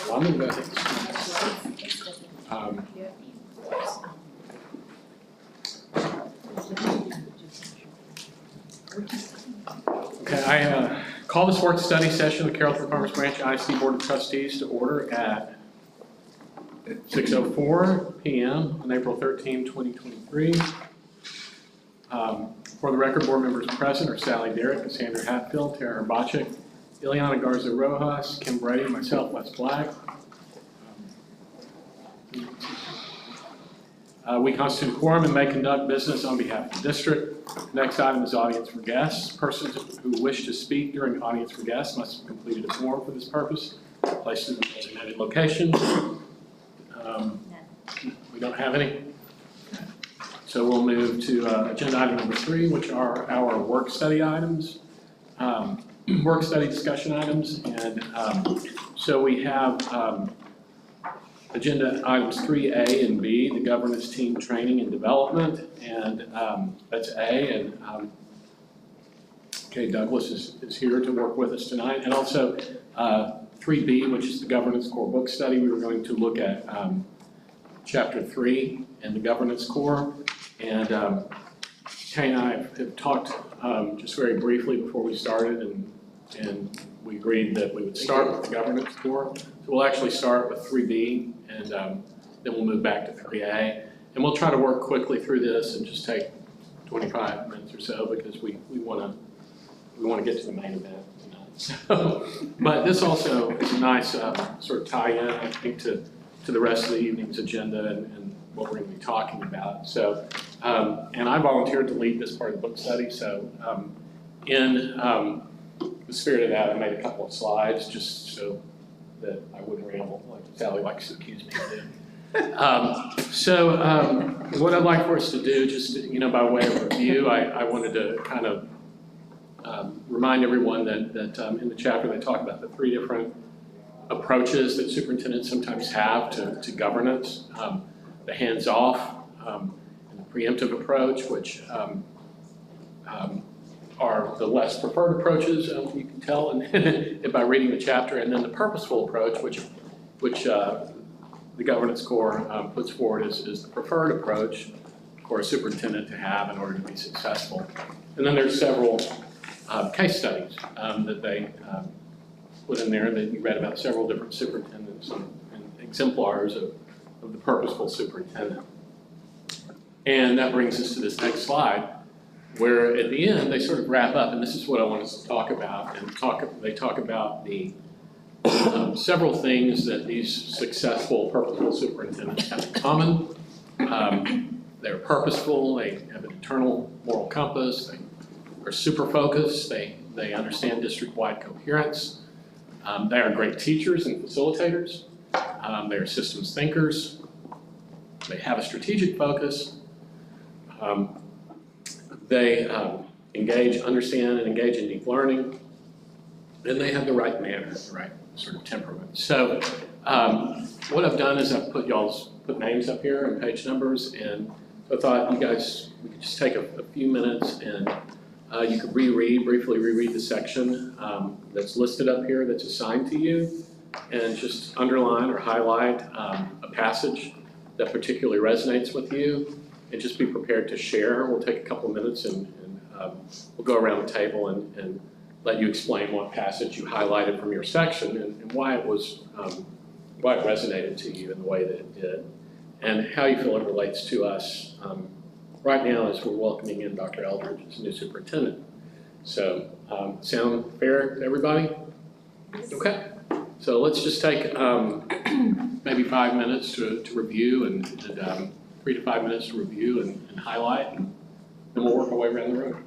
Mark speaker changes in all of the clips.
Speaker 1: Well, I'm going to go ahead and okay, I call this work study session of the Carrollton-Farmers Branch ISD Board of Trustees to order at 6:04 p.m. on April 13, 2023. For the record, board members present are Sally Derrick, Cassandra Hatfield, Tara Herbachik, Ileana Garza Rojas, Kim Brady, myself, Wes Black. We constitute a quorum and may conduct business on behalf of the district. Next item is audience for guests. Persons who wish to speak during audience for guests must have completed a form for this purpose, placed in the designated location. We don't have any. So we'll move to agenda item number 3, which are our work study items, work study discussion items. And so we have agenda items 3A and B, the governance team training and development. And that's A. And okay, Douglas is here to work with us tonight. And also 3B, which is the governance core book study. We were going to look at chapter 3 in the governance core. And Kay and I have talked just very briefly before we started, and we agreed that we would start with the governance core. So we'll actually start with 3B, and then we'll move back to 3A. And we'll try to work quickly through this and just take 25 minutes or so, because we want to get to the main event tonight. So, but this also is a nice sort of tie-in, I think, to the rest of the evening's agenda and what we're going to be talking about. So, and I volunteered to lead this part of the book study. So, in the spirit of that, I made a couple of slides just so that I wouldn't ramble like Sally likes to accuse me of doing. So, what I'd like for us to do, just by way of review, I wanted to kind of remind everyone that in the chapter they talk about the 3 different approaches that superintendents sometimes have to governance. The hands-off and the preemptive approach, which are the less preferred approaches, you can tell by reading the chapter, and then the purposeful approach, which the governance core puts forward is the preferred approach for a superintendent to have in order to be successful. And then there's several case studies that they put in there that you read about several different superintendents and exemplars of the purposeful superintendent. And that brings us to this next slide, where at the end they sort of wrap up, and this is what I want us to talk about. And they talk about the several things that these successful purposeful superintendents have in common. They're purposeful, they have an internal moral compass, they are super focused, they understand district-wide coherence, they are great teachers and facilitators. They are systems thinkers. They have a strategic focus. They understand and engage in deep learning. And they have the right manner, the right sort of temperament. So what I've done is I've put names up here and page numbers. And so I thought we could just take a few minutes and you could briefly reread the section that's listed up here that's assigned to you, and just underline or highlight a passage that particularly resonates with you, and just be prepared to share. We'll take a couple minutes and we'll go around the table and let you explain what passage you highlighted from your section and why it resonated to you in the way that it did, and how you feel it relates to us right now as we're welcoming in Dr. Eldridge as a new superintendent. So, sound fair to everybody? Okay. So let's just take maybe 5 minutes to review and 3 to 5 minutes to review and highlight, and then we'll work our way around the room.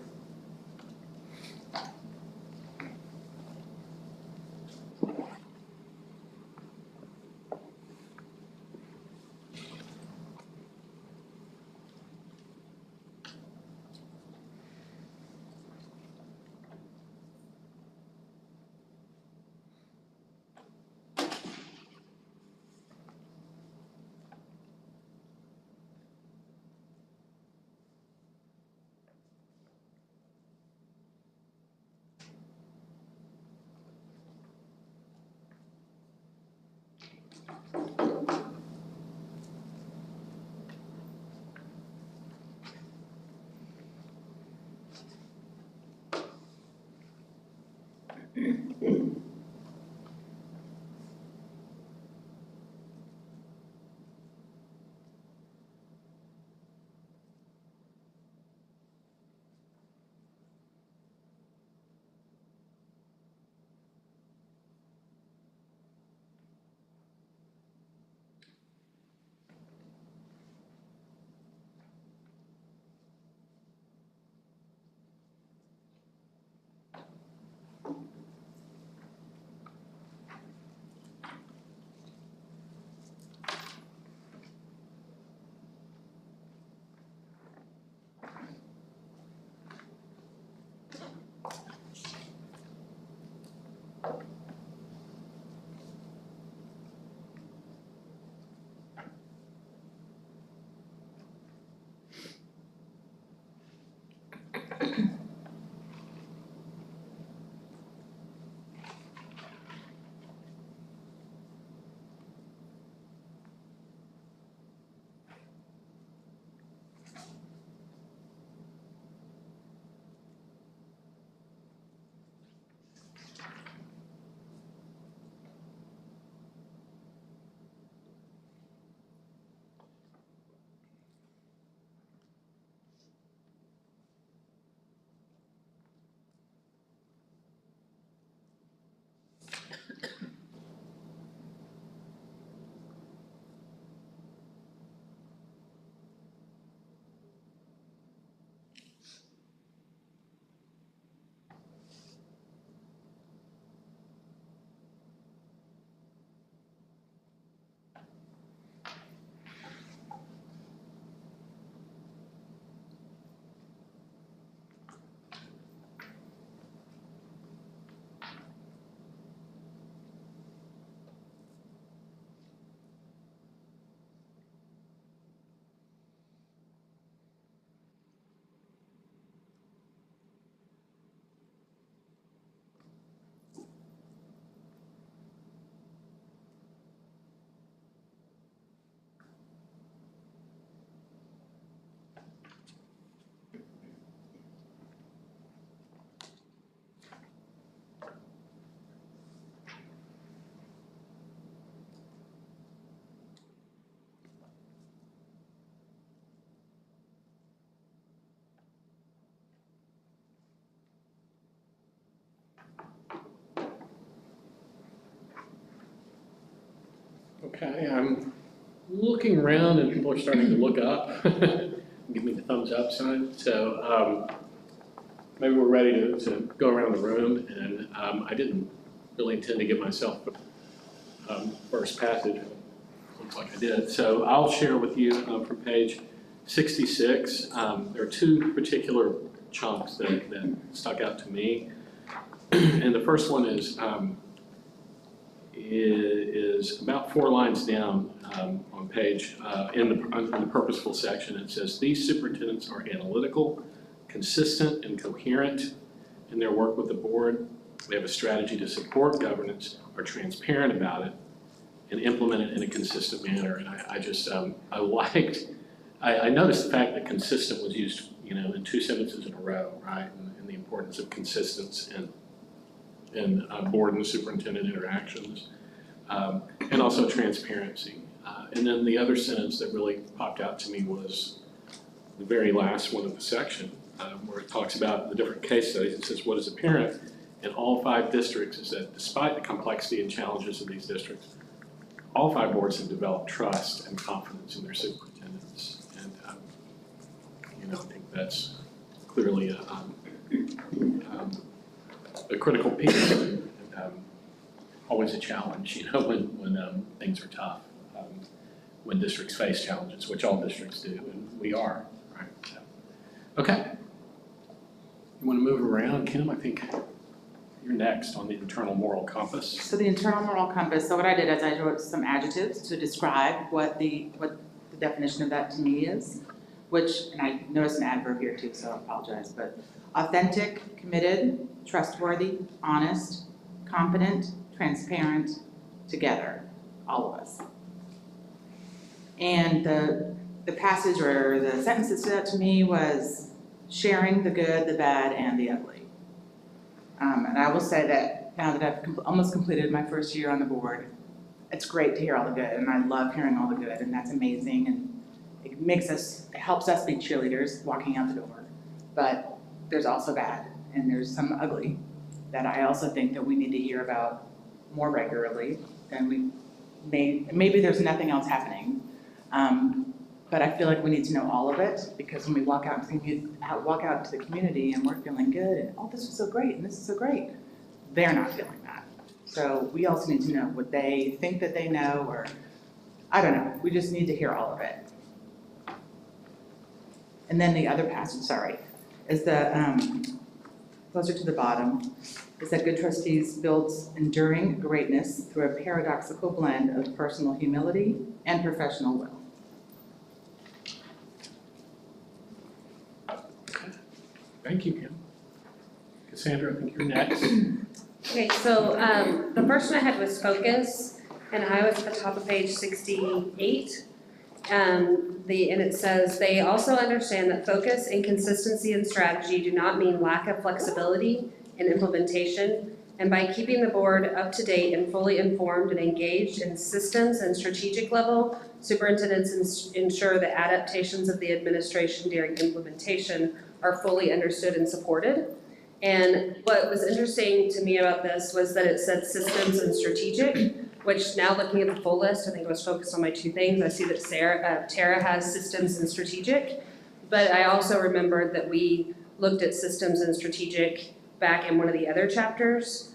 Speaker 1: Okay, I'm looking around and people are starting to look up. Give me the thumbs up sign. So maybe we're ready to go around the room, and I didn't really intend to give myself first passage. Looks like I did. So I'll share with you from page 66. There are two particular chunks that stuck out to me. And the first one is about 4 lines down on page, in the purposeful section. It says, these superintendents are analytical, consistent, and coherent in their work with the board. They have a strategy to support governance, are transparent about it, and implement it in a consistent manner. And I noticed the fact that consistent was used, in 2 sentences in a row, right? And the importance of consistency in board and superintendent interactions, and also transparency. And then the other sentence that really popped out to me was the very last one of the section, where it talks about the different case studies. It says, what is apparent in all 5 districts is that despite the complexity and challenges of these districts, all 5 boards have developed trust and confidence in their superintendents. And, I think that's clearly a critical piece, and always a challenge, when things are tough, when districts face challenges, which all districts do, and we are, right? So, okay. You want to move around, Kim? I think you're next on the internal moral compass.
Speaker 2: So the internal moral compass, so what I did is I wrote some adjectives to describe what the definition of that to me is, and I noticed an adverb here too, so I apologize, but authentic, committed, trustworthy, honest, confident, transparent, together, all of us. And the passage or the sentence that stood out to me was sharing the good, the bad, and the ugly. And I will say that now that I've almost completed my first year on the board, it's great to hear all the good, and I love hearing all the good, and that's amazing, and it helps us be cheerleaders walking out the door. But there's also bad, and there's some ugly that I also think that we need to hear about more regularly than we maybe there's nothing else happening. But I feel like we need to know all of it, because when we walk out into the community and we're feeling good and, oh, this is so great and this is so great, they're not feeling that. So we also need to know what they think that they know, or I don't know, we just need to hear all of it. And then the other passage, is the, closer to the bottom, is that good trustees builds enduring greatness through a paradoxical blend of personal humility and professional will.
Speaker 1: Thank you, Kim. Cassandra, I think you're next.
Speaker 3: Okay, so the first one I had was focus, and I was at the top of page 68. And it says, they also understand that focus and consistency in strategy do not mean lack of flexibility in implementation, and by keeping the board up to date and fully informed and engaged in systems and strategic level, superintendents ensure that adaptations of the administration during implementation are fully understood and supported. And what was interesting to me about this was that it said systems and strategic, which now looking at the full list, I think I was focused on my 2 things. I see that Tara has systems and strategic, but I also remembered that we looked at systems and strategic back in one of the other chapters.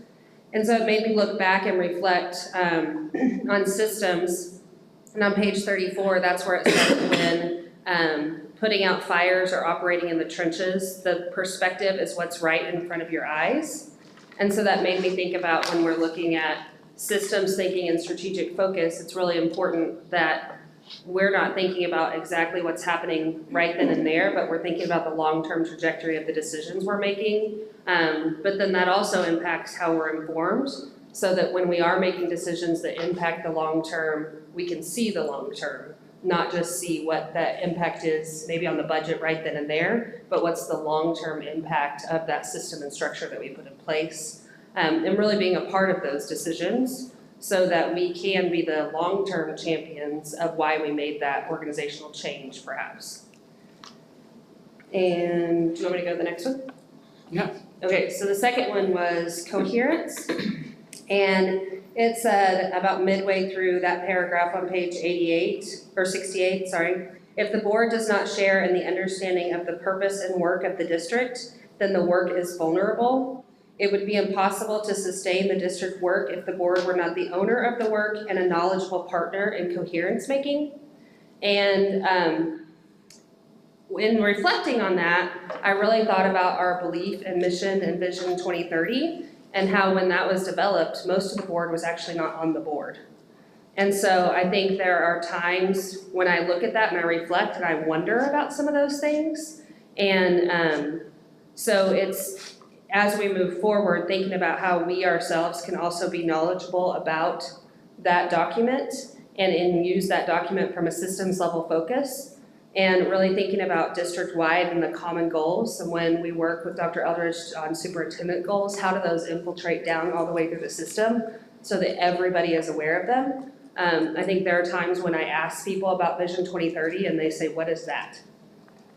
Speaker 3: And so it made me look back and reflect on systems. And on page 34, that's where it says when putting out fires or operating in the trenches, the perspective is what's right in front of your eyes. And so that made me think about when we're looking at systems thinking and strategic focus, it's really important that we're not thinking about exactly what's happening right then and there, but we're thinking about the long-term trajectory of the decisions we're making. But then that also impacts how we're informed, so that when we are making decisions that impact the long-term, we can see the long-term, not just see what that impact is maybe on the budget right then and there, but what's the long-term impact of that system and structure that we put in place. And really being a part of those decisions so that we can be the long-term champions of why we made that organizational change, perhaps. And do you want me to go to the next one?
Speaker 1: Yeah.
Speaker 3: Okay, so the second one was coherence. And it said about midway through that paragraph on page 68, if the board does not share in the understanding of the purpose and work of the district, then the work is vulnerable. It would be impossible to sustain the district work if the board were not the owner of the work and a knowledgeable partner in coherence making. And in reflecting on that, I really thought about our belief and mission and vision 2030 and how when that was developed, most of the board was actually not on the board. And so I think there are times when I look at that and I reflect and I wonder about some of those things. And so it's, as we move forward, thinking about how we ourselves can also be knowledgeable about that document and use that document from a systems level focus, and really thinking about district-wide and the common goals. And when we work with Dr. Eldridge on superintendent goals, how do those infiltrate down all the way through the system so that everybody is aware of them? I think there are times when I ask people about Vision 2030 and they say, what is that?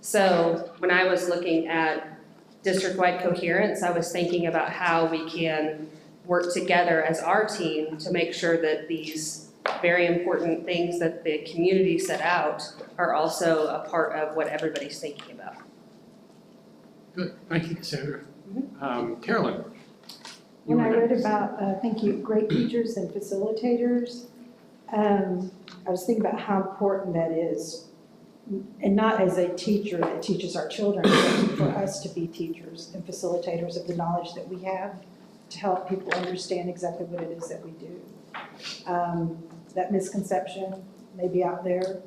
Speaker 3: So when I was looking at district-wide coherence, I was thinking about how we can work together as our team to make sure that these very important things that the community set out are also a part of what everybody's thinking about.
Speaker 1: Good, thank you, Cassandra. Carolyn?
Speaker 4: When I read about, thank you, great teachers and facilitators, I was thinking about how important that is, and not as a teacher that teaches our children, but for us to be teachers and facilitators of the knowledge that we have to help people understand exactly what it is that we do. That misconception may be out there,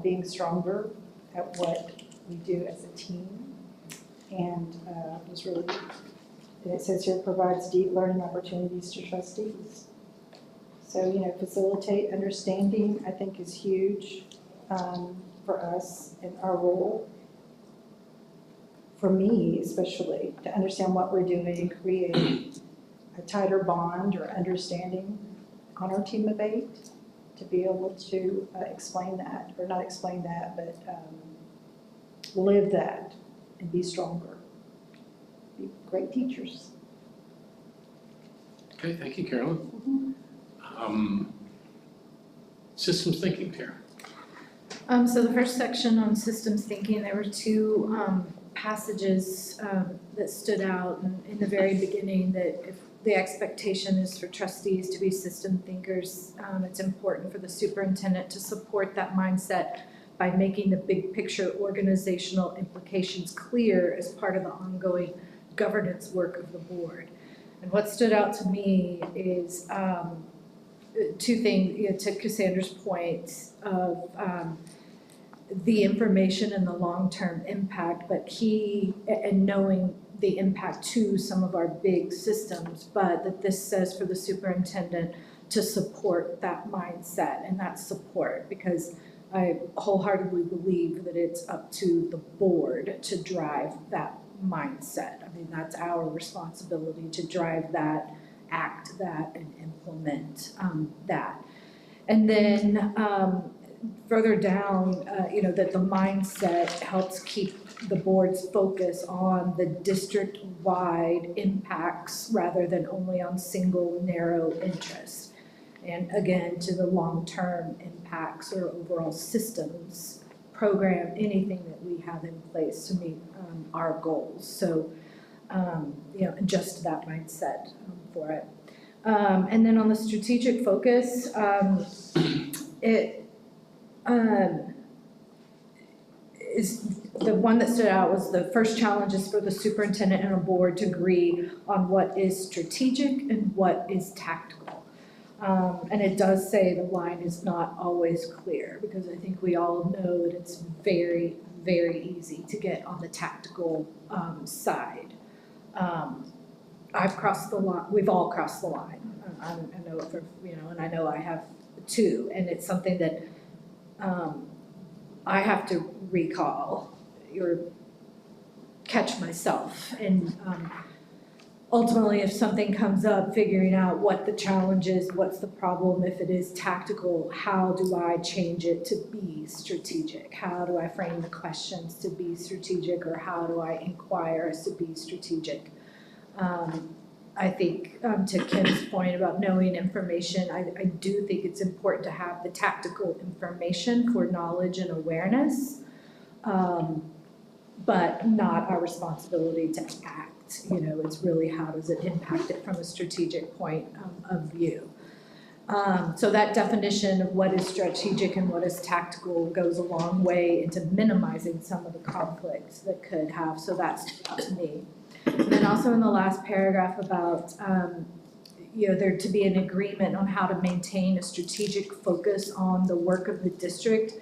Speaker 4: being stronger at what we do as a team, and was really, and it says here, provides deep learning opportunities to trustees. So, you know, facilitate understanding, I think, is huge for us and our role. For me, especially, to understand what we're doing and create a tighter bond or understanding on our team of 8, to be able to explain that, or not explain that, but live that and be stronger. Be great teachers.
Speaker 1: Okay, thank you, Carolyn. Systems thinking, Tara.
Speaker 5: So the first section on systems thinking, there were 2 passages that stood out in the very beginning, that if the expectation is for trustees to be system thinkers, it's important for the superintendent to support that mindset by making the big picture organizational implications clear as part of the ongoing governance work of the board. And what stood out to me is 2 things, you know, to Cassandra's point of the information and the long-term impact, but and knowing the impact to some of our big systems, but that this says for the superintendent to support that mindset and that support, because I wholeheartedly believe that it's up to the board to drive that mindset. I mean, that's our responsibility to drive that, act that, and implement that. And then further down, you know, that the mindset helps keep the board's focus on the district-wide impacts rather than only on single narrow interests. And again, to the long-term impacts or overall systems, program, anything that we have in place to meet our goals. So, you know, adjust that mindset for it. And then on the strategic focus, is the one that stood out was the first challenge is for the superintendent and a board to agree on what is strategic and what is tactical. And it does say the line is not always clear, because I think we all know that it's very, very easy to get on the tactical side. I've crossed the line, we've all crossed the line. I know it for, you know, and I know I have too, and it's something that I have to recall or catch myself. And ultimately, if something comes up, figuring out what the challenge is, what's the problem, if it is tactical, how do I change it to be strategic? How do I frame the questions to be strategic, or how do I inquire as to be strategic? I think, to Kim's point about knowing information, I do think it's important to have the tactical information for knowledge and awareness, but not our responsibility to act. You know, it's really how does it impact it from a strategic point of view. So that definition of what is strategic and what is tactical goes a long way into minimizing some of the conflicts that could have, so that's to me. And then also in the last paragraph about, you know, there to be an agreement on how to maintain a strategic focus on the work of the district.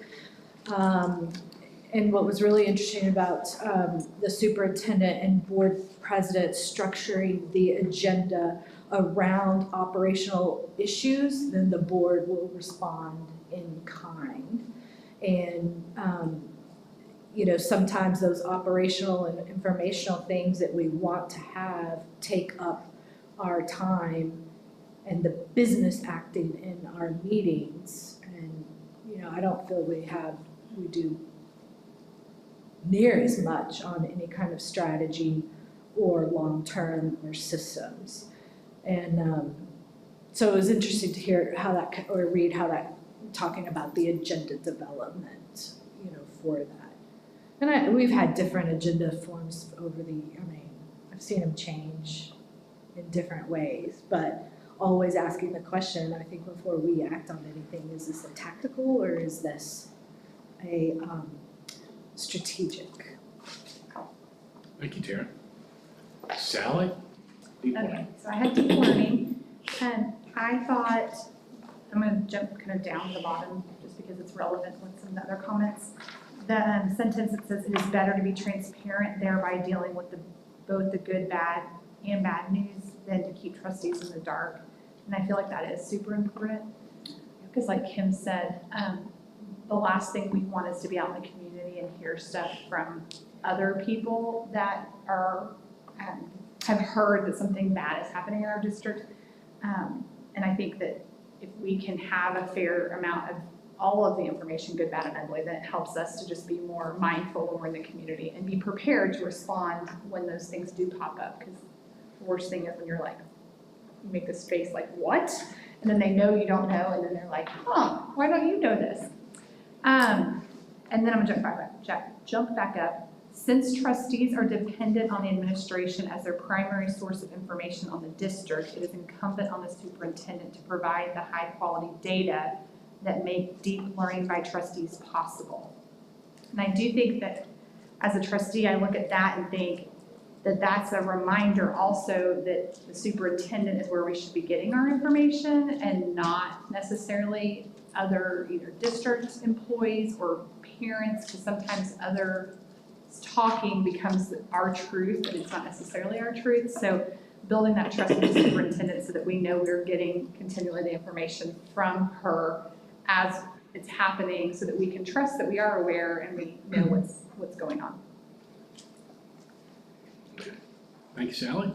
Speaker 5: And what was really interesting about the superintendent and board president structuring the agenda around operational issues, then the board will respond in kind. And you know, sometimes those operational and informational things that we want to have take up our time and the business acting in our meetings. And, you know, I don't feel we do near as much on any kind of strategy or long-term or systems. And so it was interesting to hear how that, or read how that, talking about the agenda development, you know, for that. And we've had different agenda forms over I've seen them change in different ways, but always asking the question, I think before we act on anything, is this a tactical or is this a strategic?
Speaker 1: Thank you, Tara. Sally?
Speaker 6: Okay, so I had deep learning, and I thought, I'm gonna jump kind of down to the bottom, just because it's relevant with some of the other comments. The sentence that says, it is better to be transparent, thereby dealing with both the good, bad, and bad news than to keep trustees in the dark. And I feel like that is super important, because like Kim said, the last thing we want is to be out in the community and hear stuff from other people that are, have heard that something bad is happening in our district. And I think that if we can have a fair amount of all of the information, good, bad, and ugly, then it helps us to just be more mindful when we're in the community and be prepared to respond when those things do pop up. Because the worst thing is when you're like, you make this face like, what? And then they know you don't know, and then they're like, huh, why don't you know this? And then I'm gonna jump back up. Since trustees are dependent on the administration as their primary source of information on the district, it is incumbent on the superintendent to provide the high-quality data that make deep learning by trustees possible. And I do think that as a trustee, I look at that and think that that's a reminder also that the superintendent is where we should be getting our information and not necessarily other either district employees or parents, because sometimes other talking becomes our truth, but it's not necessarily our truth. So building that trust with the superintendent so that we know we're getting continually the information from her as it's happening, so that we can trust that we are aware and we know what's going on.
Speaker 1: Thank you, Sally.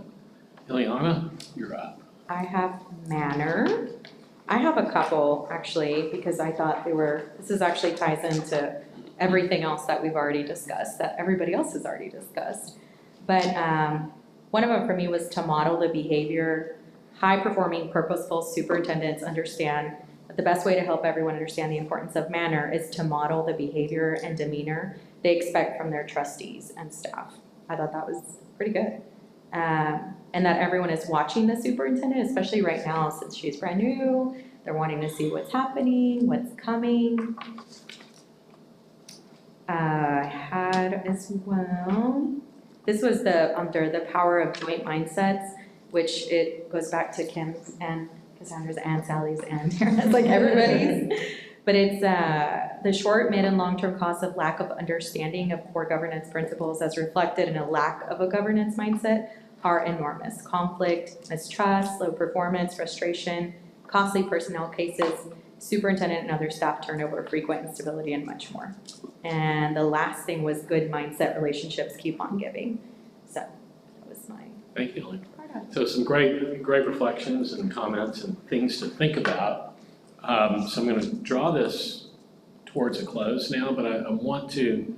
Speaker 1: Ileana, you're up.
Speaker 7: I have manner. I have a couple actually, because I thought this is actually ties into everything else that we've already discussed, that everybody else has already discussed. But one of them for me was to model the behavior. High-performing, purposeful superintendents understand that the best way to help everyone understand the importance of manner is to model the behavior and demeanor they expect from their trustees and staff. I thought that was pretty good. And that everyone is watching the superintendent, especially right now since she's brand new. They're wanting to see what's happening, what's coming. I had as well, this was under the power of joint mindsets, which it goes back to Kim's and Cassandra's and Sally's and Tara's, like everybody's. But it's the short, mid, and long-term costs of lack of understanding of core governance principles as reflected in a lack of a governance mindset are enormous. Conflict, mistrust, low performance, frustration, costly personnel cases, superintendent and other staff turnover, frequent instability, and much more. And the last thing was good mindset relationships keep on giving. So that was my
Speaker 1: Thank you, Ileana. So some great reflections and comments and things to think about. So I'm going to draw this towards a close now, but I want to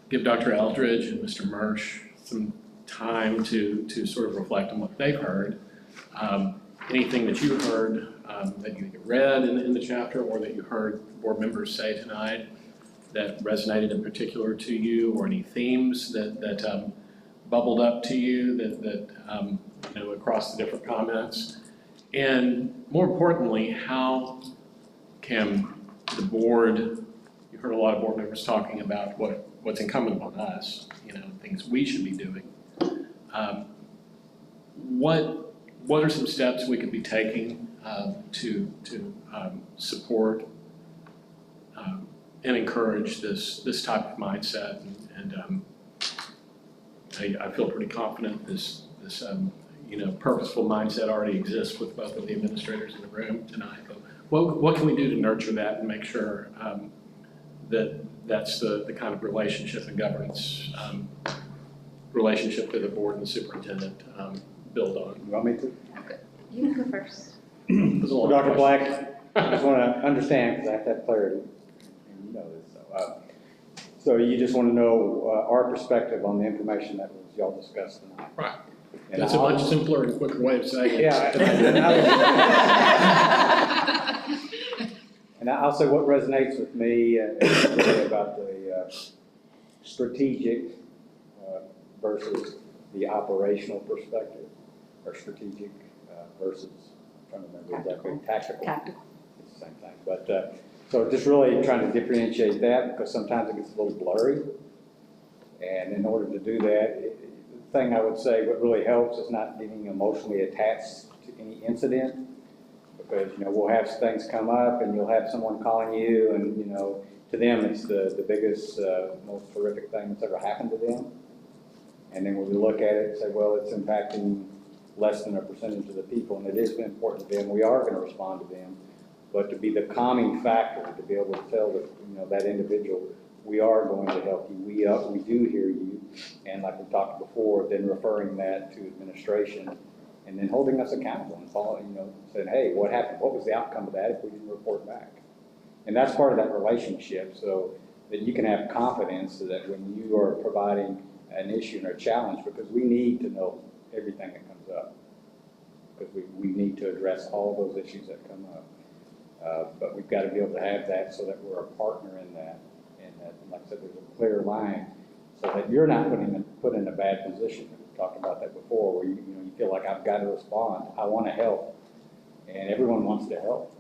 Speaker 1: give Dr. Eldridge and Mr. Murch some time to sort of reflect on what they've heard. Anything that you heard that you read in the chapter or that you heard board members say tonight that resonated in particular to you, or any themes that bubbled up to you that you know, across the different comments? And more importantly, how can the board, you heard a lot of board members talking about what's incumbent upon us, you know, things we should be doing. What are some steps we could be taking to support and encourage this type of mindset? And I feel pretty confident this you know, purposeful mindset already exists with both of the administrators in the room tonight. But what can we do to nurture that and make sure that that's the kind of relationship and governance relationship that the board and the superintendent build on?
Speaker 8: You want me to?
Speaker 3: You can go first.
Speaker 1: There's a lot of
Speaker 8: Dr.
Speaker 1: questions.
Speaker 8: Black, I just want to understand, because I have to have clarity, and you know this. So you just want to know our perspective on the information that was y'all discussed tonight.
Speaker 1: Right.
Speaker 8: And
Speaker 1: That's a much simpler and quicker way of saying it.
Speaker 8: Yeah. And I'll say what resonates with me really about the strategic versus the operational perspective, or strategic versus, I'm trying to remember exactly, tactical. It's the same thing. But so just really trying to differentiate that, because sometimes it gets a little blurry. And in order to do that, the thing I would say what really helps is not getting emotionally attached to any incident, because, you know, we'll have things come up and you'll have someone calling you, and, you know, to them it's the biggest, most horrific thing that's ever happened to them. And then when we look at it and say, well, it's impacting less than a percentage of the people, and it is important to them, we are going to respond to them. But to be the calming factor, to be able to tell the, you know, that individual, we are going to help you, we do hear you, and like we talked before, then referring that to administration, and then holding us accountable and following, you know, saying, hey, what happened? What was the outcome of that if we didn't report back? And that's part of that relationship, so that you can have confidence that when you are providing an issue or a challenge, because we need to know everything that comes up, because we need to address all those issues that come up. But we've got to be able to have that so that we're a partner in that, and that, like I said, there's a clear line, so that you're not put in a bad position. We've talked about that before, where you know, you feel like I've got to respond, I want to help, and everyone wants to help.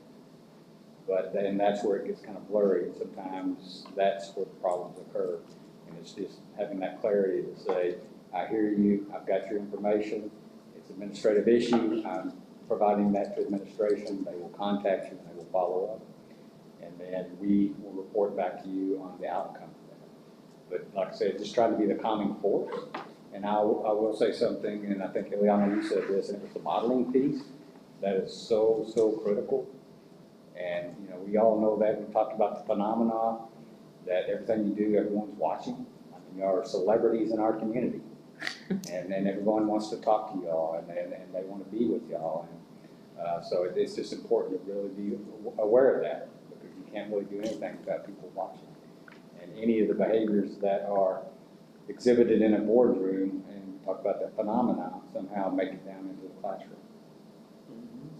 Speaker 8: But then that's where it gets kind of blurry, and sometimes that's where the problems occur. And it's just having that clarity to say, I hear you, I've got your information, it's an administrative issue, I'm providing that to administration, they will contact you and they will follow up. And then we will report back to you on the outcome of that. But like I said, just try to be the calming force. And I will say something, and I think Eliana, you said this, and it was the modeling piece. That is so, so critical. And, you know, we all know that. We talked about the phenomena that everything you do, everyone's watching. I mean, you are celebrities in our community. And everyone wants to talk to y'all, and they want to be with y'all. And so it's just important to really be aware of that, because you can't really do anything without people watching. And any of the behaviors that are exhibited in a boardroom, and we talk about that phenomena, somehow make it down into the classroom.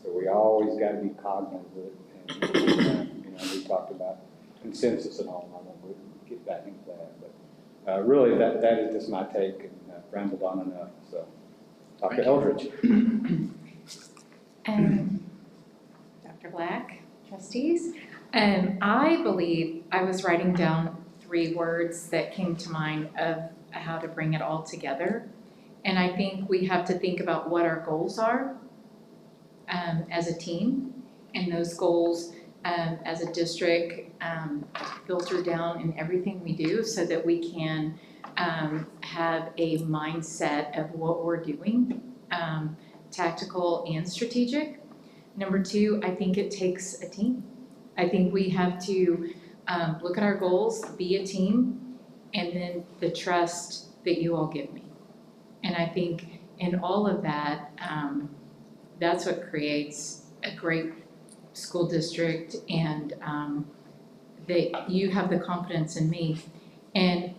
Speaker 8: So we always got to be cognizant, and you know, we talked about consensus and all, and I won't get back into that, but really that is just my take, and rambled on enough. So, Dr. Eldridge.
Speaker 9: Dr. Black, trustees. I believe I was writing down 3 words that came to mind of how to bring it all together. And I think we have to think about what our goals are as a team, and those goals as a district filter down in everything we do, so that we can have a mindset of what we're doing, tactical and strategic. Number 2, I think it takes a team. I think we have to look at our goals, be a team, and then the trust that you all give me. And I think in all of that, that's what creates a great school district, and that you have the confidence in me. And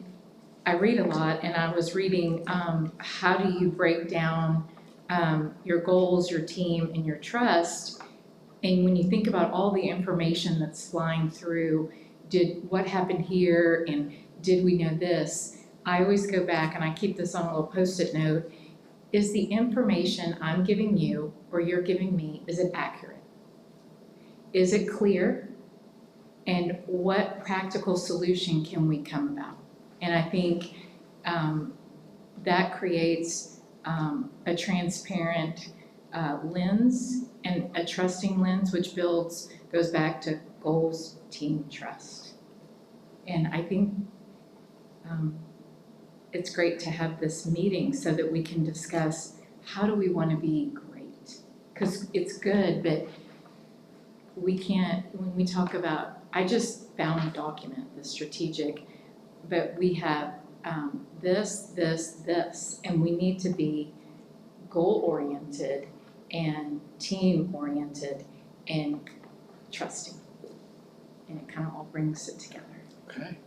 Speaker 9: I read a lot, and I was reading how do you break down your goals, your team, and your trust. And when you think about all the information that's flying through, what happened here, and did we know this? I always go back, and I keep this on a little Post-it note, is the information I'm giving you or you're giving me, is it accurate? Is it clear? And what practical solution can we come about? And I think that creates a transparent lens and a trusting lens, which goes back to goals, team, trust. And I think it's great to have this meeting so that we can discuss how do we want to be great? Because it's good, but we can't, when we talk about, I just found a document, the strategic, but we have this, and we need to be goal-oriented and team-oriented and trusting. And it kind of all brings it together.
Speaker 1: Okay.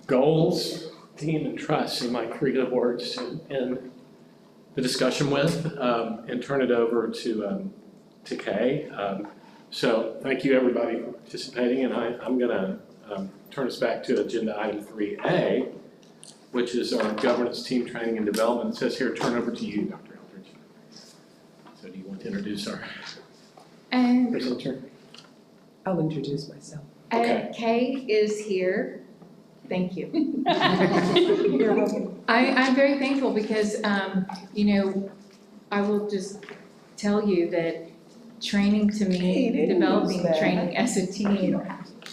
Speaker 1: Goals, team, and trust seem like creative words to end the discussion with, and turn it over to Kay. So thank you everybody for participating, and I'm gonna turn us back to agenda item 3A, which is our governance team training and development. It says here, turn over to you, Dr. Eldridge. So do you want to introduce our presenter?
Speaker 10: I'll introduce myself.
Speaker 1: Okay.
Speaker 9: Kay is here. Thank you.
Speaker 10: You're welcome.
Speaker 9: I'm very thankful because, I will just tell you that training to me,
Speaker 10: Hey, didn't
Speaker 9: developing
Speaker 10: use that.
Speaker 9: training as a team,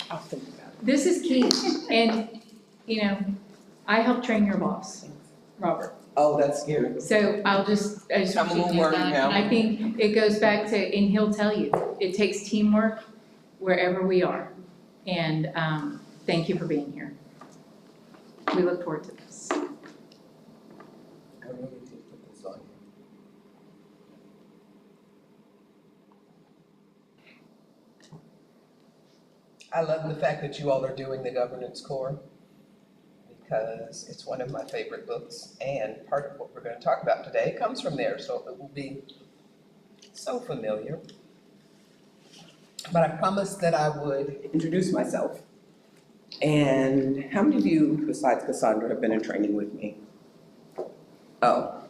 Speaker 10: I'll think about it.
Speaker 9: this is key. And, I help train your boss, Robert.
Speaker 10: Oh, that's scary.
Speaker 9: So I just
Speaker 10: I'm a
Speaker 9: want you
Speaker 10: little
Speaker 9: to know
Speaker 10: worried
Speaker 9: that.
Speaker 10: now.
Speaker 9: And I think it goes back to, and he'll tell you, it takes teamwork wherever we are. And thank you for being here. We look forward to this.
Speaker 10: I really did put this on you. I love the fact that you all are doing the governance core because it's one of my favorite books, and part of what we're going to talk about today comes from there, so it will be so familiar. But I promised that I would introduce myself. And how many of you, besides Cassandra, have been in training with me? Oh.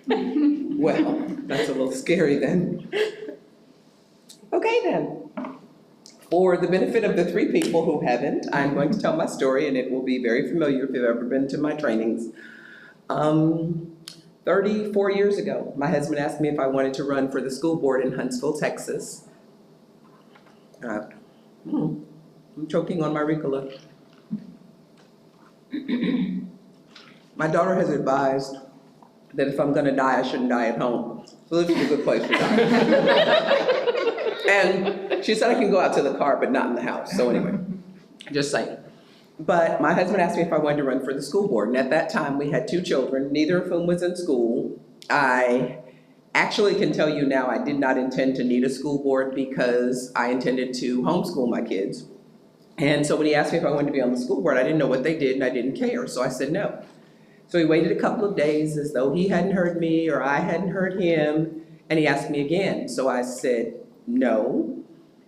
Speaker 10: Well, that's a little scary then. Okay then. For the benefit of the 3 people who haven't, I'm going to tell my story, and it will be very familiar if you've ever been to my trainings. 34 years ago, my husband asked me if I wanted to run for the school board in Huntsville, Texas. I'm choking on my Ricola. My daughter has advised that if I'm gonna die, I shouldn't die at home. So this is a good place to die. And she said I can go out to the car, but not in the house. So anyway, just saying. But my husband asked me if I wanted to run for the school board. And at that time, we had 2 children, neither of whom was in school. I actually can tell you now I did not intend to need a school board because I intended to homeschool my kids. And so when he asked me if I wanted to be on the school board, I didn't know what they did and I didn't care. So I said no. So he waited a couple of days as though he hadn't heard me or I hadn't heard him. And he asked me again. So I said no.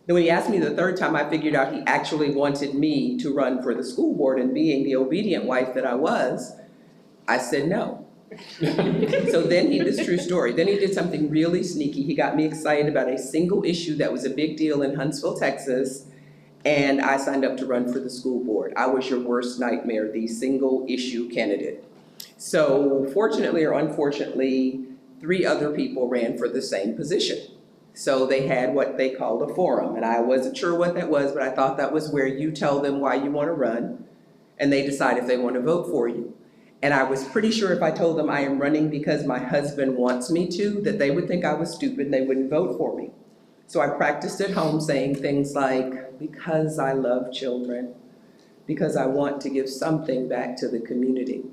Speaker 10: Then when he asked me the 3rd time, I figured out he actually wanted me to run for the school board, and being the obedient wife that I was, I said no. So then this true story, then he did something really sneaky. He got me excited about a single issue that was a big deal in Huntsville, Texas, and I signed up to run for the school board. I was your worst nightmare, the single issue candidate. So fortunately or unfortunately, 3 other people ran for the same position. So they had what they called a forum, and I wasn't sure what that was, but I thought that was where you tell them why you want to run, and they decide if they want to vote for you. And I was pretty sure if I told them I am running because my husband wants me to, that they would think I was stupid and they wouldn't vote for me. So I practiced at home saying things like, because I love children, because I want to give something back to the community.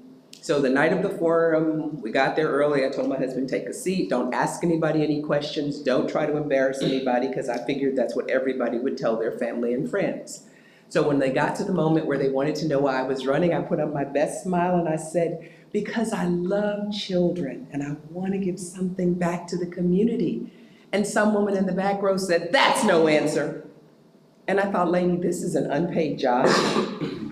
Speaker 10: So the night of the forum, we got there early. I told my husband, take a seat. Don't ask anybody any questions. Don't try to embarrass anybody, because I figured that's what everybody would tell their family and friends. So when they got to the moment where they wanted to know why I was running, I put on my best smile and I said, because I love children and I want to give something back to the community. And some woman in the back row said, that's no answer. And I thought, lady, this is an unpaid job.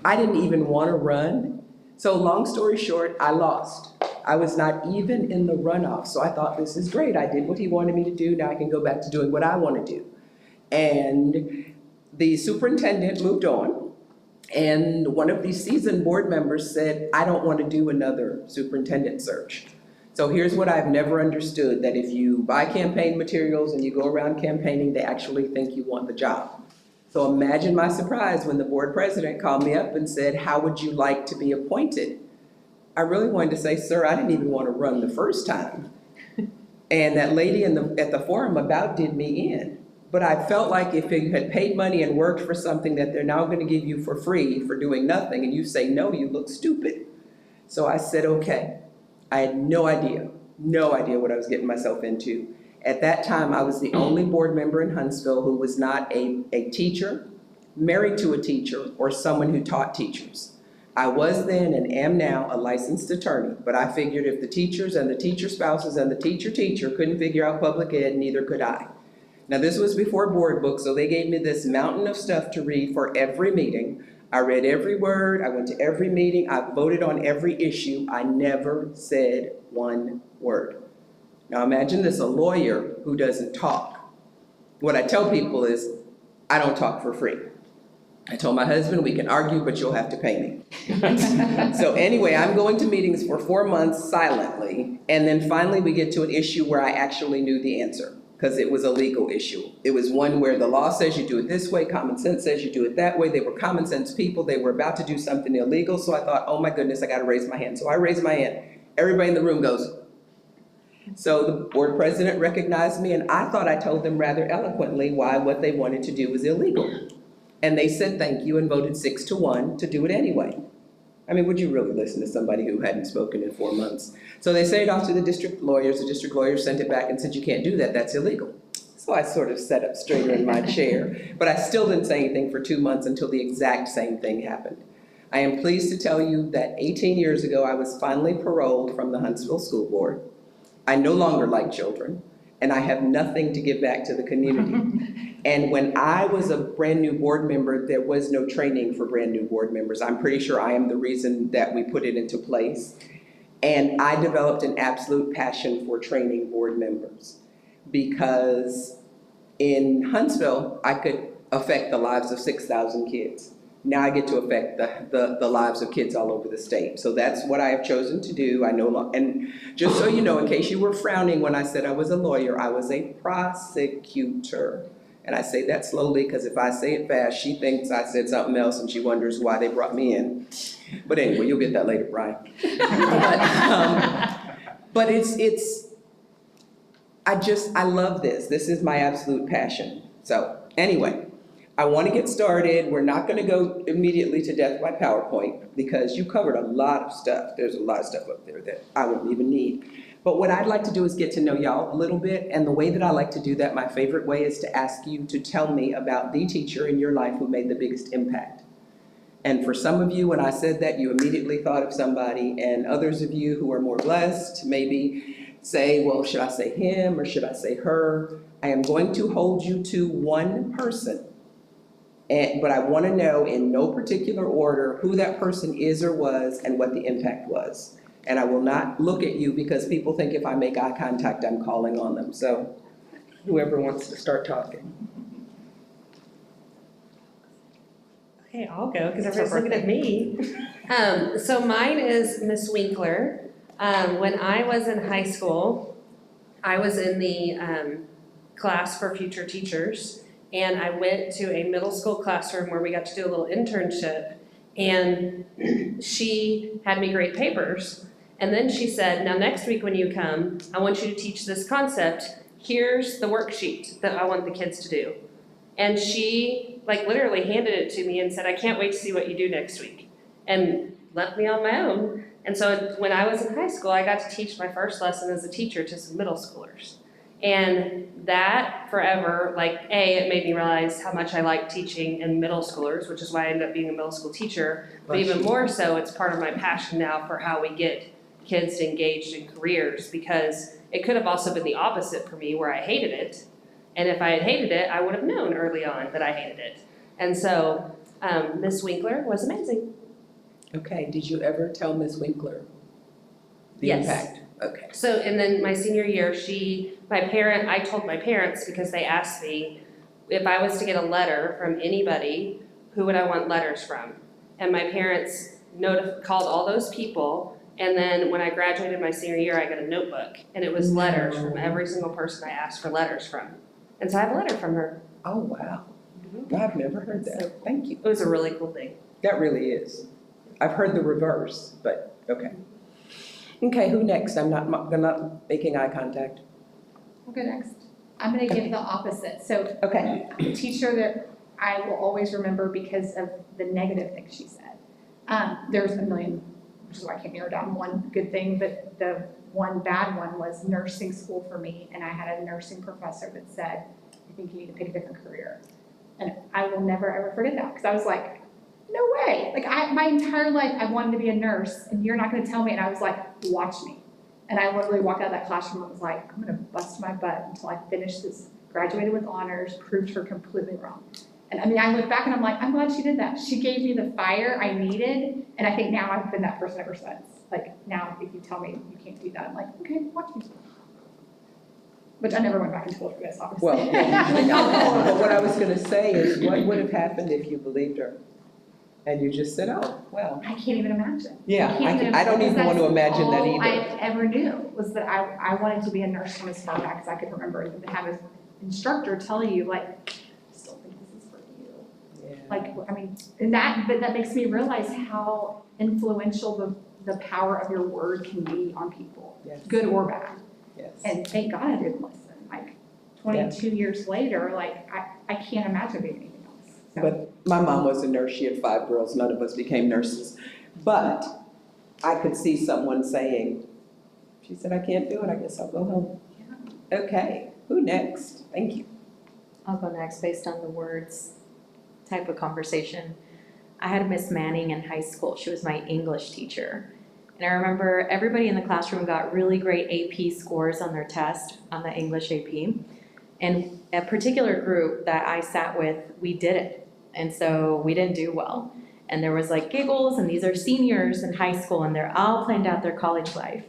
Speaker 10: I didn't even want to run. So long story short, I lost. I was not even in the runoff. So I thought, this is great. I did what he wanted me to do. Now I can go back to doing what I want to do. And the superintendent moved on. And one of these seasoned board members said, I don't want to do another superintendent search. So here's what I've never understood, that if you buy campaign materials and you go around campaigning, they actually think you want the job. So imagine my surprise when the board president called me up and said, how would you like to be appointed? I really wanted to say, sir, I didn't even want to run the first time. And that lady at the forum about did me in. But I felt like if you had paid money and worked for something that they're now going to give you for free for doing nothing, and you say no, you look stupid. So I said, okay. I had no idea what I was getting myself into. At that time, I was the only board member in Huntsville who was not a teacher, married to a teacher, or someone who taught teachers. I was then and am now a licensed attorney, but I figured if the teachers and the teacher spouses and the teacher couldn't figure out public ed, neither could I. Now this was before board books, so they gave me this mountain of stuff to read for every meeting. I read every word, I went to every meeting, I voted on every issue. I never said one word. Now imagine this, a lawyer who doesn't talk. What I tell people is, I don't talk for free. I told my husband, we can argue, but you'll have to pay me. So anyway, I'm going to meetings for 4 months silently, and then finally we get to an issue where I actually knew the answer, because it was a legal issue. It was one where the law says you do it this way, common sense says you do it that way. They were common sense people, they were about to do something illegal, so I thought, oh my goodness, I gotta raise my hand. So I raised my hand. Everybody in the room goes. So the board president recognized me, and I thought I told them rather eloquently why what they wanted to do was illegal. And they said thank you and voted 6-1 to do it anyway. I mean, would you really listen to somebody who hadn't spoken in 4 months? So they sent it off to the district lawyers sent it back and said, you can't do that, that's illegal. So I sort of sat up straighter in my chair, but I still didn't say anything for 2 months until the exact same thing happened. I am pleased to tell you that 18 years ago, I was finally paroled from the Huntsville School Board. I no longer like children, and I have nothing to give back to the community. And when I was a brand new board member, there was no training for brand new board members. I'm pretty sure I am the reason that we put it into place. And I developed an absolute passion for training board members, because in Huntsville, I could affect the lives of 6,000 kids. Now I get to affect the lives of kids all over the state. So that's what I have chosen to do. And just so you know, in case you were frowning when I said I was a lawyer, I was a prosecutor. And I say that slowly because if I say it fast, she thinks I said something else and she wonders why they brought me in. But anyway, you'll get that later, Brian. But I love this. This is my absolute passion. So anyway, I want to get started. We're not going to go immediately to death by PowerPoint because you covered a lot of stuff. There's a lot of stuff up there that I wouldn't even need. But what I'd like to do is get to know y'all a little bit. And the way that I like to do that, my favorite way, is to ask you to tell me about the teacher in your life who made the biggest impact. And for some of you, when I said that, you immediately thought of somebody. And others of you who are more blessed maybe say, well, should I say him or should I say her? I am going to hold you to one person. But I want to know in no particular order who that person is or was and what the impact was. And I will not look at you because people think if I make eye contact, I'm calling on them. So whoever wants to start talking.
Speaker 3: Okay, I'll go because everybody's looking at me. So mine is Miss Winkler. When I was in high school, I was in the class for future teachers. And I went to a middle school classroom where we got to do a little internship, and she had me grade papers. And then she said, now next week when you come, I want you to teach this concept. Here's the worksheet that I want the kids to do. And she literally handed it to me and said, I can't wait to see what you do next week. And left me on my own. And so when I was in high school, I got to teach my first lesson as a teacher to some middle schoolers. And that forever, like, it made me realize how much I like teaching in middle schoolers, which is why I ended up being a middle school teacher. But even more so, it's part of my passion now for how we get kids engaged in careers, because it could have also been the opposite for me where I hated it. And if I had hated it, I would have known early on that I hated it. And so Miss Winkler was amazing.
Speaker 10: Okay, did you ever tell Miss Winkler the
Speaker 3: Yes.
Speaker 10: impact? Okay.
Speaker 3: So, and then my senior year, I told my parents, because they asked me if I was to get a letter from anybody, who would I want letters from? And my parents called all those people, and then when I graduated my senior year, I got a notebook, and it was letters from every single person I asked for letters from. And so I have a letter from her.
Speaker 10: Oh, wow. I've never heard that. Thank you.
Speaker 3: It was a really cool thing.
Speaker 10: That really is. I've heard the reverse, but okay. Okay, who next? I'm not making eye contact.
Speaker 6: I'll go next. I'm gonna give the opposite. So
Speaker 10: Okay.
Speaker 6: the teacher that I will always remember because of the negative things she said. There's a million, which is why I can't narrow down one good thing, but the one bad one was nursing school for me, and I had a nursing professor that said, I think you need to pick a different career. And I will never ever forget that, because I was like, no way. Like my entire life I wanted to be a nurse, and you're not gonna tell me. And I was like, watch me. And I literally walked out of that classroom and was like, I'm gonna bust my butt until I finish this, graduated with honors, proved her completely wrong. And I mean, I look back and I'm like, I'm glad she did that. She gave me the fire I needed, and I think now I've been that person ever since. Like now, if you tell me you can't do that, I'm like, okay, watch me. Which I never went back to school for this, obviously.
Speaker 10: Well, but what I was gonna say is, what would have happened if you believed her? And you just said, oh, well.
Speaker 6: I can't even imagine.
Speaker 10: Yeah,
Speaker 6: can't
Speaker 10: I don't even want to imagine that
Speaker 6: All I
Speaker 10: either.
Speaker 6: ever knew was that I wanted to be a nurse from as far back as I could remember, and to have an instructor tell you, like, I still think this is for you.
Speaker 10: Yeah.
Speaker 6: Like, I mean, but that makes me realize how influential the power of your word can be on people,
Speaker 10: Yes.
Speaker 6: good or bad.
Speaker 10: Yes.
Speaker 6: And thank God I didn't listen. Like 22 years later, like I can't imagine being anything else. So.
Speaker 10: But my mom was a nurse. She had 5 girls. None of us became nurses. But I could see someone saying, she said, I can't do it. I guess I'll go home.
Speaker 6: Yeah.
Speaker 10: Okay, who next? Thank you.
Speaker 7: I'll go next based on the words type of conversation. I had Miss Manning in high school. She was my English teacher. And I remember everybody in the classroom got really great AP scores on their test, on the English AP. And a particular group that I sat with, we didn't. And so we didn't do well. And there was like giggles, and these are seniors in high school, and they're all planned out their college life.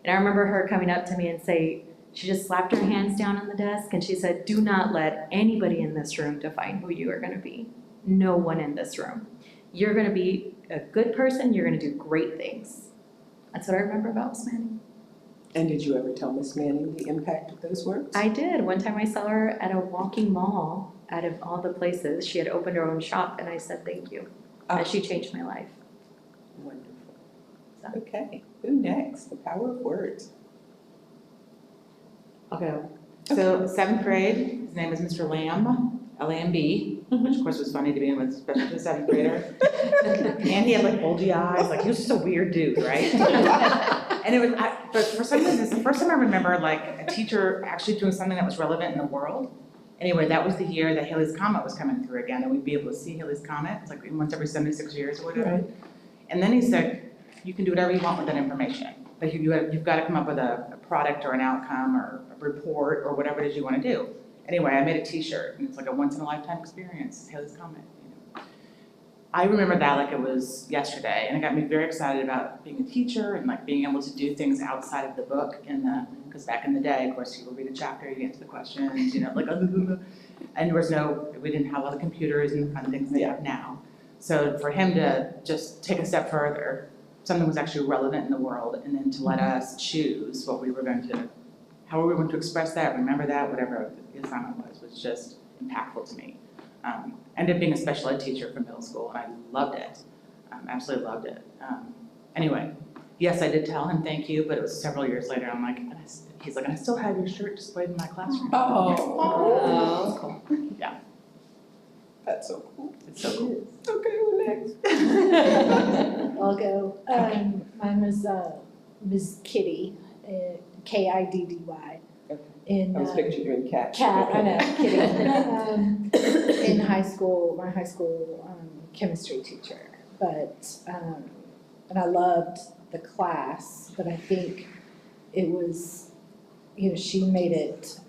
Speaker 7: And I remember her coming up to me and say, she just slapped her hands down on the desk and she said, do not let anybody in this room define who you are gonna be. No one in this room. You're gonna be a good person, you're gonna do great things. That's what I remember about Miss Manning.
Speaker 10: And did you ever tell Miss Manning the impact of those words?
Speaker 7: I did. One time I saw her at a walking mall, out of all the places. She had opened her own shop, and I said thank you. And she changed my life.
Speaker 10: Wonderful. Okay, who next? The power of words.
Speaker 2: I'll go. So 7th grade, his name is Mr. Lamb, L-A-M-B, which of course was funny to begin with, especially to a 7th grader. And he had like bulgy eyes, like he was just a weird dude, right? And it was, but for some reason, it's the first time I remember like a teacher actually doing something that was relevant in the world. Anyway, that was the year that Halley's Comet was coming through again, and we'd be able to see Halley's Comet, it's like once every 76 years or whatever.
Speaker 10: Right.
Speaker 2: And then he said, you can do whatever you want with that information, but you've got to come up with a product or an outcome or a report or whatever it is you want to do. Anyway, I made a t-shirt, and it's like a once-in-a-lifetime experience, Halley's Comet. I remember that like it was yesterday, and it got me very excited about being a teacher and like being able to do things outside of the book because back in the day, of course, you would read a chapter, you answer the questions, like, and there was we didn't have all the computers and the fun things they have now. So for him to just take a step further, something was actually relevant in the world, and then to let us choose how we were going to express that, remember that, whatever the assignment was just impactful to me. Ended up being a special ed teacher for middle school, and I loved it. Absolutely loved it. Anyway, yes, I did tell him thank you, but it was several years later. I'm like, he's like, I still have your shirt displayed in my classroom.
Speaker 10: Oh.
Speaker 2: Yeah.
Speaker 10: That's so cool.
Speaker 2: It's so cool.
Speaker 10: Okay, who next?
Speaker 5: I'll go. Mine was Ms. Kitty, Kiddy.
Speaker 10: Okay.
Speaker 4: in.
Speaker 10: I was picturing you in cat.
Speaker 4: Cat, I know, kidding. In high school, my high school chemistry teacher, but, and I loved the class, but I think it was, she made it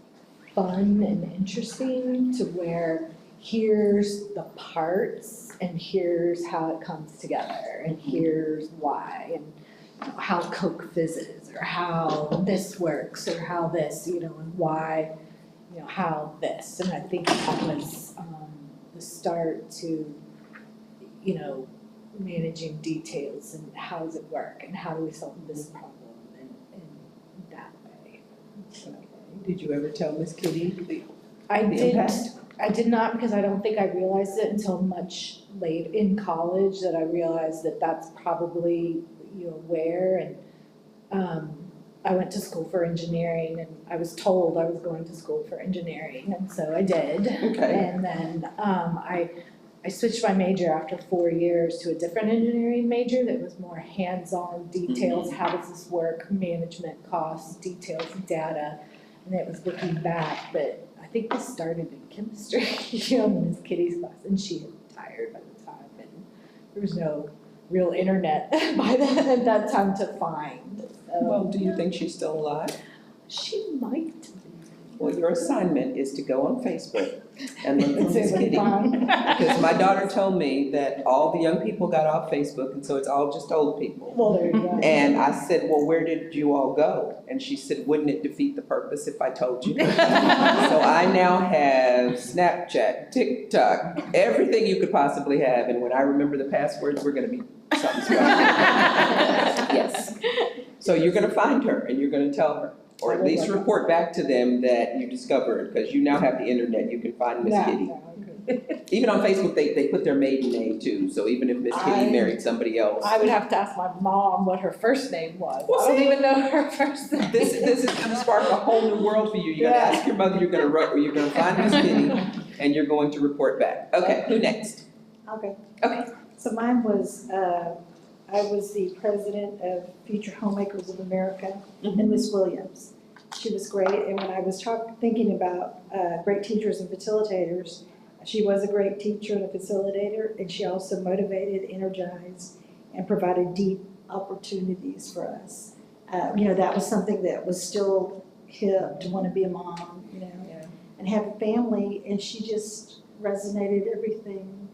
Speaker 4: fun and interesting to where here's the parts and here's how it comes together and here's why and how Coke fizzes or how this works or how this, and why, how this. And I think that was the start to, managing details and how does it work and how do we solve this problem in that way. So,
Speaker 10: Did you ever tell Miss Kitty
Speaker 4: I
Speaker 10: the
Speaker 4: did.
Speaker 10: impact?
Speaker 4: I did not because I don't think I realized it until much late in college that I realized that that's probably where and I went to school for engineering and I was told I was going to school for engineering and so I did.
Speaker 10: Okay.
Speaker 4: And then I switched my major after 4 years to a different engineering major that was more hands-on details. How does this work? Management, costs, details, data. And it was looking back, but I think this started in chemistry, in Miss Kitty's class, and she had retired by the time, and there was no real internet at that time to find. So,
Speaker 10: Well, do you think she's still alive?
Speaker 4: she might be.
Speaker 10: Well, your assignment is to go on Facebook and look for
Speaker 4: It's
Speaker 10: Miss Kitty.
Speaker 4: fun.
Speaker 10: Because my daughter told me that all the young people got off Facebook, and so it's all just old people.
Speaker 4: Well, there you go.
Speaker 10: And I said, well, where did you all go? And she said, wouldn't it defeat the purpose if I told you? So I now have Snapchat, TikTok, everything you could possibly have. And when I remember the passwords, we're gonna be something special. Yes. So you're gonna find her and you're gonna tell her. Or at least report back to them that you discovered, because you now have the internet, you can find Miss Kitty. Even on Facebook, they put their maiden name too, so even if Miss Kitty married somebody else.
Speaker 4: I would have to ask my mom what her first name was.
Speaker 10: Well,
Speaker 4: I don't
Speaker 10: see?
Speaker 4: even know her first name.
Speaker 10: This is gonna spark a whole new world for you. You're gonna ask your mother, you're gonna find Miss Kitty, and you're going to report back. Okay, who next?
Speaker 4: Okay.
Speaker 10: Okay.
Speaker 4: So mine was, I was the president of Future Homemakers of America, and Miss Williams. She was great, and when I was thinking about great teachers and facilitators, she was a great teacher and a facilitator, and she also motivated, energized, and provided deep opportunities for us. That was something that was still hip to want to be a mom, and have a family, and she just resonated everything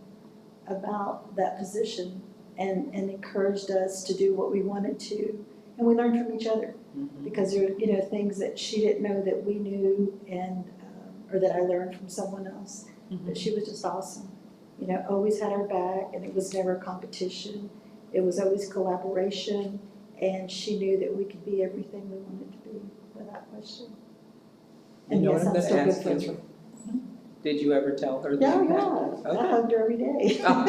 Speaker 4: about that position and encouraged us to do what we wanted to. And we learned from each other because there are, things that she didn't know that we knew and, or that I learned from someone else. But she was just awesome. Always had our back, and it was never a competition. It was always collaboration, and she knew that we could be everything we wanted to be without question. And
Speaker 10: You know
Speaker 4: yes,
Speaker 10: what I'm
Speaker 4: I'm still
Speaker 10: gonna
Speaker 4: good
Speaker 10: ask
Speaker 4: friends
Speaker 10: you?
Speaker 4: with her.
Speaker 10: Did you ever tell her that?
Speaker 4: Yeah. I hugged her every day.
Speaker 10: Oh,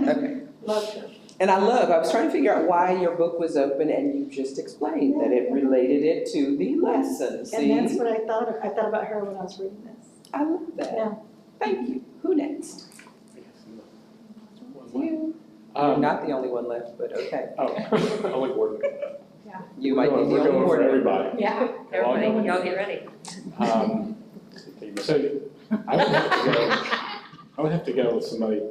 Speaker 10: okay.
Speaker 4: Loved her.
Speaker 10: And I was trying to figure out why your book was open, and you just explained that it related it to the lessons.
Speaker 4: And that's what I thought about her when I was reading this.
Speaker 10: I love that.
Speaker 4: Yeah.
Speaker 10: Thank you. Who next? You. You're
Speaker 1: Um,
Speaker 10: not the only one left, but okay.
Speaker 1: Only board member.
Speaker 10: You might be the
Speaker 1: We're
Speaker 10: only
Speaker 1: going for
Speaker 10: board member.
Speaker 1: everybody.
Speaker 3: Yeah, everybody, y'all get ready.
Speaker 1: So I would have to go with somebody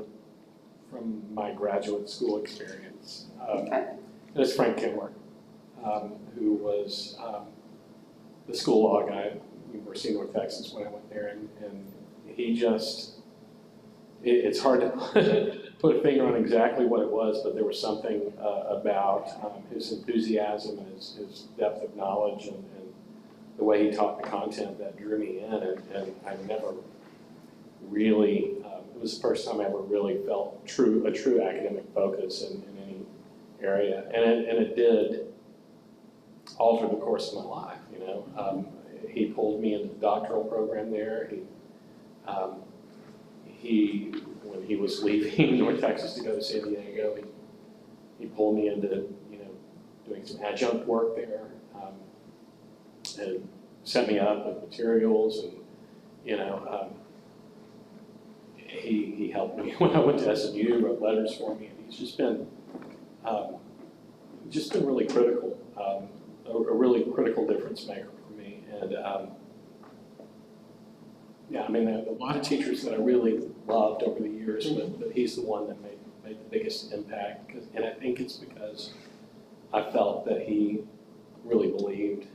Speaker 1: from my graduate school experience.
Speaker 10: Okay.
Speaker 1: And it's Frank Kenworth, who was the school law guy at University of North Texas when I went there, and he just, it's hard to put a finger on exactly what it was, but there was something about his enthusiasm and his depth of knowledge and the way he taught the content that drew me in, and I never really, it was the first time I ever really felt a true academic focus in any area, and it did alter the course of my life, He pulled me into the doctoral program there. When he was leaving North Texas to go to San Diego, he pulled me into, doing some adjunct work there, and set me up with materials, and, he helped me when I went to SMU, wrote letters for me, and he's just been really critical, a really critical difference maker for me, and yeah, I mean, a lot of teachers that I really loved over the years, but he's the one that made the biggest impact. And I think it's because I felt that he really believed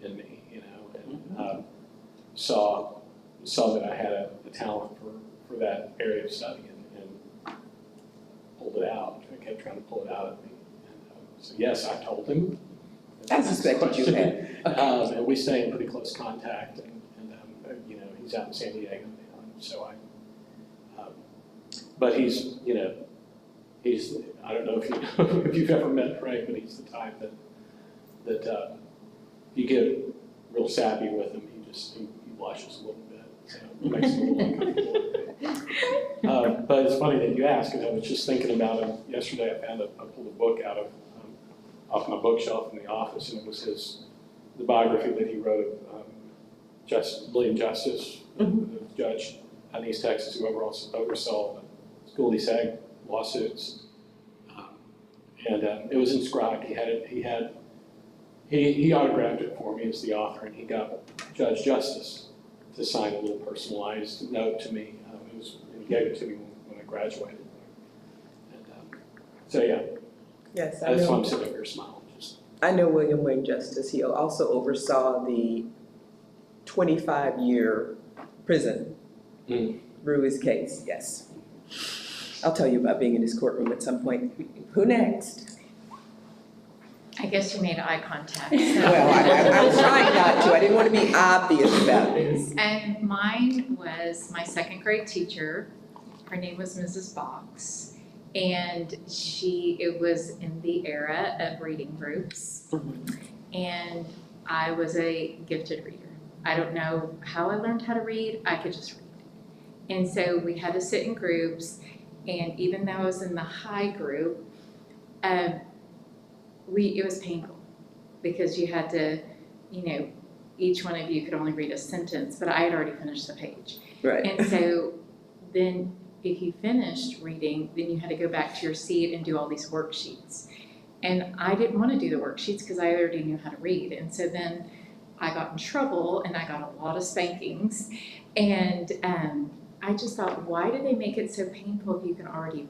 Speaker 1: in me, you know, and saw that I had a talent for that area of study and pulled it out. I kept trying to pull it out of me. And, so yes, I told him.
Speaker 10: I suspected you had.
Speaker 1: And we stay in pretty close contact, and you know, he's out in San Diego now, so but he's, you know, I don't know if you've ever met Frank, but he's the type that you get real sappy with him, he blushes a little bit, so it makes it a little uncomfortable. But it's funny that you ask, because I was just thinking about him yesterday. I pulled a book out off my bookshelf in the office, and it was the biography that he wrote of William Justice, the judge out in East Texas who oversaw the school deseg lawsuits. And it was inscribed. He autographed it for me as the author, and he got Judge Justice to sign a little personalized note to me. He gave it to me when I graduated. And so yeah,
Speaker 10: Yes, I
Speaker 1: that's why
Speaker 10: know.
Speaker 1: I'm sitting here smiling.
Speaker 10: I know William Wayne Justice. He also oversaw the 25-year prison through his case, yes. I'll tell you about being in his courtroom at some point. Who next?
Speaker 9: I guess you made eye contact. So.
Speaker 10: Well, I was trying not to. I didn't want to be obvious about this.
Speaker 9: And mine was my second grade teacher. Her name was Mrs. Box. And it was in the era of reading groups. And I was a gifted reader. I don't know how I learned how to read, I could just read. And so we had to sit in groups, and even though I was in the high group, it was painful because you had to, you know, each one of you could only read a sentence, but I had already finished the page.
Speaker 10: Right.
Speaker 9: And so then if you finished reading, then you had to go back to your seat and do all these worksheets. And I didn't want to do the worksheets because I already knew how to read. And so then I got in trouble and I got a lot of spankings. And I just thought, why do they make it so painful if you can already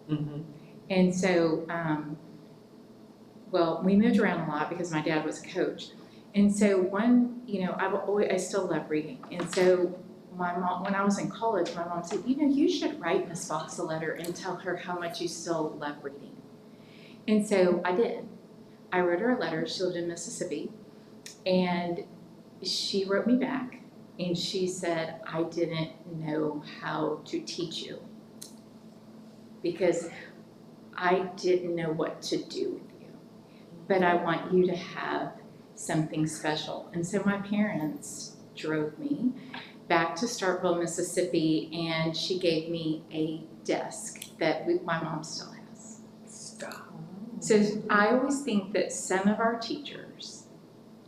Speaker 9: read? And so, well, we moved around a lot because my dad was a coach. And so I still love reading. And so my mom, when I was in college, my mom said, you know, you should write Miss Fox a letter and tell her how much you still love reading. And so I did. I wrote her a letter. She lived in Mississippi. And she wrote me back. And she said, I didn't know how to teach you because I didn't know what to do with you. But I want you to have something special. And so my parents drove me back to Starkville, Mississippi, and she gave me a desk that my mom still has.
Speaker 10: Stop.
Speaker 9: So I always think that some of our teachers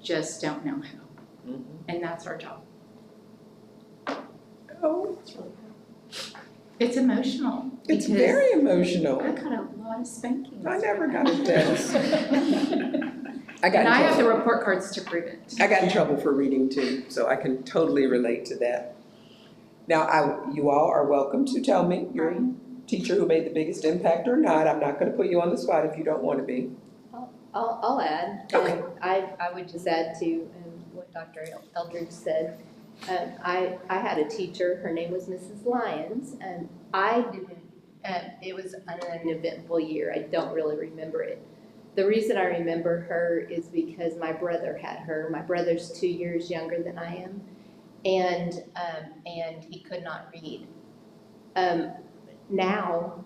Speaker 9: just don't know how, and that's our job.
Speaker 10: Oh,
Speaker 9: It's emotional.
Speaker 10: it's
Speaker 9: because
Speaker 10: very emotional.
Speaker 9: I got a lot of spankings.
Speaker 10: I never got a desk.
Speaker 9: And I have the report cards to prove it.
Speaker 10: I got in trouble for reading too, so I can totally relate to that. Now, you all are welcome to tell me your teacher who made the biggest impact or not. I'm not going to put you on the spot if you don't want to be.
Speaker 11: I'll add.
Speaker 10: Okay.
Speaker 11: I would just add to what Dr. Eldridge said. I had a teacher, her name was Mrs. Lyons, and it was an uneventful year. I don't really remember it. The reason I remember her is because my brother had her. My brother's 2 years younger than I am, and he could not read. Now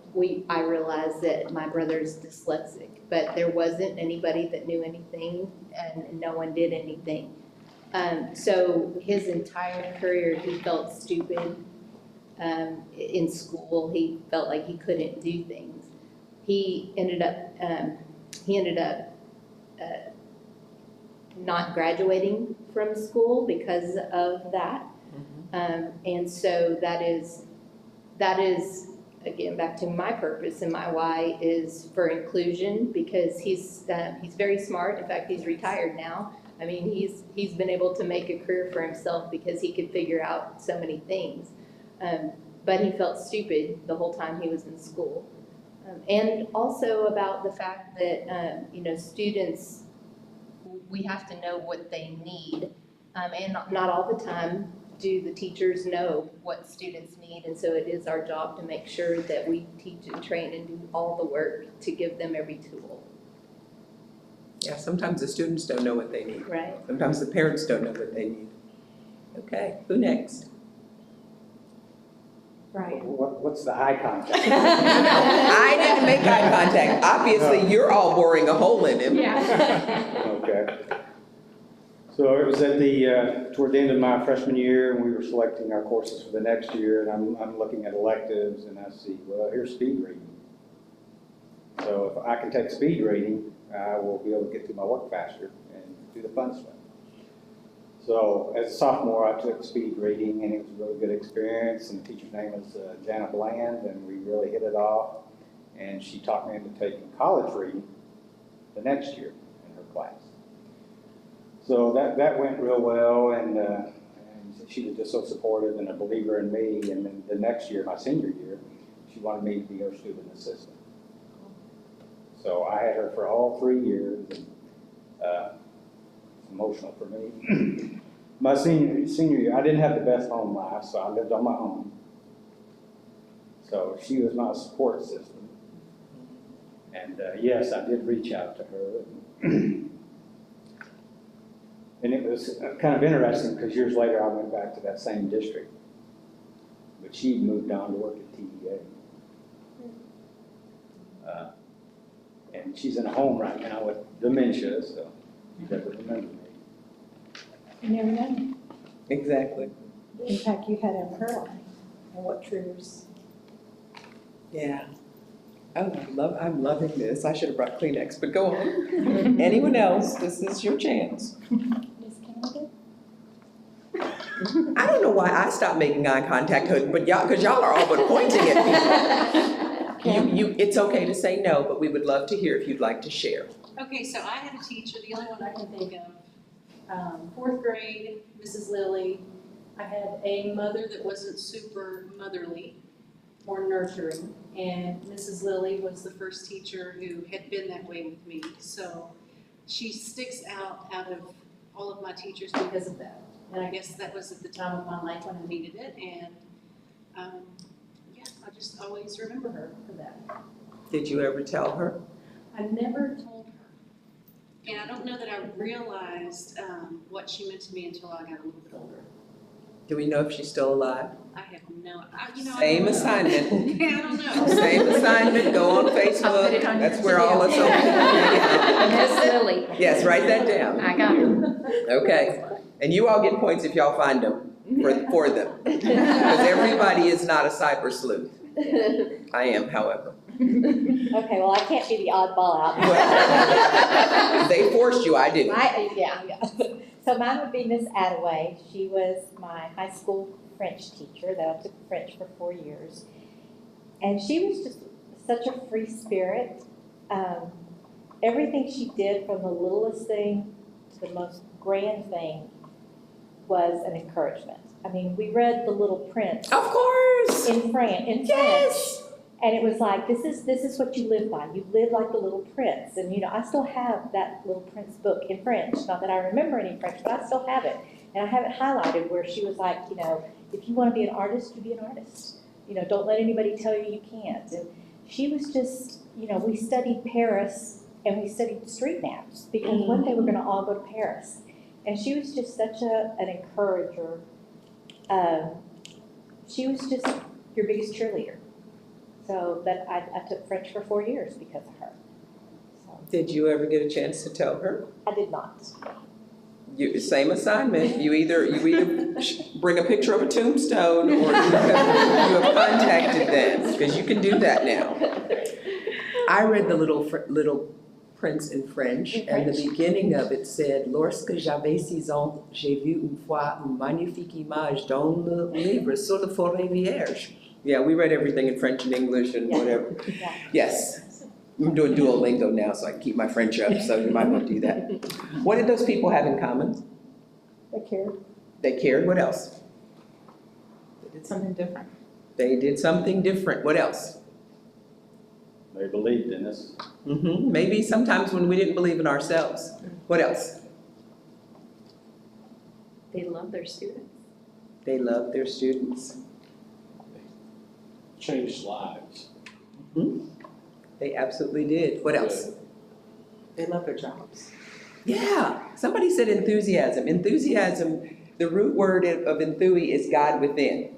Speaker 11: I realize that my brother's dyslexic, but there wasn't anybody that knew anything, and no one did anything. So his entire career, he felt stupid. In school, he felt like he couldn't do things. He ended up not graduating from school because of that. And so that is, again, back to my purpose and my why is for inclusion, because he's very smart. In fact, he's retired now, I mean, he's been able to make a career for himself because he could figure out so many things. But he felt stupid the whole time he was in school. And also about the fact that, students, we have to know what they need. And not all the time do the teachers know what students need. And so it is our job to make sure that we teach and train and do all the work to give them every tool.
Speaker 10: Yeah, sometimes the students don't know what they need.
Speaker 11: Right.
Speaker 10: Sometimes the parents don't know what they need. Okay, who next?
Speaker 4: Right.
Speaker 8: What's the eye contact?
Speaker 10: I didn't make eye contact. Obviously, you're all boring a hole in him.
Speaker 8: Okay. So it was at toward the end of my freshman year, and we were selecting our courses for the next year, and I'm looking at electives, and I see, well, here's speed reading. So if I can take speed reading, I will be able to get through my work faster and do the fun stuff. So as a sophomore, I took speed reading, and it was a really good experience, and the teacher's name was Jana Bland, and we really hit it off, and she talked me into taking college reading the next year in her class. So that went real well, and she was just so supportive and a believer in me. And then the next year, my senior year, she wanted me to be her student assistant. So I had her for all 3 years. And, it's emotional for me. My senior year, I didn't have the best home life, so I lived on my own. So she was my support system. And yes, I did reach out to her. And it was kind of interesting because years later I went back to that same district. But she moved on to work at TDA. And she's in a home right now with dementia, so she doesn't remember me.
Speaker 4: You never know.
Speaker 10: Exactly.
Speaker 4: The impact you had on her life and what triggers.
Speaker 10: Yeah. Oh, I'm loving this. I should have brought Kleenex, but go on. Anyone else? This is your chance. I don't know why I stopped making eye contact, but y'all, because y'all are all but pointing at people. It's okay to say no, but we would love to hear if you'd like to share.
Speaker 12: Okay, so I had a teacher, the only one I can think of, 4th grade, Mrs. Lilly. I had a mother that wasn't super motherly or nurturing, and Mrs. Lilly was the first teacher who had been that way with me. So she sticks out of all of my teachers because of that. And I guess that was at the time of my life when I needed it, and yeah, I just always remember her for that.
Speaker 10: Did you ever tell her?
Speaker 12: I never told her. And I don't know that I realized what she meant to me until I got a little bit older.
Speaker 10: Do we know if she's still alive?
Speaker 12: I have no,
Speaker 10: Same assignment.
Speaker 12: Yeah, I don't know.
Speaker 10: Same assignment, go on Facebook. That's where all us old people hang out.
Speaker 3: Miss Lily.
Speaker 10: Yes, write that down.
Speaker 3: I got it.
Speaker 10: Okay. And you all get points if y'all find them for them. Because everybody is not a cyber sleuth. I am, however.
Speaker 13: Okay, well, I can't be the oddball out.
Speaker 10: Well, they forced you, I didn't.
Speaker 13: Yeah. So mine would be Miss Attaway. She was my high school French teacher that I took French for 4 years. And she was just such a free spirit. Everything she did, from the littlest thing to the most grand thing, was an encouragement. I mean, we read The Little Prince.
Speaker 10: Of course.
Speaker 13: In French.
Speaker 10: Yes.
Speaker 13: And it was like, this is what you live by. You live like the Little Prince. And, I still have that Little Prince book in French. Not that I remember any French, but I still have it. And I have it highlighted where she was like, if you want to be an artist, you be an artist. Don't let anybody tell you you can't. And she was just, we studied Paris and we studied street maps because one day we're going to all go to Paris. And she was just such an encourager. She was just your biggest cheerleader. So that I took French for 4 years because of her. So.
Speaker 10: Did you ever get a chance to tell her?
Speaker 13: I did not.
Speaker 10: Same assignment. You either bring a picture of a tombstone or you have contacted them, because you can do that now. I read the Little Prince in French, and the beginning of it said, "Lorsque j'avais 6 ans, j'ai vu une fois une magnifique image dans le livre sur la forêt vierge." Yeah, we read everything in French and English and whatever.
Speaker 13: Yeah.
Speaker 10: Yes. I'm doing Duolingo now, so I can keep my French up, so you might want to do that. What did those people have in common?
Speaker 4: They cared.
Speaker 10: They cared, what else?
Speaker 2: They did something different.
Speaker 10: They did something different, what else?
Speaker 8: They believed in us.
Speaker 10: Maybe sometimes when we didn't believe in ourselves. What else?
Speaker 7: They love their students.
Speaker 10: They loved their students.
Speaker 1: Changed lives.
Speaker 10: They absolutely did. What else?
Speaker 2: They love their jobs.
Speaker 10: Yeah, somebody said enthusiasm. Enthusiasm, the root word of enthui is God within.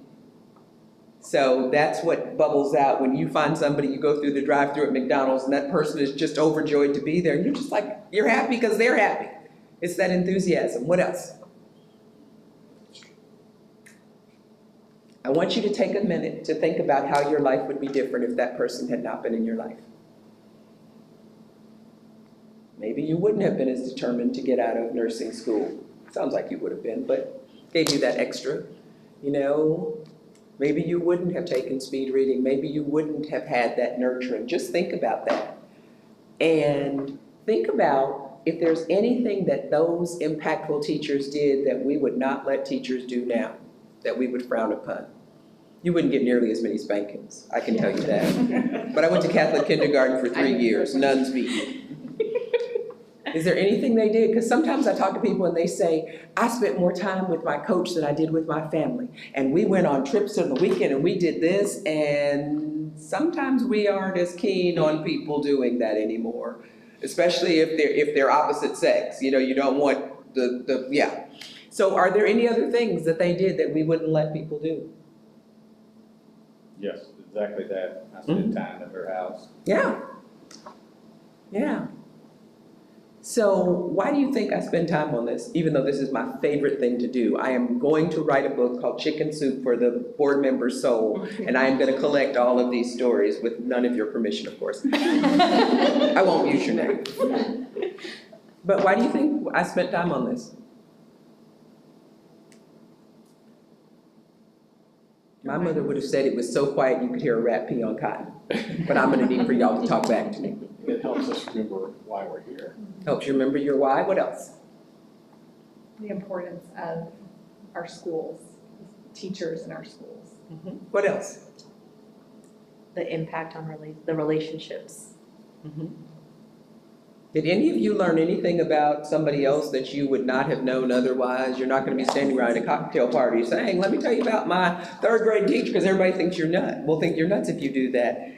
Speaker 10: So that's what bubbles out when you find somebody, you go through the drive-thru at McDonald's and that person is just overjoyed to be there. And you're just like, you're happy because they're happy. It's that enthusiasm. What else? I want you to take a minute to think about how your life would be different if that person had not been in your life. Maybe you wouldn't have been as determined to get out of nursing school. Sounds like you would have been, but gave you that extra, you know. Maybe you wouldn't have taken speed reading. Maybe you wouldn't have had that nurturing. Just think about that. And think about if there's anything that those impactful teachers did that we would not let teachers do now, that we would frown upon. You wouldn't get nearly as many spankings, I can tell you that. But I went to Catholic kindergarten for 3 years, nuns beat. Is there anything they did? Because sometimes I talk to people and they say, I spent more time with my coach than I did with my family. And we went on trips on the weekend and we did this. And sometimes we aren't as keen on people doing that anymore, especially if they're opposite sex. You know, you don't want yeah. So are there any other things that they did that we wouldn't let people do?
Speaker 8: Yes, exactly that. I spent time at her house.
Speaker 10: Yeah. Yeah. So why do you think I spend time on this, even though this is my favorite thing to do? I am going to write a book called Chicken Soup for the Board Member's Soul, and I am going to collect all of these stories with none of your permission, of course. I won't use your name. But why do you think I spent time on this? My mother would have said it was so quiet you could hear a rat pee on cotton. But I'm going to need for y'all to talk back to me.
Speaker 1: It helps us remember why we're here.
Speaker 10: Helps you remember your why. What else?
Speaker 6: The importance of our schools, teachers in our schools.
Speaker 10: What else?
Speaker 7: The impact on the relationships.
Speaker 10: Did any of you learn anything about somebody else that you would not have known otherwise? You're not going to be standing around at a cocktail party saying, let me tell you about my 3rd grade teacher, because everybody thinks you're nuts. We'll think you're nuts if you do that.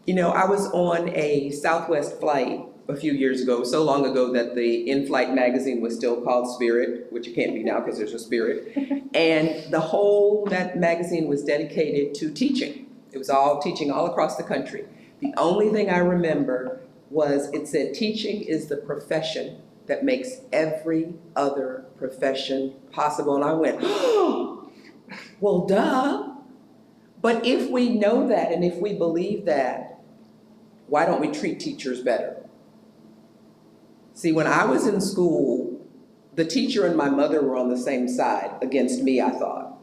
Speaker 10: You know, I was on a Southwest flight a few years ago, so long ago that the in-flight magazine was still called Spirit, which it can't be now because there's a Spirit. And that magazine was dedicated to teaching. It was all teaching all across the country. The only thing I remember was it said, teaching is the profession that makes every other profession possible. And I went, oh, well, duh. But if we know that and if we believe that, why don't we treat teachers better? See, when I was in school, the teacher and my mother were on the same side against me, I thought.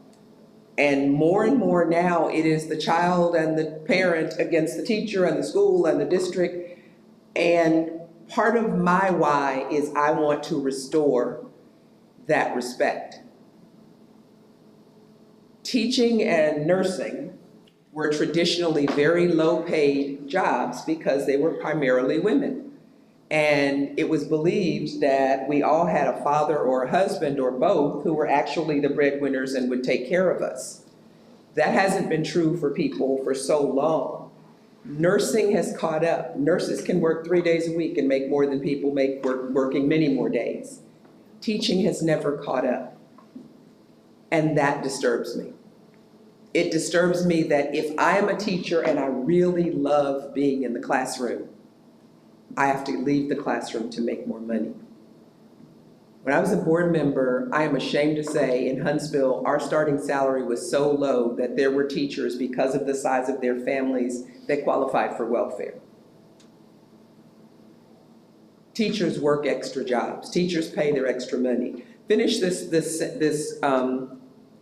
Speaker 10: And more now, it is the child and the parent against the teacher and the school and the district. And part of my why is I want to restore that respect. Teaching and nursing were traditionally very low-paid jobs because they were primarily women. And it was believed that we all had a father or a husband or both who were actually the breadwinners and would take care of us. That hasn't been true for people for so long. Nursing has caught up. Nurses can work 3 days a week and make more than people make working many more days. Teaching has never caught up. And that disturbs me. It disturbs me that if I am a teacher and I really love being in the classroom, I have to leave the classroom to make more money. When I was a board member, I am ashamed to say in Huntsville, our starting salary was so low that there were teachers, because of the size of their families, that qualified for welfare. Teachers work extra jobs. Teachers pay their extra money. Finish this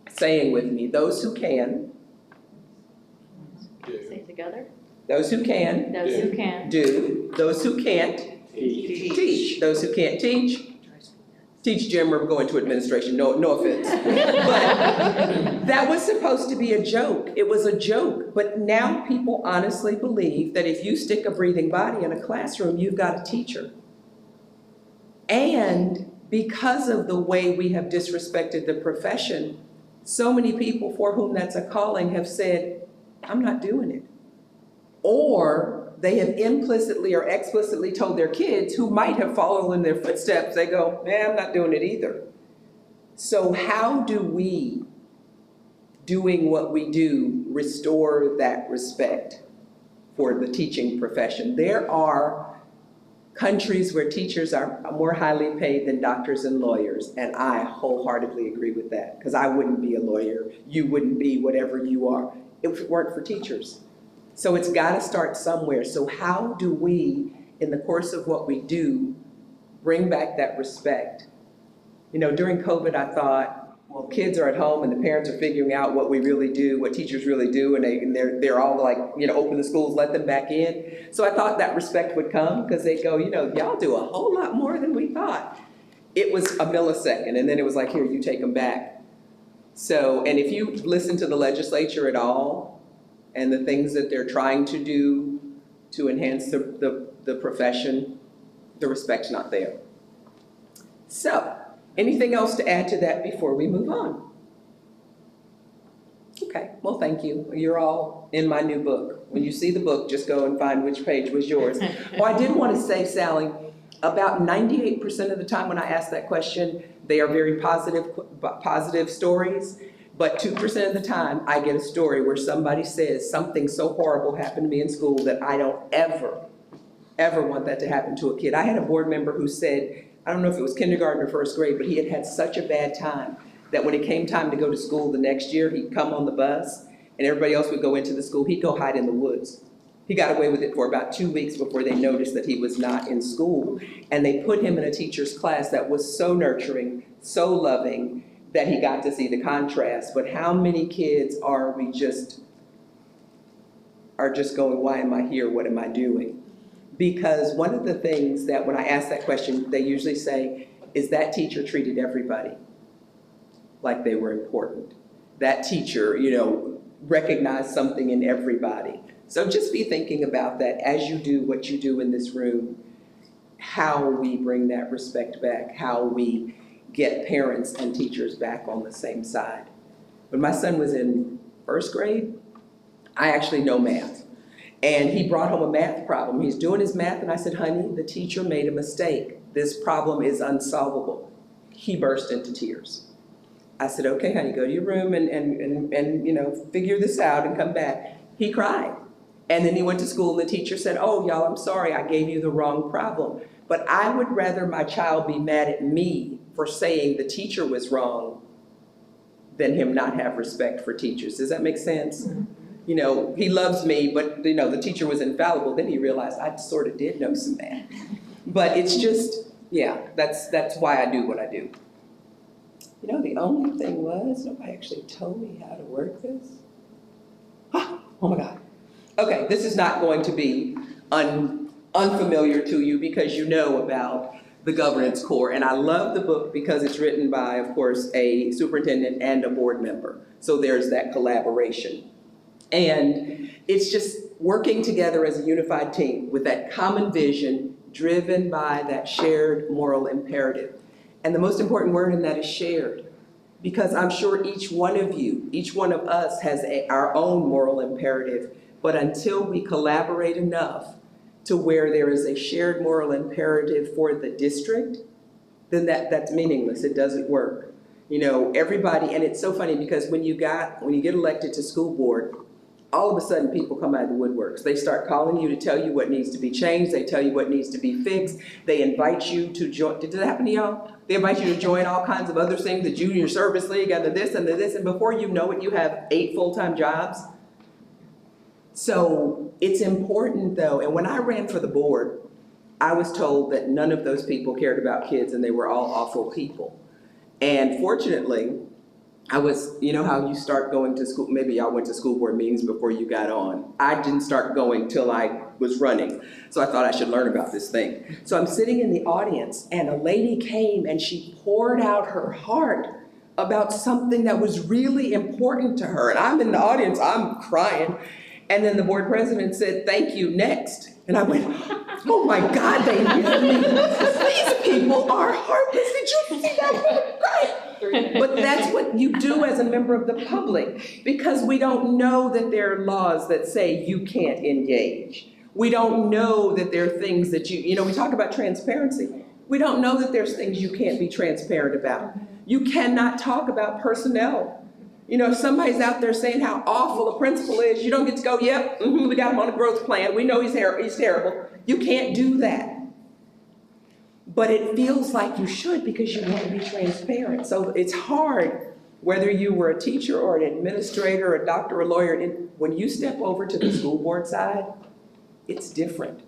Speaker 10: saying with me. Those who can
Speaker 7: Say it together.
Speaker 10: Those who can,
Speaker 13: Those who can.
Speaker 10: do. Those who can't, teach. Those who can't teach Jim, we're going to administration, no offense. But that was supposed to be a joke. It was a joke. But now people honestly believe that if you stick a breathing body in a classroom, you've got a teacher. And because of the way we have disrespected the profession, so many people for whom that's a calling have said, I'm not doing it. Or they have implicitly or explicitly told their kids who might have followed in their footsteps, they go, I'm not doing it either. So how do we, doing what we do, restore that respect for the teaching profession? There are countries where teachers are more highly paid than doctors and lawyers, and I wholeheartedly agree with that, because I wouldn't be a lawyer, you wouldn't be whatever you are if it weren't for teachers. So it's got to start somewhere. So how do we, in the course of what we do, bring back that respect? You know, during COVID, I thought, well, kids are at home and the parents are figuring out what we really do, what teachers really do, and they're all like, open the schools, let them back in. So I thought that respect would come because they go, y'all do a whole lot more than we thought. It was a millisecond, and then it was like, here, you take them back. So, and if you listen to the legislature at all, and the things that they're trying to do to enhance the profession, the respect's not there. So, anything else to add to that before we move on? Okay, well, thank you. You're all in my new book. When you see the book, just go and find which page was yours. Oh, I did want to say, Sally, about 98% of the time when I ask that question, they are very positive stories. But 2% of the time, I get a story where somebody says something so horrible happened to me in school that I don't ever want that to happen to a kid. I had a board member who said, I don't know if it was kindergarten or first grade, but he had such a bad time that when it came time to go to school the next year, he'd come on the bus and everybody else would go into the school. He'd go hide in the woods. He got away with it for about 2 weeks before they noticed that he was not in school. And they put him in a teacher's class that was so nurturing, so loving, that he got to see the contrast. But how many kids are just going, why am I here? What am I doing? Because one of the things that when I ask that question, they usually say, is that teacher treated everybody like they were important? That teacher, recognized something in everybody. So just be thinking about that as you do what you do in this room, how we bring that respect back, how we get parents and teachers back on the same side. When my son was in first grade, I actually know math. And he brought home a math problem. He's doing his math and I said, honey, the teacher made a mistake. This problem is unsolvable. He burst into tears. I said, okay, honey, go to your room and figure this out and come back. He cried. And then he went to school and the teacher said, oh, y'all, I'm sorry, I gave you the wrong problem. But I would rather my child be mad at me for saying the teacher was wrong than him not have respect for teachers. Does that make sense? Mm-hmm. He loves me, but the teacher was infallible. Then he realized I sort of did know some math. But it's just, that's why I do what I do. The only thing was, nobody actually told me how to work this. Oh my God. Okay, this is not going to be unfamiliar to you because you know about the governance core. And I love the book because it's written by, of course, a superintendent and a board member. So there's that collaboration. And it's just working together as a unified team with that common vision driven by that shared moral imperative. And the most important word in that is shared. Because I'm sure each one of you, each one of us has our own moral imperative. But until we collaborate enough to where there is a shared moral imperative for the district, then that's meaningless. It doesn't work. Everybody, and it's so funny because when you get elected to school board, all of a sudden people come out of the woodworks. They start calling you to tell you what needs to be changed. They tell you what needs to be fixed. They invite you to join. Did that happen to y'all? They invite you to join all kinds of other things, the junior service league and the this and the this. And before you know it, you have 8 full-time jobs. So it's important though. And when I ran for the board, I was told that none of those people cared about kids and they were all awful people. And fortunately, I was, you know how you start going to school, maybe y'all went to school board meetings before you got on. I didn't start going till I was running, so I thought I should learn about this thing. So I'm sitting in the audience and a lady came and she poured out her heart about something that was really important to her. And I'm in the audience, I'm crying. And then the board president said, "Thank you, next." And I went, oh my God, they really, these people are heartless. Did you see that? Right. But that's what you do as a member of the public, because we don't know that there are laws that say you can't engage. We don't know that there are things that you know, we talk about transparency. We don't know that there's things you can't be transparent about. You cannot talk about personnel. You know, if somebody's out there saying how awful a principal is, you don't get to go, yep, we got him on a growth plan. We know he's terrible. You can't do that. But it feels like you should because you want to be transparent. So it's hard, whether you were a teacher or an administrator, a doctor, or a lawyer, when you step over to the school board side, it's different.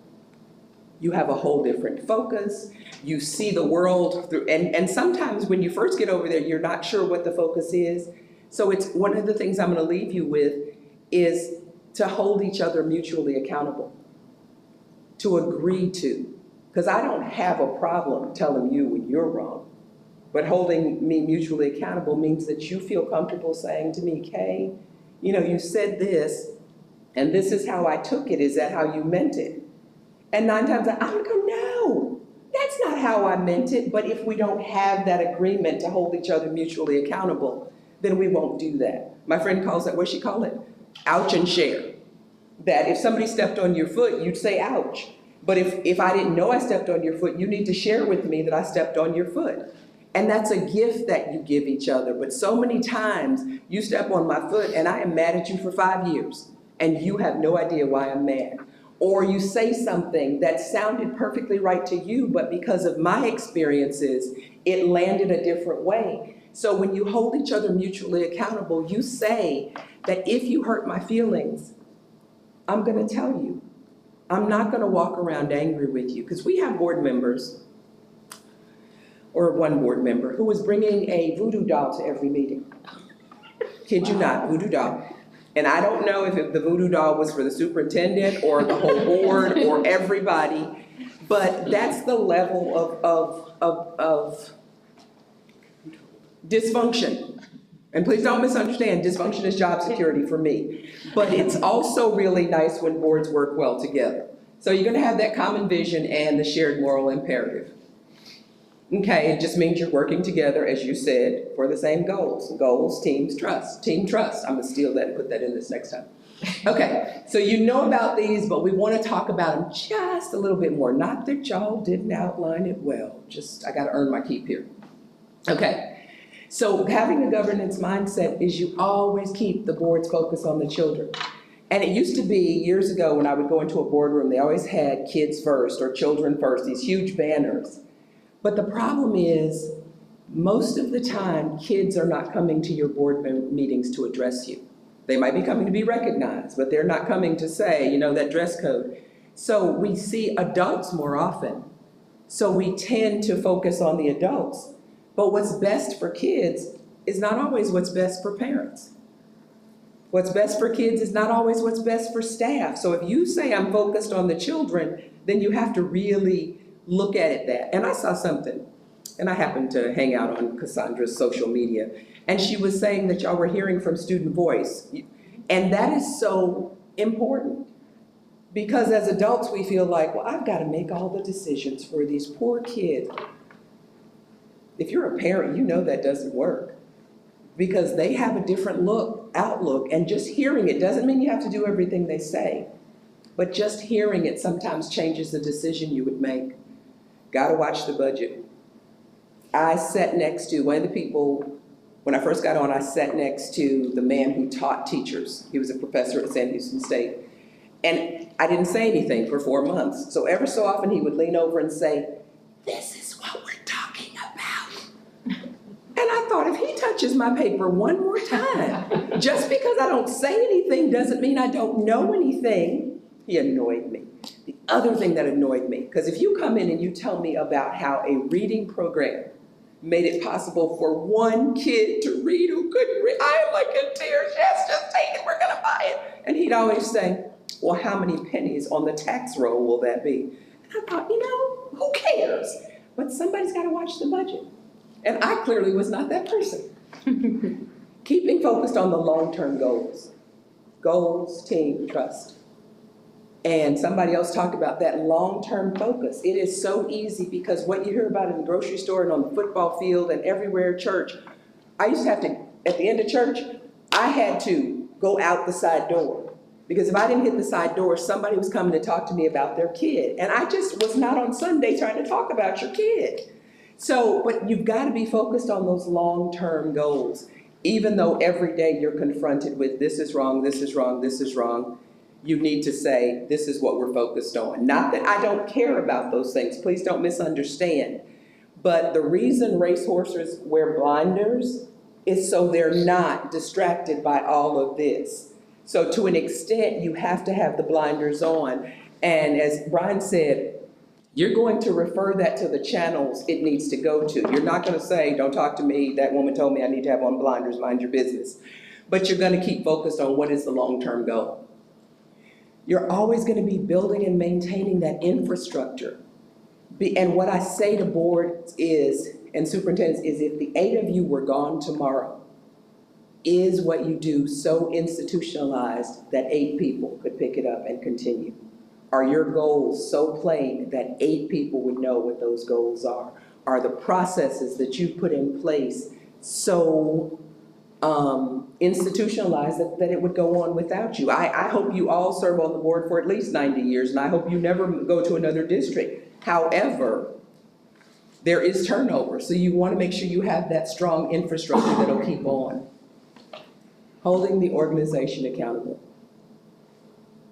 Speaker 10: You have a whole different focus. You see the world through, and sometimes when you first get over there, you're not sure what the focus is. So it's one of the things I'm going to leave you with is to hold each other mutually accountable, to agree to, because I don't have a problem telling you when you're wrong, but holding me mutually accountable means that you feel comfortable saying to me, Kay, you know, you said this, and this is how I took it. Is that how you meant it? And 9 times I'm going to go, no, that's not how I meant it. But if we don't have that agreement to hold each other mutually accountable, then we won't do that. My friend calls that, what's she call it? Ouch and share. That if somebody stepped on your foot, you'd say ouch. But if I didn't know I stepped on your foot, you need to share with me that I stepped on your foot. And that's a gift that you give each other. But so many times you step on my foot and I am mad at you for 5 years and you have no idea why I'm mad. Or you say something that sounded perfectly right to you, but because of my experiences, it landed a different way. So when you hold each other mutually accountable, you say that if you hurt my feelings, I'm going to tell you. I'm not going to walk around angry with you, because we have board members, or one board member, who was bringing a voodoo doll to every meeting. Kid you not, voodoo doll. And I don't know if the voodoo doll was for the superintendent or the whole board or everybody, but that's the level of dysfunction. And please don't misunderstand, dysfunction is job security for me. But it's also really nice when boards work well together. So you're gonna have that common vision and the shared moral imperative. Okay, it just means you're working together, as you said, for the same goals. Goals, teams, trust. Team trust. I'm gonna steal that and put that in this next time. Okay, so you know about these, but we wanna talk about them just a little bit more. Not that y'all didn't outline it well, just I gotta earn my keep here. Okay, so having a governance mindset is you always keep the board's focus on the children. And it used to be years ago when I would go into a boardroom, they always had kids first or children first, these huge banners. But the problem is, most of the time, kids are not coming to your board meetings to address you. They might be coming to be recognized, but they're not coming to say, you know, that dress code. So we see adults more often. So we tend to focus on the adults. But what's best for kids is not always what's best for parents. What's best for kids is not always what's best for staff. So if you say I'm focused on the children, then you have to really look at it that. And I saw something, and I happened to hang out on Cassandra's social media, and she was saying that y'all were hearing from student voice. And that is so important, because as adults we feel like, well, I've got to make all the decisions for these poor kids. If you're a parent, you know that doesn't work, because they have a different outlook, and just hearing it doesn't mean you have to do everything they say, but just hearing it sometimes changes the decision you would make. Gotta watch the budget. I sat next to one of the people, when I first got on, I sat next to the man who taught teachers. He was a professor at San Houston State. And I didn't say anything for 4 months. So every so often he would lean over and say, this is what we're talking about. And I thought, if he touches my paper one more time, just because I don't say anything doesn't mean I don't know anything. He annoyed me. The other thing that annoyed me, because if you come in and you tell me about how a reading program made it possible for one kid to read who couldn't read. I am like in tears, yes, just take it, we're gonna buy it. And he'd always say, well, how many pennies on the tax roll will that be? And I thought, who cares? But somebody's gotta watch the budget. And I clearly was not that person. Keeping focused on the long-term goals. Goals, team, trust. And somebody else talked about that long-term focus. It is so easy because what you hear about in the grocery store and on the football field and everywhere at church, I used to have to, at the end of church, I had to go out the side door. Because if I didn't hit the side door, somebody was coming to talk to me about their kid. And I just was not on Sunday trying to talk about your kid. So, but you've got to be focused on those long-term goals. Even though every day you're confronted with this is wrong, this is wrong, this is wrong, you need to say, this is what we're focused on. Not that I don't care about those things, please don't misunderstand. But the reason racehorses wear blinders is so they're not distracted by all of this. So to an extent, you have to have the blinders on. And as Brian said, you're going to refer that to the channels it needs to go to. You're not going to say, don't talk to me, that woman told me I need to have on blinders, mind your business. But you're going to keep focused on what is the long-term goal. You're always going to be building and maintaining that infrastructure. And what I say to boards is, and superintendents, is if the 8 of you were gone tomorrow, is what you do so institutionalized that 8 people could pick it up and continue? Are your goals so plain that 8 people would know what those goals are? Are the processes that you put in place so institutionalized that it would go on without you? I hope you all serve on the board for at least 90 years, and I hope you never go to another district. However, there is turnover, so you want to make sure you have that strong infrastructure that'll keep on. Holding the organization accountable.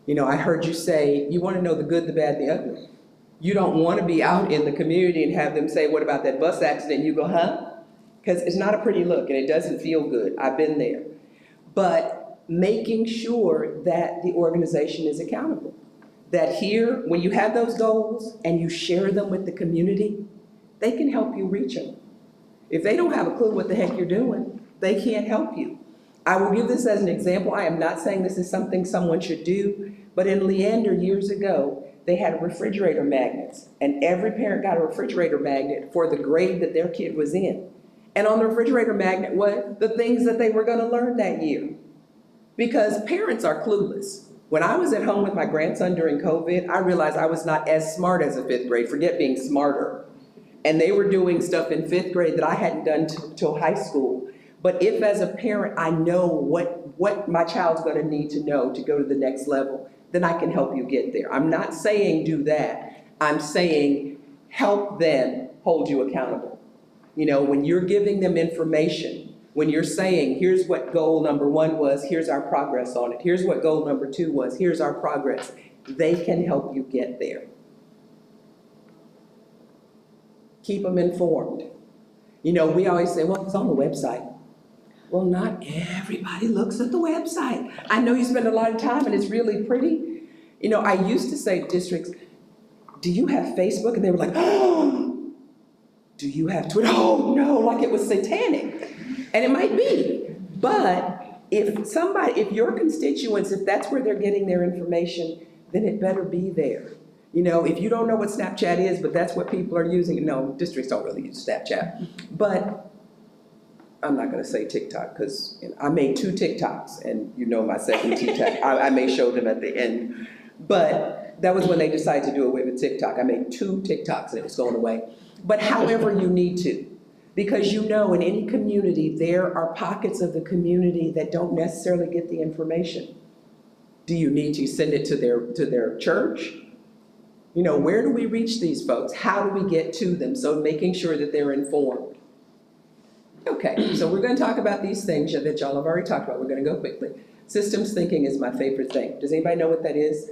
Speaker 10: I heard you say, you want to know the good, the bad, the ugly. You don't want to be out in the community and have them say, what about that bus accident? You go, huh? Because it's not a pretty look and it doesn't feel good. I've been there. But making sure that the organization is accountable. That here, when you have those goals and you share them with the community, they can help you reach them. If they don't have a clue what the heck you're doing, they can't help you. I will give this as an example. I am not saying this is something someone should do, but in Leander years ago, they had refrigerator magnets, and every parent got a refrigerator magnet for the grade that their kid was in. And on the refrigerator magnet was the things that they were going to learn that year. Because parents are clueless. When I was at home with my grandson during COVID, I realized I was not as smart as a 5th grade, forget being smarter. And they were doing stuff in 5th grade that I hadn't done till high school. But if as a parent I know what my child's going to need to know to go to the next level, then I can help you get there. I'm not saying do that. I'm saying help them hold you accountable. When you're giving them information, when you're saying, here's what goal number 1 was, here's our progress on it. Here's what goal number 2 was, here's our progress. They can help you get there. Keep them informed. We always say, well, it's on the website. Well, not everybody looks at the website. I know you spend a lot of time and it's really pretty. I used to say to districts, do you have Facebook? And they were like, oh, do you have Twitter? Oh, no, like it was satanic. And it might be, but if your constituents, if that's where they're getting their information, then it better be there. If you don't know what Snapchat is, but that's what people are using, no, districts don't really use Snapchat, but I'm not going to say TikTok because I made 2 TikToks and my second TikTok. I may show them at the end. But that was when they decided to do away with TikTok. I made 2 TikToks and it was going away. But however you need to, because in any community, there are pockets of the community that don't necessarily get the information. Do you need to send it to their church? Where do we reach these folks? How do we get to them? So making sure that they're informed. Okay, so we're going to talk about these things that y'all have already talked about. We're going to go quickly. Systems thinking is my favorite thing. Does anybody know what that is?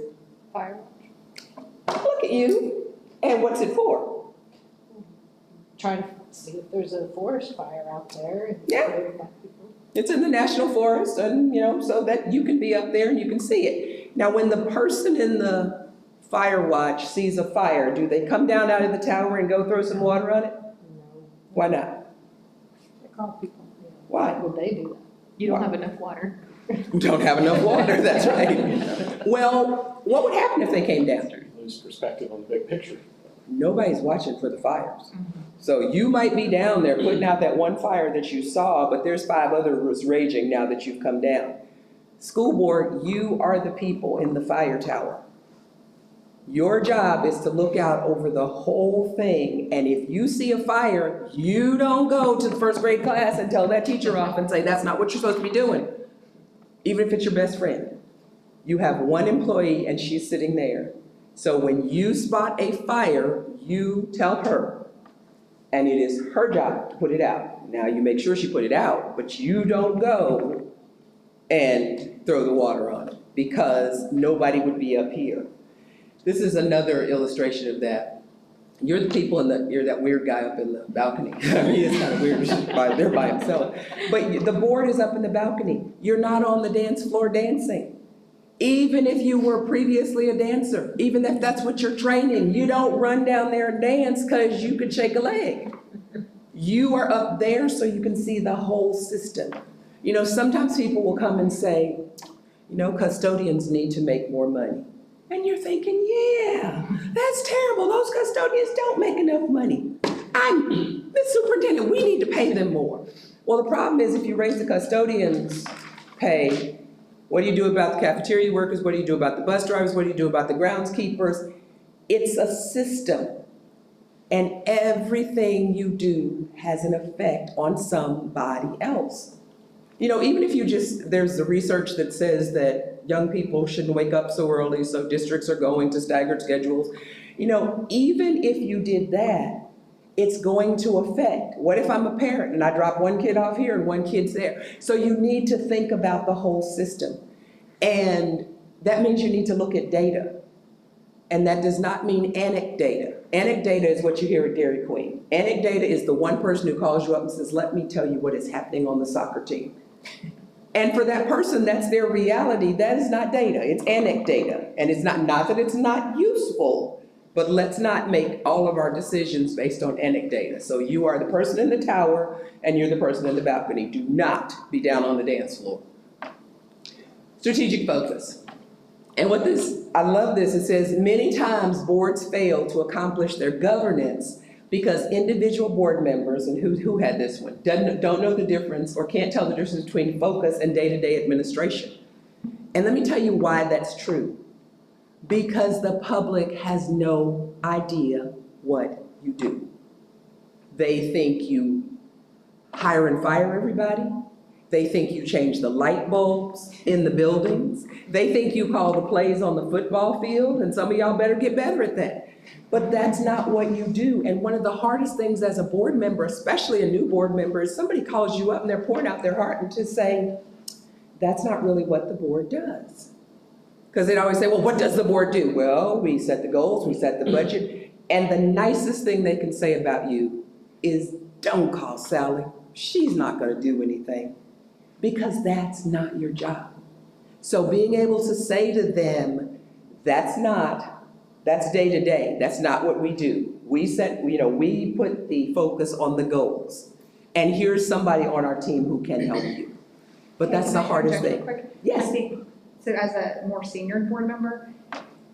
Speaker 4: Fire.
Speaker 10: Look at you. And what's it for?
Speaker 4: Trying to see if there's a forest fire out there.
Speaker 10: Yeah. It's in the National Forest, and so that you can be up there and you can see it. Now, when the person in the fire watch sees a fire, do they come down out of the tower and go throw some water on it?
Speaker 4: No.
Speaker 10: Why not?
Speaker 5: call people.
Speaker 10: Why?
Speaker 5: Why would they do that?
Speaker 9: You don't have enough water.
Speaker 10: Don't have enough water, that's right. Well, what would happen if they came down?
Speaker 1: Lose perspective on the big picture.
Speaker 10: Nobody's watching for the fires. So you might be down there putting out that one fire that you saw, but there's 5 others raging now that you've come down. School board, you are the people in the fire tower. Your job is to look out over the whole thing, and if you see a fire, you don't go to the first grade class and tell that teacher off and say, that's not what you're supposed to be doing, even if it's your best friend. You have one employee and she's sitting there. So when you spot a fire, you tell her, and it is her job to put it out. Now, you make sure she put it out, but you don't go and throw the water on it, because nobody would be up here. This is another illustration of that. You're the people you're that weird guy up in the balcony. I mean, it's kind of weird, they're by himself. But the board is up in the balcony. You're not on the dance floor dancing. Even if you were previously a dancer, even if that's what you're training, you don't run down there and dance because you could shake a leg. You are up there so you can see the whole system. You know, sometimes people will come and say, you know, custodians need to make more money. And you're thinking, yeah, that's terrible. Those custodians don't make enough money. I'm the superintendent, we need to pay them more. Well, the problem is if you raise the custodians' pay, what do you do about the cafeteria workers? What do you do about the bus drivers? What do you do about the groundskeepers? It's a system. And everything you do has an effect on somebody else. You know, even if you there's the research that says that young people shouldn't wake up so early, so districts are going to staggered schedules. You know, even if you did that, it's going to affect. What if I'm a parent and I drop one kid off here and one kid's there? So you need to think about the whole system. And that means you need to look at data. And that does not mean anecdata. Anecdata is what you hear at Dairy Queen. Anecdata is the one person who calls you up and says, let me tell you what is happening on the soccer team. And for that person, that's their reality. That is not data, it's anecdata. And it's not that it's not useful, but let's not make all of our decisions based on anecdata. So you are the person in the tower and you're the person in the balcony. Do not be down on the dance floor. Strategic focus. And I love this, it says, many times boards fail to accomplish their governance because individual board members, and who had this one, don't know the difference or can't tell the difference between focus and day-to-day administration. And let me tell you why that's true. Because the public has no idea what you do. They think you hire and fire everybody. They think you change the light bulbs in the buildings. They think you call the plays on the football field, and some of y'all better get better at that. But that's not what you do. And one of the hardest things as a board member, especially a new board member, is somebody calls you up and they're pouring out their heart and just saying, that's not really what the board does. Because they'd always say, well, what does the board do? Well, we set the goals, we set the budget. And the nicest thing they can say about you is, don't call Sally. She's not going to do anything. Because that's not your job. So being able to say to them, that's day to day. That's not what we do. We put the focus on the goals. And here's somebody on our team who can help you. But that's the hardest thing. Yes.
Speaker 6: I think, so as a more senior board member,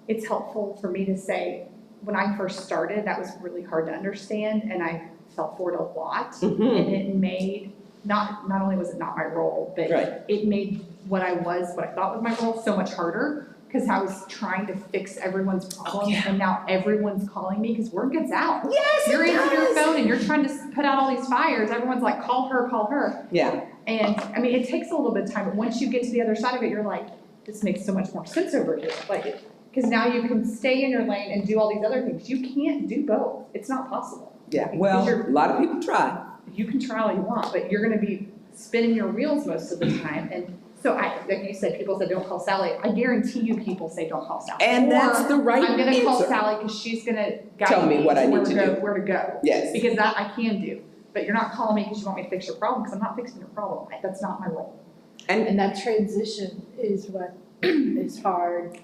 Speaker 6: it's helpful for me to say, when I first started, that was really hard to understand, and I fell for it a lot. And it made, not only was it not my role, but it made what I thought was my role so much harder, because I was trying to fix everyone's problems, and now everyone's calling me because word gets out.
Speaker 10: Yes,
Speaker 6: you're answering your phone and you're trying to put out all these fires. Everyone's like, call her.
Speaker 10: Yeah.
Speaker 6: And I mean, it takes a little bit of time, but once you get to the other side of it, you're like, this makes so much more sense over here. Like, because now you can stay in your lane and do all these other things. You can't do both. It's not possible.
Speaker 10: Yeah. Well, a lot of people try.
Speaker 6: You can try all you want, but you're going to be spinning your wheels most of the time. And so, like you said, people said, don't call Sally. I guarantee you people say, don't call Sally.
Speaker 10: And that's the right
Speaker 6: I'm going to call
Speaker 10: answer.
Speaker 6: Sally because she's going to
Speaker 10: Tell me what I need to do.
Speaker 6: Where to go.
Speaker 10: Yes.
Speaker 6: Because that I can do. But you're not calling me because you want me to fix your problem, because I'm not fixing your problem. That's not my role.
Speaker 4: And that transition is what is hard.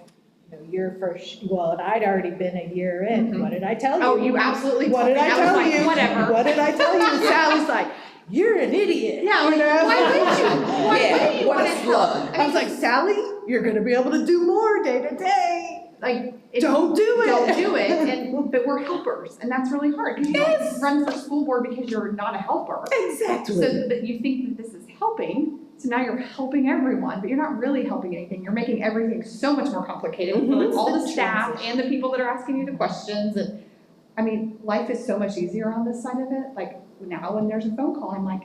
Speaker 4: You know, your first, well, and I'd already been a year in. What did I tell you?
Speaker 6: Oh, you absolutely
Speaker 4: What did I tell you?
Speaker 6: Whatever.
Speaker 4: What did I tell you? Sally's like, you're an idiot.
Speaker 6: Yeah, like, why would you? Why
Speaker 10: Yeah,
Speaker 6: would you
Speaker 10: what a
Speaker 6: wanna help?
Speaker 10: slug.
Speaker 4: I was like, Sally, you're gonna be able to do more day to day.
Speaker 6: Like, if
Speaker 4: Don't do it.
Speaker 6: don't do it, but we're helpers, and that's really hard, because you don't run for school board because you're not a helper.
Speaker 10: Exactly.
Speaker 6: So that you think that this is helping, so now you're helping everyone, but you're not really helping anything, you're making everything so much more complicated for all the staff and the people that are asking you the questions, and, I mean, life is so much easier on this side of it, like, now when there's a phone call, I'm like,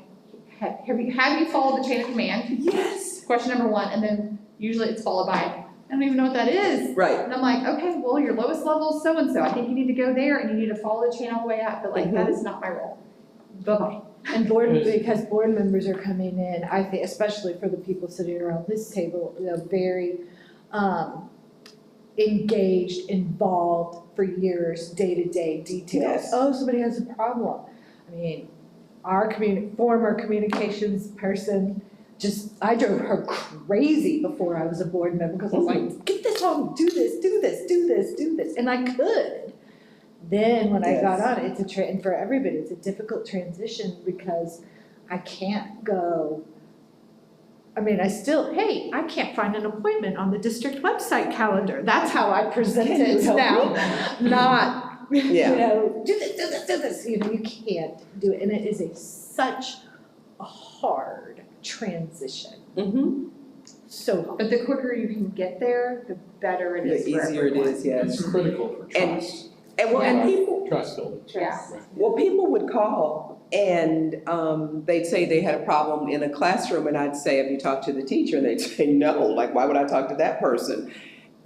Speaker 6: have you followed the chain of command?
Speaker 10: Yes.
Speaker 6: Question number one, and then usually it's followed by, I don't even know what that is.
Speaker 10: Right.
Speaker 6: And I'm like, okay, well, your lowest level is so-and-so. I think you need to go there and you need to follow the chain all the way up. But like, that is not my role. Bye-bye.
Speaker 4: And because board members are coming in, I think, especially for the people sitting around this table, they're very engaged, involved for years, day-to-day details.
Speaker 10: Yes.
Speaker 4: Oh, somebody has a problem. I mean, our former communications person, I drove her crazy before I was a board member, because I was like, get this on, do this, do this, do this, do this, and I could. Then when I got on, and for everybody, it's a difficult transition, because I can't go, I mean, hey, I can't find an appointment on the district website calendar. That's how I present it now, not, you know, do this, you know, you can't do it, and it is such a hard transition.
Speaker 10: Mm-hmm.
Speaker 4: So hard.
Speaker 6: But the quicker you can get there, the better it is
Speaker 10: The
Speaker 6: for
Speaker 10: easier it
Speaker 6: everyone.
Speaker 10: is, yes.
Speaker 1: It's critical for trust.
Speaker 10: And people,
Speaker 1: Trust building.
Speaker 6: Yeah.
Speaker 10: well, people would call and they'd say they had a problem in a classroom, and I'd say, have you talked to the teacher? And they'd say, no, like, why would I talk to that person?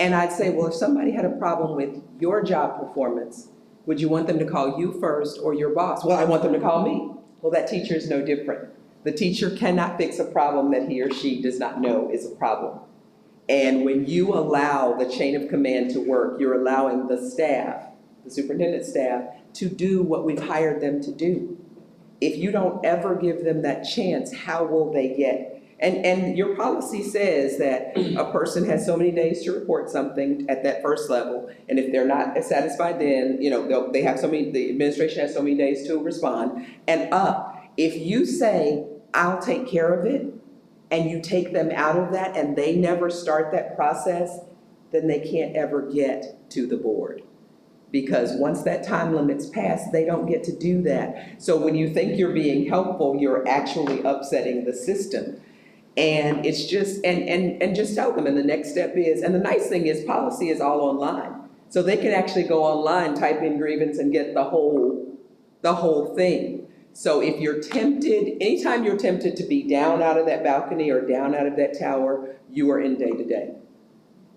Speaker 10: And I'd say, well, if somebody had a problem with your job performance, would you want them to call you first or your boss? Well, I want them to call me. Well, that teacher is no different. The teacher cannot fix a problem that he or she does not know is a problem. And when you allow the chain of command to work, you're allowing the staff, the superintendent staff, to do what we've hired them to do. If you don't ever give them that chance, how will they get? And your policy says that a person has so many days to report something at that first level, and if they're not satisfied, then they have the administration has so many days to respond, and up. If you say, I'll take care of it, and you take them out of that and they never start that process, then they can't ever get to the board. Because once that time limit's passed, they don't get to do that. So when you think you're being helpful, you're actually upsetting the system. And it's just, and just tell them, and the next step is, and the nice thing is policy is all online. So they can actually go online, type in grievance, and get the whole thing. So if you're tempted, anytime you're tempted to be down out of that balcony or down out of that tower, you are in day-to-day.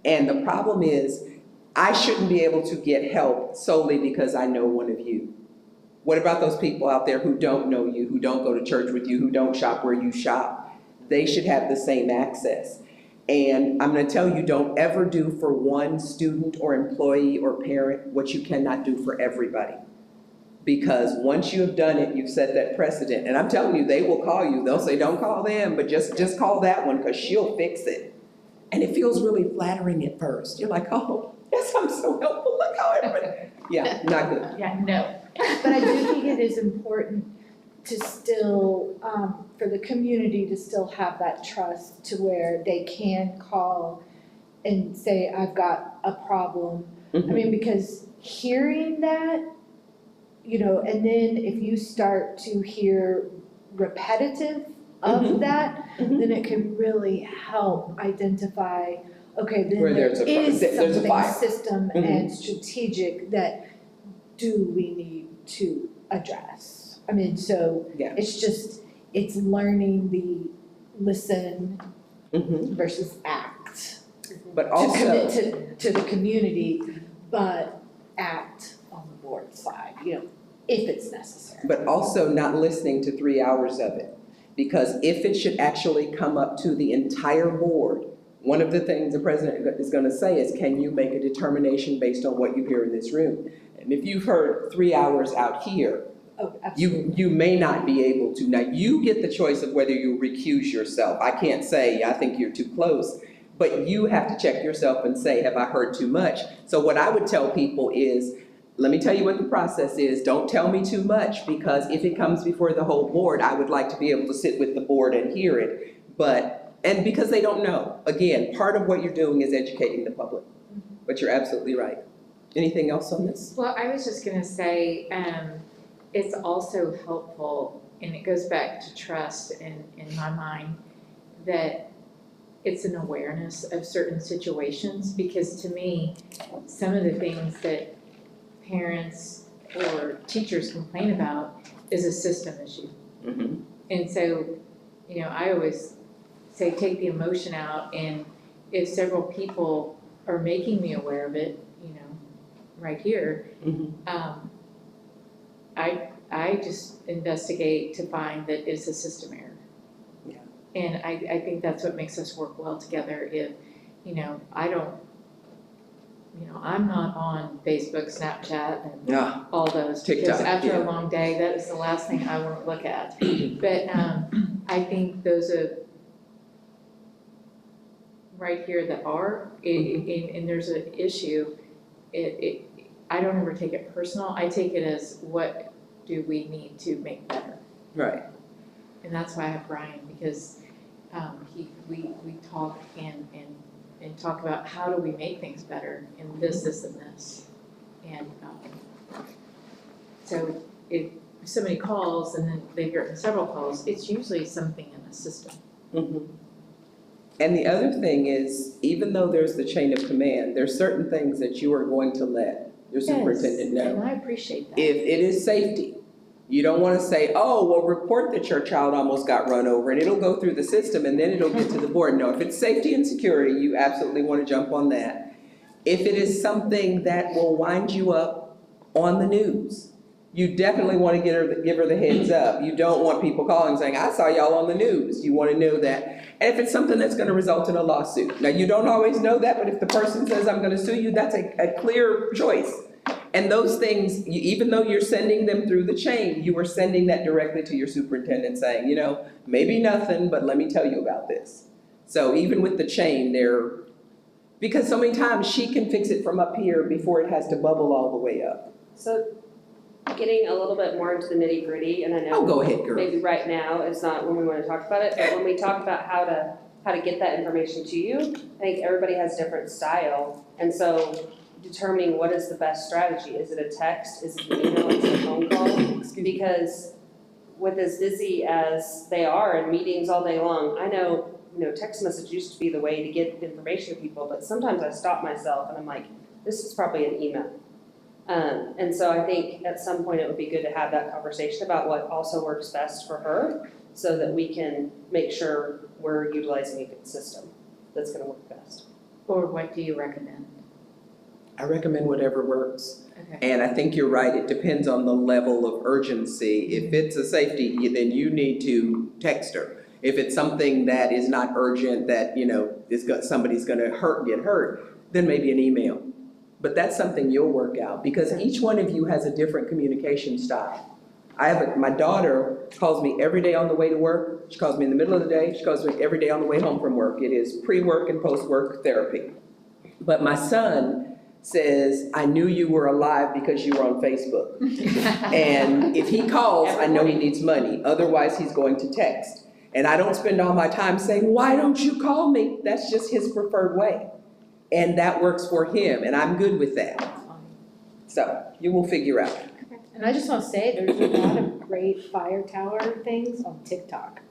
Speaker 10: And the problem is, I shouldn't be able to get help solely because I know one of you. What about those people out there who don't know you, who don't go to church with you, who don't shop where you shop? They should have the same access. And I'm going to tell you, don't ever do for one student or employee or parent what you cannot do for everybody. Because once you have done it, you've set that precedent. And I'm telling you, they will call you. They'll say, don't call them, but just call that one, because she'll fix it. And it feels really flattering at first. You're like, oh, yes, I'm so helpful. Look how everybody. Yeah, not good.
Speaker 6: Yeah, no.
Speaker 4: But I do think it is important to still, for the community to still have that trust to where they can call and say, I've got a problem.
Speaker 10: Mm-hmm.
Speaker 4: I mean, because hearing that, and then if you start to hear repetitive of that, then it can really help identify, okay, then
Speaker 10: Where
Speaker 4: there
Speaker 10: there's a
Speaker 4: is
Speaker 10: fire.
Speaker 4: something system and strategic that do we need to address. I mean, so
Speaker 10: Yeah.
Speaker 4: it's learning the listen versus act.
Speaker 10: But
Speaker 4: To
Speaker 10: also,
Speaker 4: commit to the community, but act on the board side, if it's necessary.
Speaker 10: but also not listening to 3 hours of it. Because if it should actually come up to the entire board, one of the things the president is going to say is, can you make a determination based on what you hear in this room? And if you've heard 3 hours out here,
Speaker 4: Oh, absolutely.
Speaker 10: you may not be able to. Now, you get the choice of whether you recuse yourself. I can't say, I think you're too close. But you have to check yourself and say, have I heard too much? So what I would tell people is, let me tell you what the process is. Don't tell me too much, because if it comes before the whole board, I would like to be able to sit with the board and hear it. And because they don't know. Again, part of what you're doing is educating the public. But you're absolutely right. Anything else on this?
Speaker 9: Well, I was just gonna say, it's also helpful, and it goes back to trust in my mind, that it's an awareness of certain situations, because to me, some of the things that parents or teachers complain about is a system issue.
Speaker 10: Mm-hmm.
Speaker 9: And so, I always say, take the emotion out, and if several people are making me aware of it, right here,
Speaker 10: Mm-hmm.
Speaker 9: I just investigate to find that it's a system error.
Speaker 10: Yeah.
Speaker 9: And I think that's what makes us work well together. If, I'm not on Facebook, Snapchat, and
Speaker 10: Yeah.
Speaker 9: all those.
Speaker 10: TikTok,
Speaker 9: Because after
Speaker 10: yeah.
Speaker 9: a long day, that is the last thing I want to look at. But I think those are right here that are, and there's an issue, I don't ever take it personal. I take it as, what do we need to make better?
Speaker 10: Right.
Speaker 9: And that's why I have Brian, because we talk and talk about how do we make things better in this, and this. And so if somebody calls and then they've gotten several calls, it's usually something in the system.
Speaker 10: Mm-hmm. And the other thing is, even though there's the chain of command, there's certain things that you are going to let your superintendent know.
Speaker 9: And I appreciate that.
Speaker 10: If it is safety, you don't want to say, oh, well, report that your child almost got run over, and it'll go through the system and then it'll get to the board. No, if it's safety and security, you absolutely want to jump on that. If it is something that will wind you up on the news, you definitely want to give her the heads up. You don't want people calling saying, I saw y'all on the news. You want to know that. And if it's something that's going to result in a lawsuit. Now, you don't always know that, but if the person says, I'm going to sue you, that's a clear choice. And those things, even though you're sending them through the chain, you are sending that directly to your superintendent saying, maybe nothing, but let me tell you about this. So even with the chain, because so many times she can fix it from up here before it has to bubble all the way up.
Speaker 3: So getting a little bit more into the nitty gritty, and I know
Speaker 10: Go ahead, girl.
Speaker 3: maybe right now is not when we want to talk about it, but when we talk about how to get that information to you, I think everybody has different style. And so determining what is the best strategy. Is it a text? Is it an email? Is it a phone call? Because with as busy as they are in meetings all day long, I know, text message used to be the way to get information to people, but sometimes I stop myself and I'm like, this is probably an email. And so I think at some point it would be good to have that conversation about what also works best for her, so that we can make sure we're utilizing a good system that's going to work best.
Speaker 9: Or what do you recommend?
Speaker 10: I recommend whatever works.
Speaker 9: Okay.
Speaker 10: And I think you're right, it depends on the level of urgency. If it's a safety, then you need to text her. If it's something that is not urgent, that, somebody's gonna get hurt, then maybe an email. But that's something you'll work out, because each one of you has a different communication style. My daughter calls me every day on the way to work. She calls me in the middle of the day. She calls me every day on the way home from work. It is pre-work and post-work therapy. But my son says, I knew you were alive because you were on Facebook. And if he calls, I know he needs money. Otherwise, he's going to text. And I don't spend all my time saying, why don't you call me? That's just his preferred way. And that works for him, and I'm good with that. So you will figure out.
Speaker 4: And I just want to say, there's a lot of great fire tower things on TikTok.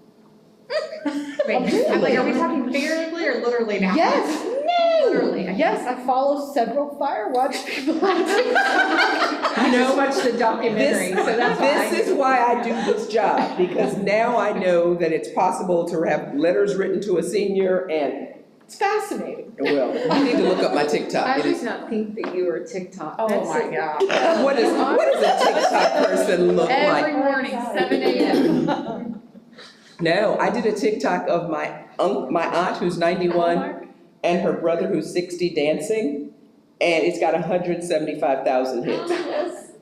Speaker 6: Wait, I'm like, are we talking figuratively or literally now?
Speaker 4: Yes, no.
Speaker 6: Literally.
Speaker 4: Yes, I follow several fire watch people on TikTok.
Speaker 9: I just watched the documentary, so that's why.
Speaker 10: This is why I do this job, because now I know that it's possible to have letters written to a senior, and
Speaker 4: it's fascinating.
Speaker 10: well, you need to look up my TikTok.
Speaker 9: I
Speaker 10: It
Speaker 9: did
Speaker 10: is,
Speaker 9: not think that you were TikTok.
Speaker 6: Oh
Speaker 9: That's
Speaker 6: my
Speaker 9: it.
Speaker 6: God.
Speaker 10: what does a TikTok person look
Speaker 6: Every
Speaker 10: like?
Speaker 6: morning, 7 a.m.
Speaker 10: No, I did a TikTok of my aunt who's 91 and her brother who's 60 dancing, and it's got 175,000 hits.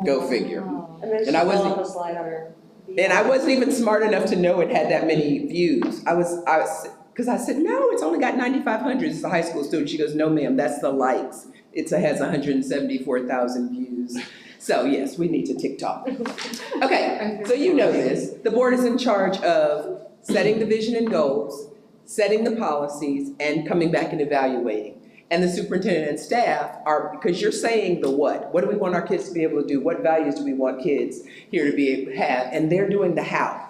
Speaker 10: Go figure.
Speaker 3: And then she
Speaker 10: And I
Speaker 3: fell
Speaker 10: wasn't-
Speaker 3: off a slide on her.
Speaker 10: And I wasn't even smart enough to know it had that many views. Because I said, no, it's only got 9,500. It's a high school student. She goes, no, ma'am, that's the likes. It has 174,000 views. use. So yes, we need to TikTok. Okay, so you know this. The board is in charge of setting the vision and goals, setting the policies, and coming back and evaluating. And the superintendent and staff are, because you're saying the what. What do we want our kids to be able to do? What values do we want kids here to be able to have? And they're doing the how.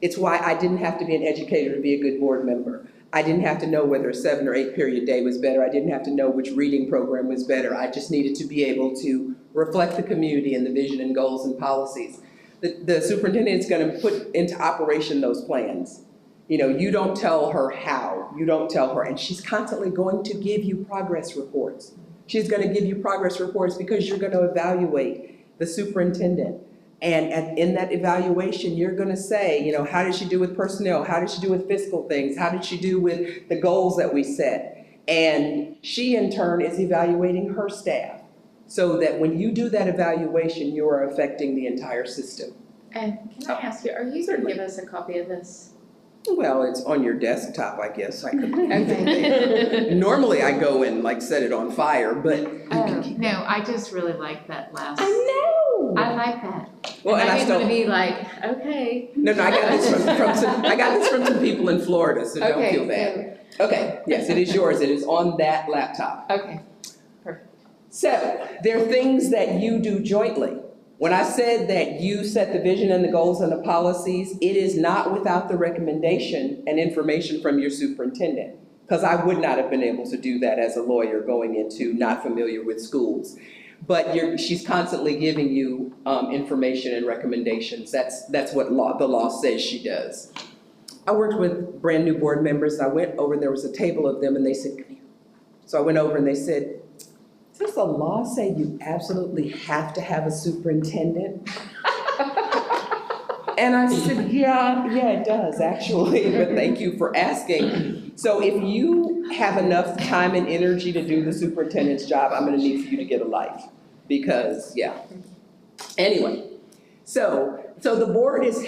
Speaker 10: It's why I didn't have to be an educator to be a good board member. I didn't have to know whether a 7 or 8 period day was better. I didn't have to know which reading program was better. I just needed to be able to reflect the community and the vision and goals and policies. The superintendent is going to put into operation those plans. You know, you don't tell her how, you don't tell her, and she's constantly going to give you progress reports. She's going to give you progress reports because you're going to evaluate the superintendent. And in that evaluation, you're going to say, you know, how did she do with personnel? How did she do with fiscal things? How did she do with the goals that we set? And she, in turn, is evaluating her staff so that when you do that evaluation, you are affecting the entire system.
Speaker 9: And can I ask you, are you going to give us a copy of this?
Speaker 10: Well, it's on your desktop, I guess. I could leave it
Speaker 9: Okay.
Speaker 10: there. Normally, I go and like set it on fire, but you can keep it.
Speaker 9: No, I just really like that last.
Speaker 10: I know.
Speaker 9: I like that.
Speaker 10: Well, and I
Speaker 9: didn't
Speaker 10: still.
Speaker 9: want to be like, okay.
Speaker 10: No, I got this from some people in Florida, so don't feel bad. Okay, yes, it is yours. It is on that laptop.
Speaker 9: Okay.
Speaker 10: So there are things that you do jointly. When I said that you set the vision and the goals and the policies, it is not without the recommendation and information from your superintendent, because I would not have been able to do that as a lawyer going into not familiar with schools. But she's constantly giving you information and recommendations. That's what the law says she does. I worked with brand new board members. I went over, there was a table of them, and they said, come here. So I went over and they said, does the law say you absolutely have to have a superintendent? And I said, yeah, it does actually, but thank you for asking. So if you have enough time and energy to do the superintendent's job, I'm gonna need for you to get a life, because, yeah. Anyway, so the board is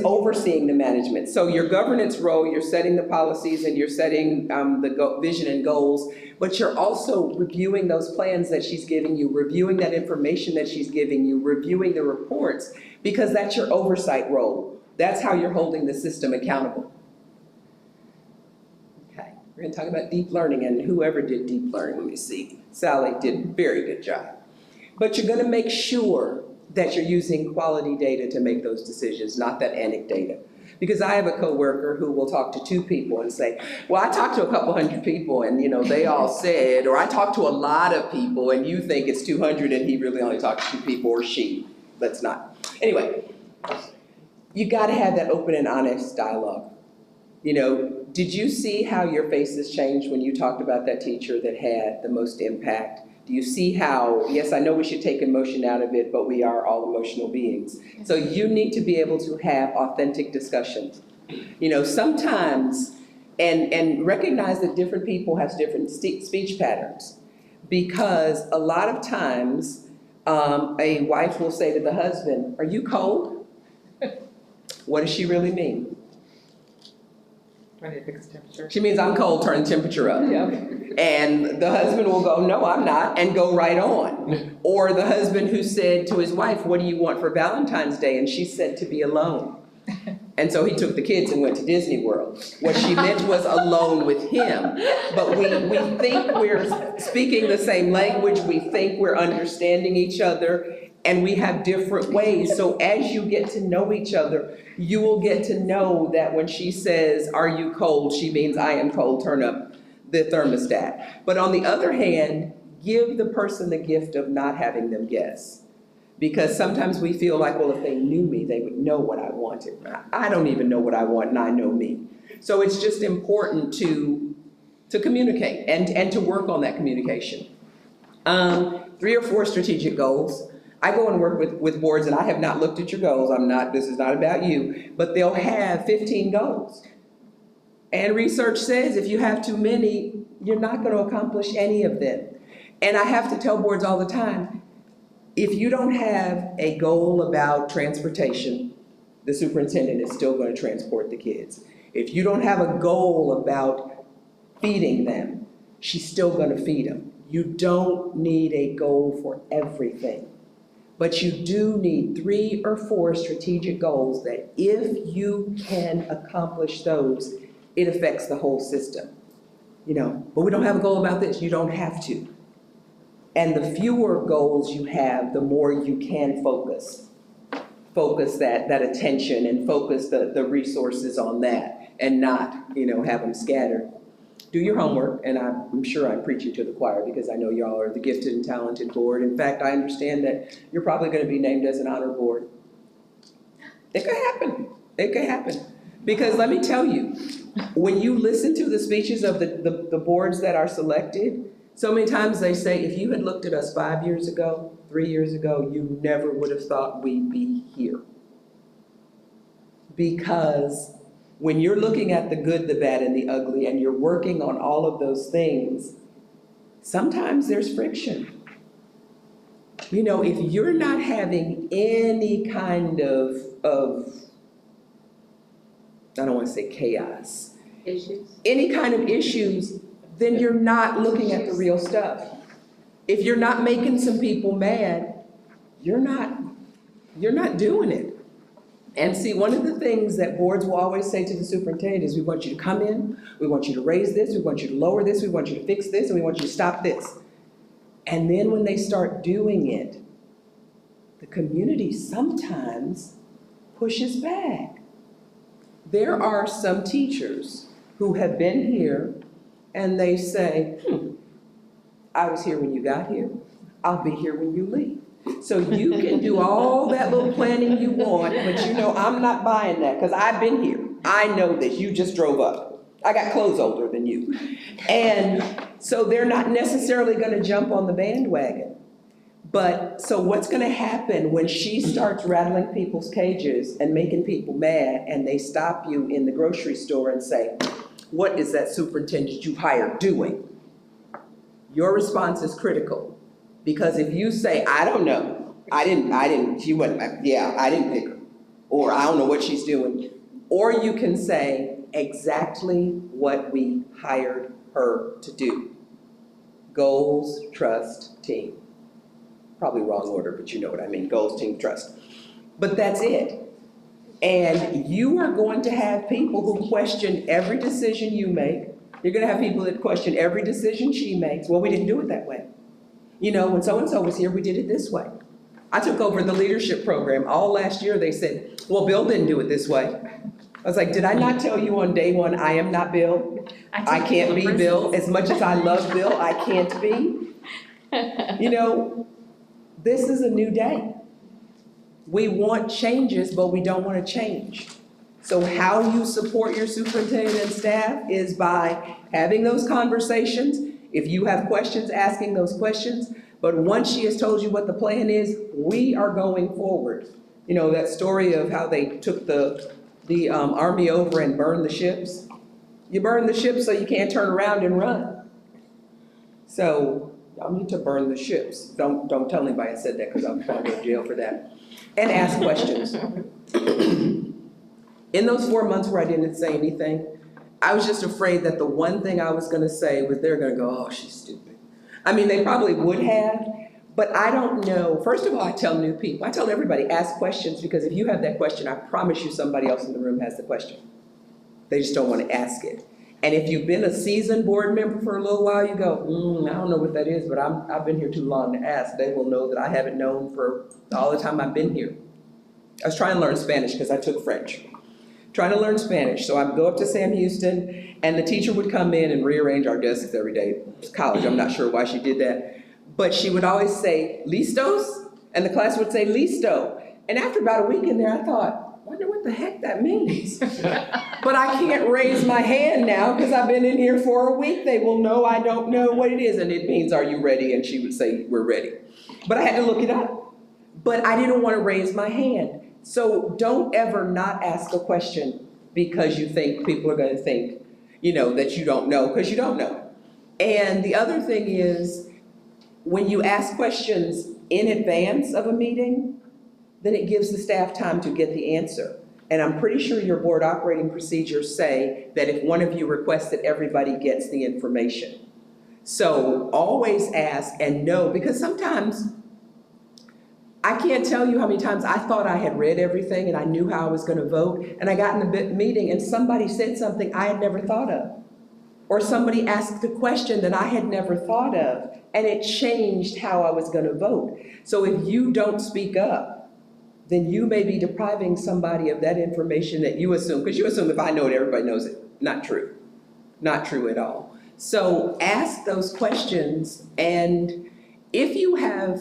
Speaker 10: overseeing the management. So your governance role, you're setting the policies and you're setting the vision and goals, but you're also reviewing those plans that she's giving you, reviewing that information that she's giving you, reviewing the reports, because that's your oversight role. That's how you're holding the system accountable. Okay, we're gonna talk about deep learning, and whoever did deep learning, let me see. Sally did a very good job. But you're gonna make sure that you're using quality data to make those decisions, not that anecdata. Because I have a coworker who will talk to 2 people and say, well, I talked to a couple hundred people and, you know, they all said, or I talked to a lot of people and you think it's 200 and he really only talked to 2 people, or she. Let's not. Anyway, you gotta have that open and honest dialogue. You know, did you see how your faces changed when you talked about that teacher that had the most impact? Do you see how, yes, I know we should take emotion out of it, but we are all emotional beings. So you need to be able to have authentic discussions. You know, sometimes, and recognize that different people have different speech patterns, because a lot of times a wife will say to the husband, are you cold? What does she really mean?
Speaker 7: I need to fix the temperature.
Speaker 10: She means I'm cold, turn the temperature up. And the husband will go, no, I'm not, and go right on. Or the husband who said to his wife, what do you want for Valentine's Day? And she said to be alone. And so he took the kids and went to Disney World. What she meant was alone with him. But we think we're speaking the same language, we think we're understanding each other, and we have different ways. So as you get to know each other, you will get to know that when she says, are you cold? She means I am cold, turn up the thermostat. But on the other hand, give the person the gift of not having them guess. Because sometimes we feel like, well, if they knew me, they would know what I wanted. I don't even know what I want, and I know me. So it's just important to communicate and to work on that communication. 3 or 4 strategic goals. I go and work with boards, and I have not looked at your goals. This is not about you, but they'll have 15 goals. And research says if you have too many, you're not going to accomplish any of them. And I have to tell boards all the time, if you don't have a goal about transportation, the superintendent is still going to transport the kids. If you don't have a goal about feeding them, she's still going to feed them. You don't need a goal for everything. But you do need 3 or 4 strategic goals that if you can accomplish those, it affects the whole system. You know, but we don't have a goal about this. You don't have to. And the fewer goals you have, the more you can focus that attention and focus the resources on that and not, you know, have them scattered. Do your homework, and I'm sure I'm preaching to the choir because I know y'all are the gifted and talented board. In fact, I understand that you're probably going to be named as an honor board. It could happen. It could happen. Because let me tell you, when you listen to the speeches of the boards that are selected, so many times they say, if you had looked at us 5 years ago, 3 years ago, you never would have thought we'd be here. Because when you're looking at the good, the bad, and the ugly, and you're working on all of those things, sometimes there's friction. You know, if you're not having any kind of I don't want to say chaos.
Speaker 11: Issues?
Speaker 10: Any kind of issues, then you're not looking at the real stuff. If you're not making some people mad, you're not doing it. And see, one of the things that boards will always say to the superintendent is, we want you to come in, we want you to raise this, we want you to lower this, we want you to fix this, and we want you to stop this. And then when they start doing it, the community sometimes pushes back. There are some teachers who have been here and they say, I was here when you got here, I'll be here when you leave. So you can do all that little planning you want, but you know, I'm not buying that because I've been here. I know this, you just drove up. I got clothes older than you. And so they're not necessarily gonna jump on the bandwagon. But so what's gonna happen when she starts rattling people's cages and making people mad and they stop you in the grocery store and say, what is that superintendent you hired doing? Your response is critical. Because if you say, I don't know, she wasn't, yeah, I didn't pick her, or I don't know what she's doing, or you can say exactly what we hired her to do. Goals, trust, team. Probably wrong order, but you know what I mean, goals, team, trust. But that's it. And you are going to have people who question every decision you make. You're gonna have people that question every decision she makes. Well, we didn't do it that way. You know, when so-and-so was here, we did it this way. I took over the leadership program. All last year they said, well, Bill didn't do it this way. I was like, did I not tell you on day one, I am not Bill? I can't be Bill. As much as I love Bill, I can't be. You know, this is a new day. We want changes, but we don't want to change. So how you support your superintendent and staff is by having those conversations. If you have questions, asking those questions. But once she has told you what the plan is, we are going forward. You know, that story of how they took the army over and burned the ships. You burn the ships so you can't turn around and run. So y'all need to burn the ships. Don't tell anybody I said that because I'll probably go to jail for that. And ask questions. In those 4 months where I didn't say anything, I was just afraid that the one thing I was gonna say was they're gonna go, oh, she's stupid. I mean, they probably would have, but I don't know. First of all, I tell new people, I tell everybody, ask questions, because if you have that question, I promise you somebody else in the room has the question. They just don't wanna ask it. And if you've been a seasoned board member for a little while, you go, I don't know what that is, but I've been here too long to ask. They will know that I haven't known for all the time I've been here. I was trying to learn Spanish because I took French. Trying to learn Spanish. So I'd go up to Sam Houston and the teacher would come in and rearrange our desks every day. It was college, I'm not sure why she did that. But she would always say, listos? And the class would say, listo. And after about a week in there, I thought, I wonder what the heck that means. But I can't raise my hand now because I've been in here for a week. They will know I don't know what it is. And it means, are you ready? And she would say, we're ready. But I had to look it up. But I didn't want to raise my hand. So don't ever not ask a question because you think people are going to think, you know, that you don't know, because you don't know. And the other thing is, when you ask questions in advance of a meeting, then it gives the staff time to get the answer. And I'm pretty sure your board operating procedures say that if one of you requests that everybody gets the information. So always ask and know, because sometimes I can't tell you how many times I thought I had read everything and I knew how I was gonna vote, and I got in the meeting and somebody said something I had never thought of. Or somebody asked a question that I had never thought of, and it changed how I was gonna vote. So if you don't speak up, then you may be depriving somebody of that information that you assume, because you assume if I know it, everybody knows it. Not true. Not true at all. So ask those questions, and if you have,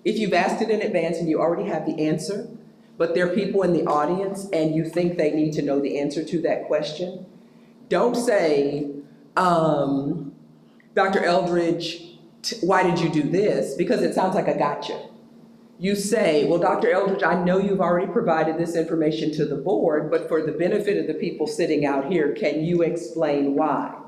Speaker 10: if you've asked it in advance and you already have the answer, but there are people in the audience and you think they need to know the answer to that question, don't say, Dr. Eldridge, why did you do this? Because it sounds like a gotcha. You say, well, Dr. Eldridge, I know you've already provided this information to the board, but for the benefit of the people sitting out here, can you explain why?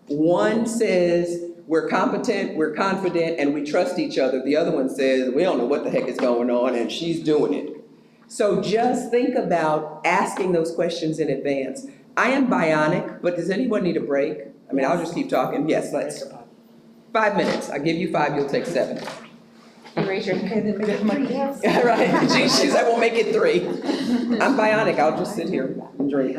Speaker 10: One says, we're competent, we're confident, and we trust each other. The other one says, we don't know what the heck is going on, and she's doing it. So just think about asking those questions in advance. I am bionic, but does anyone need a break? I mean, I'll just keep talking. Yes, let's. 5 minutes. I give you 5, you'll take 7.
Speaker 7: You raise your hand.
Speaker 10: Right, she's like, we'll make it 3. I'm bionic, I'll just sit here and drink.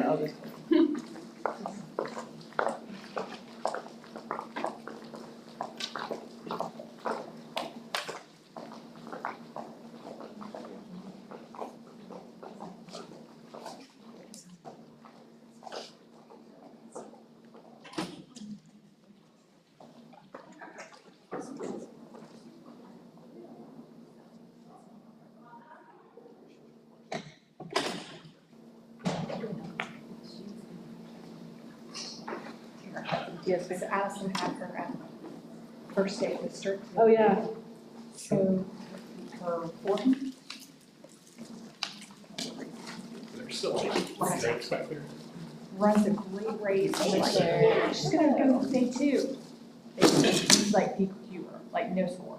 Speaker 6: Yes, Miss Allison had her first day of district.
Speaker 4: Oh, yeah.
Speaker 6: So her 40.
Speaker 1: They're still drinks back there.
Speaker 6: Runs a great race. Like, she's gonna go day 2. She's like PQ, like no score.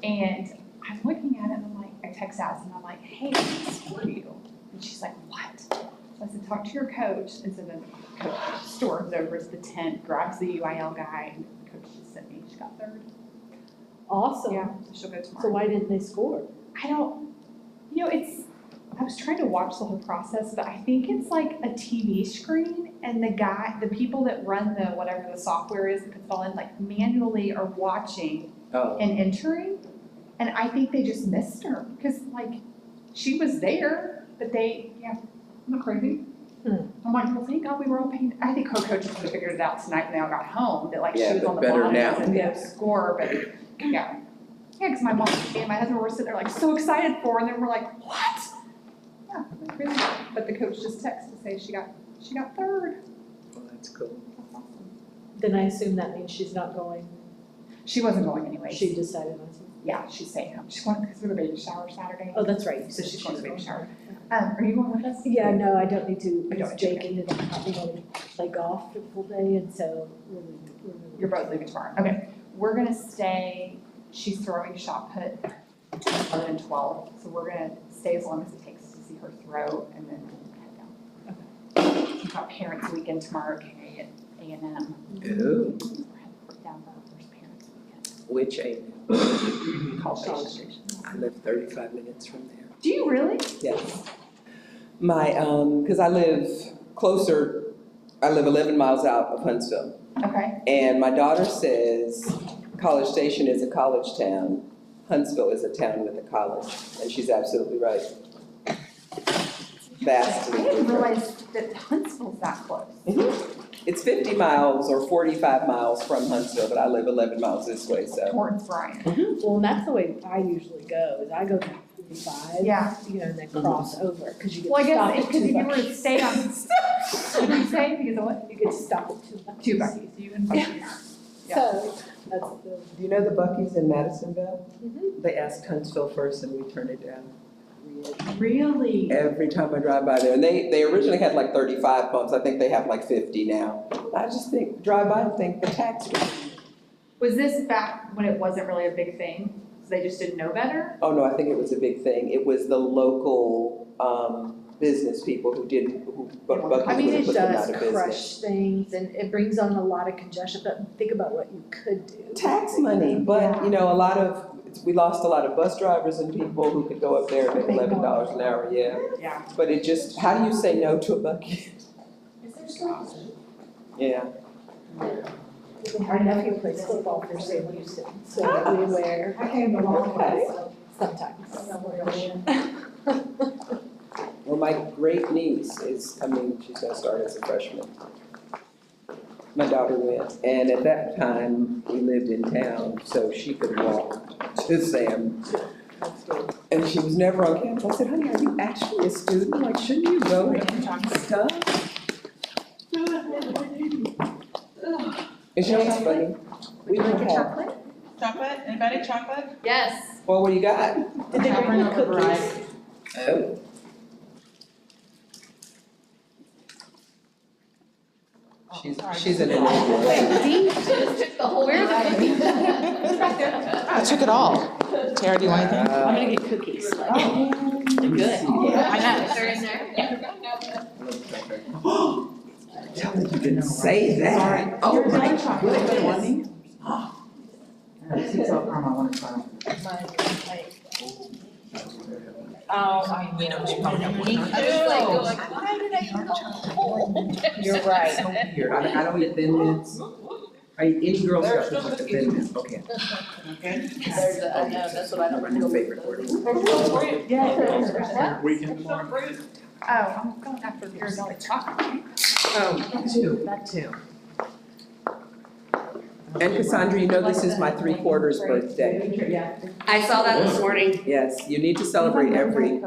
Speaker 6: And I'm looking at it and I'm like, I text Allison and I'm like, hey, I scored you. And she's like, what? So I said, talk to your coach. And so then the coach storms over to the tent, grabs the UIL guy, and the coach just sent me. She got 3rd.
Speaker 4: Awesome.
Speaker 6: Yeah, so she'll go tomorrow.
Speaker 4: So why didn't they score?
Speaker 6: I don't, I was trying to watch the whole process, but I think it's like a TV screen, and the people that run the, whatever the software is that puts it all in, like manually are watching and entering. And I think they just missed her, because like, she was there, but I'm not crazy. I'm like, well, thank God we were all paying. I think her coaches would have figured it out tonight when they all got home, that like she was on the bottom as a no score, but yeah, because my mom and my husband were sitting there like so excited for her, and then we're like, what? Yeah, crazy. But the coach just texted to say she got 3rd.
Speaker 10: Well, that's cool.
Speaker 6: That's awesome.
Speaker 4: Then I assume that means she's not going.
Speaker 6: She wasn't going anyway.
Speaker 4: She decided not to.
Speaker 6: Yeah, she's staying home. She's going because we have a baby shower Saturday.
Speaker 4: Oh, that's right.
Speaker 6: So she's going to the baby shower. Are you going with us?
Speaker 4: Yeah, no, I don't need to,
Speaker 6: I
Speaker 4: because
Speaker 6: don't.
Speaker 4: Jake ended up not being able to play golf for the full day, and so we're
Speaker 6: You're both leaving tomorrow. Okay. We're gonna stay, she's throwing shot put 11 and 12. So we're gonna stay as long as it takes to see her throw, and then head down. Okay. We've got parents weekend tomorrow, Carrie, at A&M.
Speaker 10: Ooh.
Speaker 6: We're heading down for our first parents weekend.
Speaker 10: Which A?
Speaker 6: College Station.
Speaker 10: I live 35 minutes from there.
Speaker 6: Do you really?
Speaker 10: Yes. My, because I live closer, I live 11 miles out of Huntsville.
Speaker 6: Okay.
Speaker 10: And my daughter says College Station is a college town. Huntsville is a town with a college. And she's absolutely right. Vastly
Speaker 6: I didn't
Speaker 10: different.
Speaker 6: realize that Huntsville's that close.
Speaker 10: It's 50 miles or 45 miles from Huntsville, but I live 11 miles this way, so.
Speaker 6: Towards Bryan.
Speaker 4: Well, and that's the way I usually go, is I go down 45.
Speaker 6: Yeah.
Speaker 4: And then cross over, because you get
Speaker 6: Well, I
Speaker 4: to stop
Speaker 6: guess
Speaker 4: at
Speaker 6: because if
Speaker 4: 2
Speaker 6: you were to
Speaker 4: Buc-ee's.
Speaker 6: stay on, what did you say? Because of what?
Speaker 4: You get to stop at 2 Buc-ee's.
Speaker 6: 2 Buc-ee's, you and Buc-ee's. Yeah.
Speaker 4: So, that's the.
Speaker 10: Do you know the Buc-ee's in Madisonville? They asked Huntsville first and we turned it down.
Speaker 6: Really?
Speaker 10: Every time I drive by there, and they originally had like 35 pumps, I think they have like 50 now. I just think, drive by and think the tax rate.
Speaker 6: Was this back when it wasn't really a big thing? So they just didn't know better?
Speaker 10: Oh no, I think it was a big thing. It was the local business people who Buc-ee's
Speaker 14: I mean,
Speaker 10: would have
Speaker 14: it
Speaker 10: put them out
Speaker 14: does
Speaker 10: of business.
Speaker 14: crush things and it brings on a lot of congestion, but think about what you could do.
Speaker 10: Tax money, but you know, we lost a lot of bus drivers and people who could go up there and make $11 an hour, yeah.
Speaker 2: Yeah.
Speaker 10: But it just, how do you say no to a Buc-ee?
Speaker 11: Is there still?
Speaker 10: Yeah.
Speaker 14: Our nephew plays football for St. Houston, so we wear sometimes.
Speaker 10: Well, my great niece is coming, she's gonna start as a freshman. My daughter went, and at that time, we lived in town, so she could walk to Sam. And she was never on campus. I said, honey, are you actually a student? Like, shouldn't you go and stuff? It's just funny. We
Speaker 2: Would you
Speaker 10: would
Speaker 2: like a
Speaker 10: have,
Speaker 2: chocolate? Chocolate? Anybody chocolate?
Speaker 11: Yes.
Speaker 10: well, what do you got?
Speaker 14: Did they bring you cookies?
Speaker 10: Oh. She's an enabler.
Speaker 11: Wait, Dee just took the whole. Where's the cookie? It's right there.
Speaker 2: I took it all. Tara, do you want anything?
Speaker 10: I'm
Speaker 2: gonna get cookies.
Speaker 11: Good.
Speaker 2: I know.
Speaker 11: They're in there.
Speaker 10: Tell me you didn't say that. Oh my goodness.
Speaker 2: Oh, I know. Me too.
Speaker 11: I was like, why did I eat the whole?
Speaker 2: You're right.
Speaker 10: So weird. I don't eat Thin Mints. I eat any Girl Scout that's like a Thin Mint. Okay.
Speaker 11: There's a, I know, that's what I don't
Speaker 10: No
Speaker 11: remember.
Speaker 10: favorite word.
Speaker 1: Weekend tomorrow.
Speaker 6: Oh, I'm going after yours on the chocolate.
Speaker 2: That too.
Speaker 10: And Cassandra, you know this is my 3/4 birthday.
Speaker 3: I saw that this morning.
Speaker 10: Yes, you need to celebrate every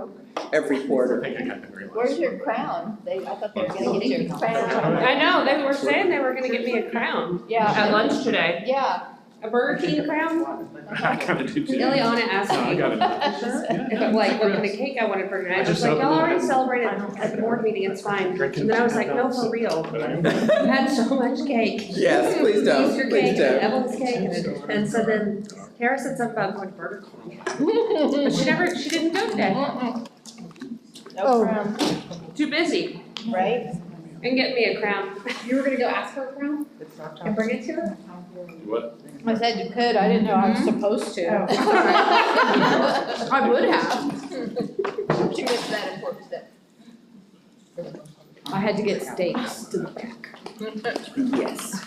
Speaker 10: quarter.
Speaker 1: I think I got the very last
Speaker 11: Where's your
Speaker 1: one.
Speaker 11: crown? I thought they were gonna get your crown.
Speaker 3: I know, they were saying they were gonna give me a crown
Speaker 11: Yeah.
Speaker 3: at lunch today.
Speaker 11: Yeah.
Speaker 3: A Burger King crown?
Speaker 1: I gotta do too.
Speaker 3: Ileana asked
Speaker 1: No, I
Speaker 3: me
Speaker 1: gotta do
Speaker 3: if it, like, what kind of cake I wanted for her, and I was
Speaker 1: just
Speaker 3: like, y'all
Speaker 1: opened it.
Speaker 3: already celebrated at the board meeting, it's fine. And then I was like, no, for real. You had so much cake.
Speaker 10: Yes, please don't,
Speaker 3: Easter
Speaker 10: please
Speaker 3: cake and
Speaker 10: don't.
Speaker 3: Evelyn's cake, and so then Tara said something about going to Burger King. But she didn't go today,
Speaker 11: No crown,
Speaker 3: too busy,
Speaker 11: right?
Speaker 3: and get me a crown.
Speaker 9: You were gonna go ask for a crown and bring it to her?
Speaker 1: What?
Speaker 11: I said you could, I didn't know I was supposed to.
Speaker 9: I would have.
Speaker 11: She missed that important step.
Speaker 14: I had to get steaks to the back.
Speaker 10: Yes.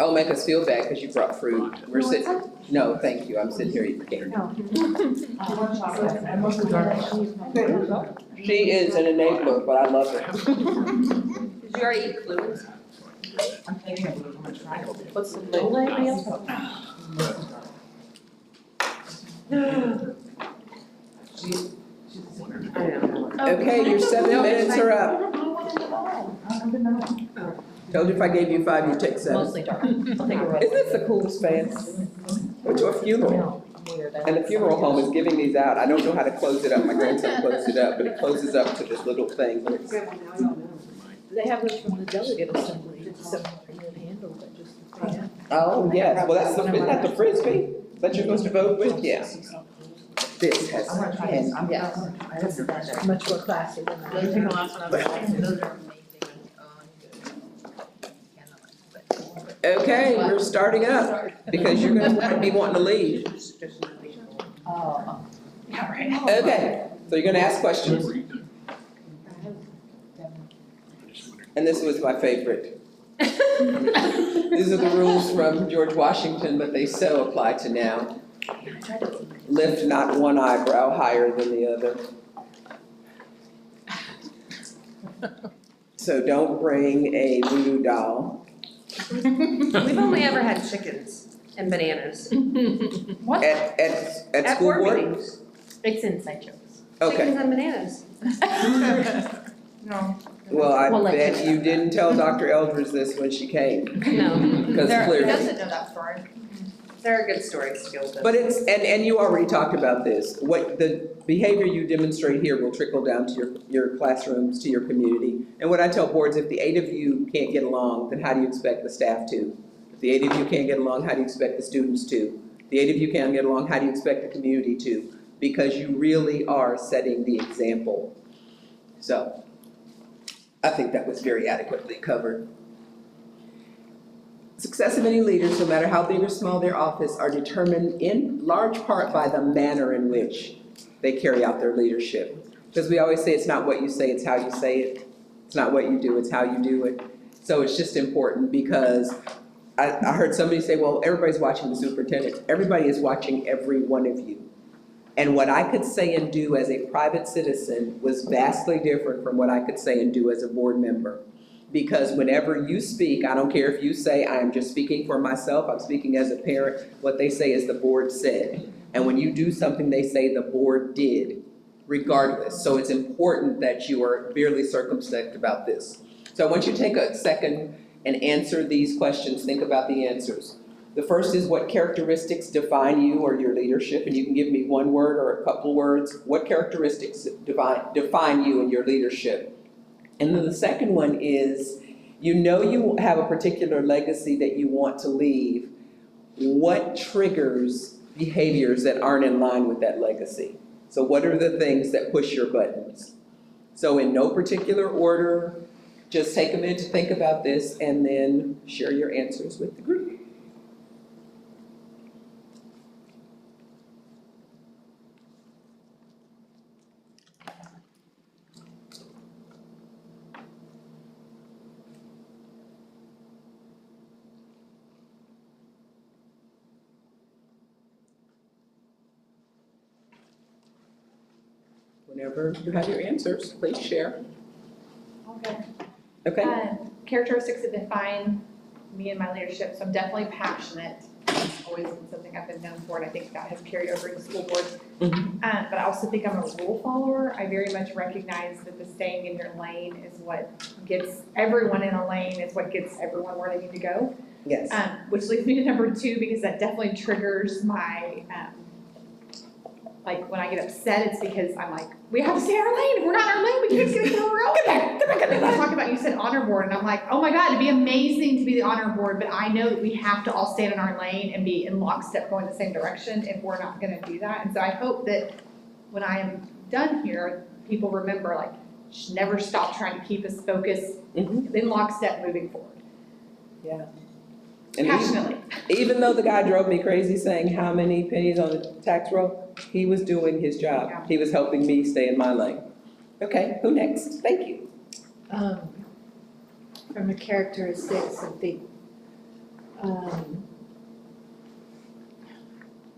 Speaker 10: Oh, make us feel bad because you brought fruit. We're sitting, no, thank you, I'm sitting here eating cake. She is an enabler, but I love her.
Speaker 3: Did you already eat fluids?
Speaker 14: What's the middle name?
Speaker 3: I know.
Speaker 10: Okay, your 7 minutes are up. Told you if I gave you 5, you'd take 7.
Speaker 7: Mostly dark. I'll take a roll.
Speaker 10: Isn't this the coolest fan? Went to a funeral, and the funeral home is giving these out. I don't know how to close it up. My grandson closed it up, but it closes up to this little thing.
Speaker 14: They have those from the delegate assembly, so you can handle it, just.
Speaker 10: Oh, yes, well, isn't that the Frisbee that you're supposed to vote with? Yeah. This has, and
Speaker 14: Yes. Much more classy than that.
Speaker 11: Those are the last one I was watching, those are amazing.
Speaker 10: okay, we're starting up, because you're gonna be wanting to leave.
Speaker 11: Oh.
Speaker 10: Okay, so you're gonna ask questions, and this was my favorite. These are the rules from George Washington, but they so apply to now. Lift not one eyebrow higher than the other. So don't bring a voodoo doll.
Speaker 3: We've only ever had chickens and bananas.
Speaker 11: What?
Speaker 10: At school
Speaker 3: board
Speaker 10: board?
Speaker 3: meetings.
Speaker 9: It's inside jokes.
Speaker 10: Okay,
Speaker 3: Chickens and bananas.
Speaker 2: No.
Speaker 10: well, I
Speaker 9: We'll let
Speaker 10: bet you didn't tell Dr. Eldridge this when she came,
Speaker 3: No,
Speaker 10: because
Speaker 3: There-
Speaker 11: Who
Speaker 10: clearly.
Speaker 11: doesn't know that story?
Speaker 3: there are good stories to go with
Speaker 10: But it's, and you already talked about this, what the behavior you demonstrate here will trickle down to your classrooms, to your community. And what I tell boards, if the 8 of you can't get along, then how do you expect the staff to? If the 8 of you can't get along, how do you expect the students to? If the 8 of you can't get along, how do you expect the community to? because you really are setting the example. So I think that was very adequately covered. Success of any leaders, no matter how big or small their office, are determined in large part by the manner in which they carry out their leadership. Because we always say it's not what you say, it's how you say it. It's not what you do, it's how you do it. So it's just important because I heard somebody say, well, everybody's watching the superintendent. Everybody is watching every one of you. And what I could say and do as a private citizen was vastly different from what I could say and do as a board member. Because whenever you speak, I don't care if you say, I am just speaking for myself, I'm speaking as a parent, what they say is the board said. And when you do something, they say the board did, regardless. So it's important that you are fairly circumspect about this. So I want you to take a second and answer these questions. Think about the answers. The first is, what characteristics define you or your leadership? And you can give me one word or a couple words. What characteristics define you and your leadership? And then the second one is, you know you have a particular legacy that you want to leave. What triggers behaviors that aren't in line with that legacy? So what are the things that push your buttons? So in no particular order, just take a minute to think about this and then share your answers with the group. Whenever you have your answers, please share.
Speaker 6: Okay.
Speaker 10: Okay.
Speaker 6: Characteristics that define me and my leadership, so I'm definitely passionate. It's always been something I've been known for, and I think that has carried over into school boards. But I also think I'm a rule follower. I very much recognize that the staying in your lane is what gets everyone in a lane, is what gets everyone where they need to go.
Speaker 10: Yes.
Speaker 6: Which leads me to number 2, because that definitely triggers my, like when I get upset, it's because I'm like, we have to stay in our lane. If we're not in our lane, we can't get in our row. Come back. You talk about, you said honor board, and I'm like, oh my God, it'd be amazing to be the honor board, but I know that we have to all stand in our lane and be in lockstep going the same direction if we're not gonna do that. And so I hope that when I am done here, people remember, like, never stop trying to keep us focused in lockstep moving forward.
Speaker 10: Yeah. And
Speaker 6: Passionately.
Speaker 10: Even though the guy drove me crazy saying how many pennies on the tax roll, he was doing his job.
Speaker 6: Yeah.
Speaker 10: He was helping me stay in my lane. Okay, who next? Thank you.
Speaker 14: From the characteristics, I think,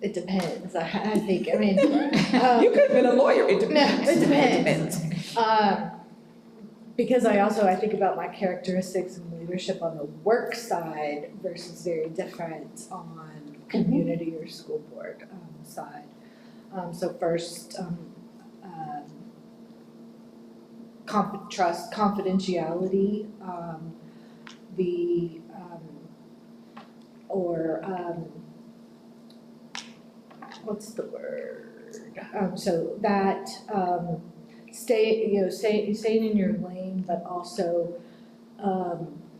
Speaker 14: it depends. I think, I mean.
Speaker 10: You could have been a lawyer. It depends.
Speaker 14: No, it depends. Because I think about my characteristics and leadership on the work side versus very different on community or school board side. So first, trust, confidentiality, what's the word? So that staying in your lane, but also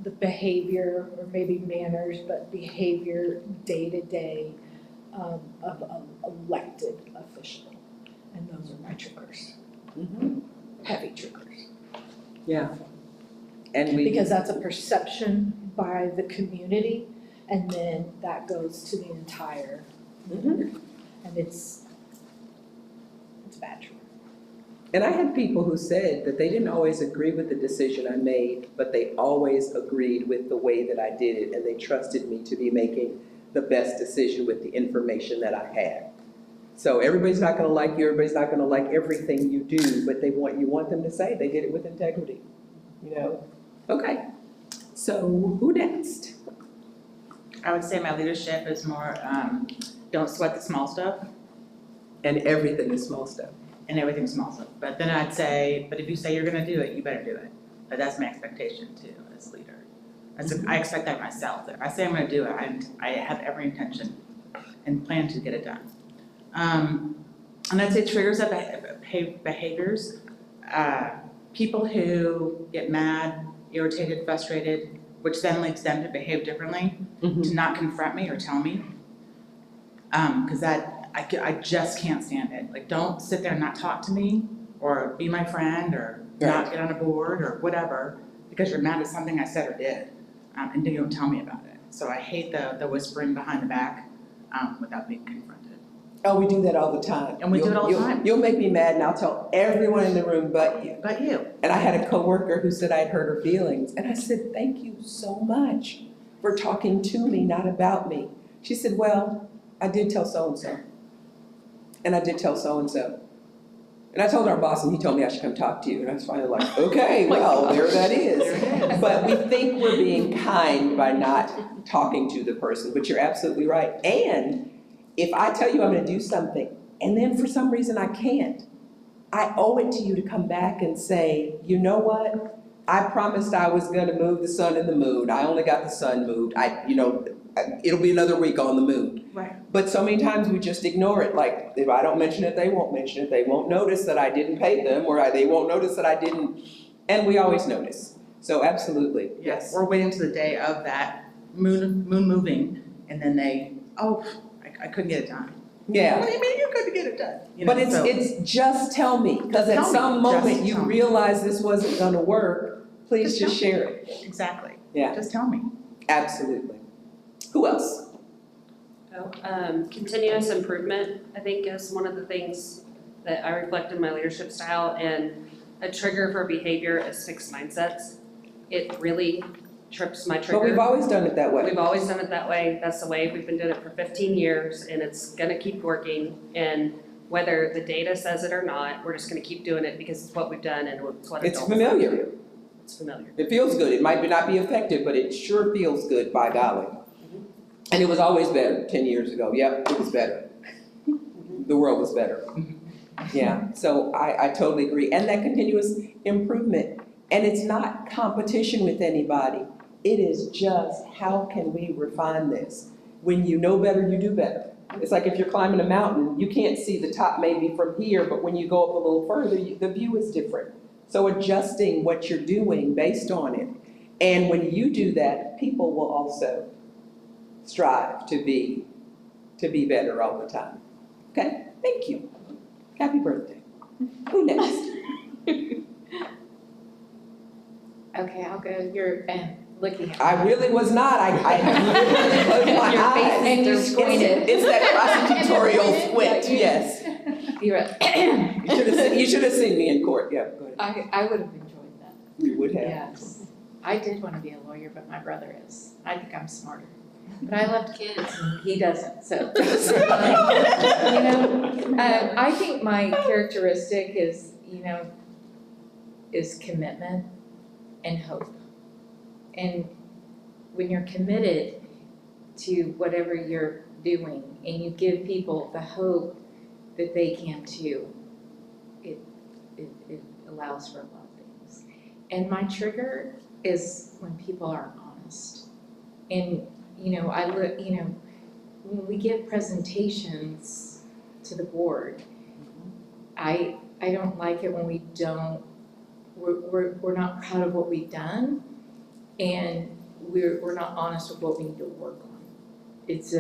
Speaker 14: the behavior, or maybe manners, but behavior day to day of an elected official. And those are my triggers. Heavy triggers.
Speaker 10: Yeah. And
Speaker 14: because that's a perception by the community, and then that goes to the entire board. And it's a bad trigger.
Speaker 10: And I had people who said that they didn't always agree with the decision I made, but they always agreed with the way that I did it, and they trusted me to be making the best decision with the information that I had. So everybody's not gonna like you, everybody's not gonna like everything you do, but you want them to say they did it with integrity, you know? Okay, so who next?
Speaker 2: I would say my leadership is more, don't sweat the small stuff.
Speaker 10: And everything is small stuff.
Speaker 2: And everything's small stuff. But then I'd say, but if you say you're gonna do it, you better do it. But that's my expectation too, as a leader. I expect that myself. If I say I'm gonna do it, I have every intention and plan to get it done. And I'd say triggers of behaviors, people who get mad, irritated, frustrated, which then leads them to behave differently, to not confront me or tell me. Because that I just can't stand it. Like, don't sit there and not talk to me, or be my friend, or not get on a board, or whatever, because you're mad at something I said or did, and then you don't tell me about it. So I hate the whispering behind the back, without being confronted.
Speaker 10: Oh, we do that all the time.
Speaker 2: And we do it all the time.
Speaker 10: You'll make me mad and I'll tell everyone in the room but you.
Speaker 2: But you.
Speaker 10: And I had a coworker who said I'd hurt her feelings. And I said, thank you so much for talking to me, not about me. She said, well, I did tell so-and-so. And I did tell so-and-so. And I told our boss and he told me I should come talk to you. And I was finally like, okay, well, there that is.
Speaker 2: There it is.
Speaker 10: But we think we're being kind by not talking to the person, but you're absolutely right. And if I tell you I'm gonna do something, and then for some reason I can't, I owe it to you to come back and say, you know what? I promised I was gonna move the sun and the moon. I only got the sun moved. It'll be another week on the moon.
Speaker 2: Right.
Speaker 10: But so many times we just ignore it. Like, if I don't mention it, they won't mention it. They won't notice that I didn't pay them, or they won't notice that I didn't, and we always notice. So absolutely, yes.
Speaker 2: We're waiting to the day of that moon moving, and then I couldn't get it done.
Speaker 10: Yeah.
Speaker 2: What do you mean you couldn't get it done?
Speaker 10: But it's just tell me, because at some moment you realize this wasn't gonna work, please just share it.
Speaker 2: Exactly.
Speaker 10: Yeah.
Speaker 2: Just tell me.
Speaker 10: Absolutely. Who else?
Speaker 3: Continuous improvement, I think, is one of the things that I reflect in my leadership style, and a trigger for behavior is fixed mindsets. It really trips my trigger.
Speaker 10: But we've always done it that way.
Speaker 3: We've always done it that way. That's the way we've been doing it for 15 years, and it's gonna keep working. And whether the data says it or not, we're just gonna keep doing it because it's what we've done and it's what
Speaker 10: It's
Speaker 3: adults
Speaker 10: familiar.
Speaker 3: do. It's familiar.
Speaker 10: It feels good. It might not be effective, but it sure feels good, by golly. And it was always better 10 years ago. Yep, it was better. The world was better. Yeah, so I totally agree. And that continuous improvement. And it's not competition with anybody. It is just, how can we refine this? When you know better, you do better. It's like if you're climbing a mountain, you can't see the top maybe from here, but when you go up a little further, the view is different. So adjusting what you're doing based on it. And when you do that, people will also strive to be better all the time. Okay, thank you. Happy birthday. Who next?
Speaker 9: Okay, I'll go. You're looking at.
Speaker 10: I really was not. I literally closed my
Speaker 9: Your face
Speaker 10: eyes.
Speaker 9: and you squinted.
Speaker 10: It's that prosecutorial squint, yes.
Speaker 9: You're right.
Speaker 10: You should have seen me in court. Yeah, go ahead.
Speaker 9: I would have enjoyed that.
Speaker 10: You would have.
Speaker 9: Yes. I did want to be a lawyer, but my brother is. I think I'm smarter. But I loved kids and he doesn't, so. I think my characteristic is commitment and hope. And when you're committed to whatever you're doing and you give people the hope that they can too, it allows for a lot of things. And my trigger is when people aren't honest. And when we give presentations to the board, I don't like it when we're not proud of what we've done and we're not honest with what we need to work on. It's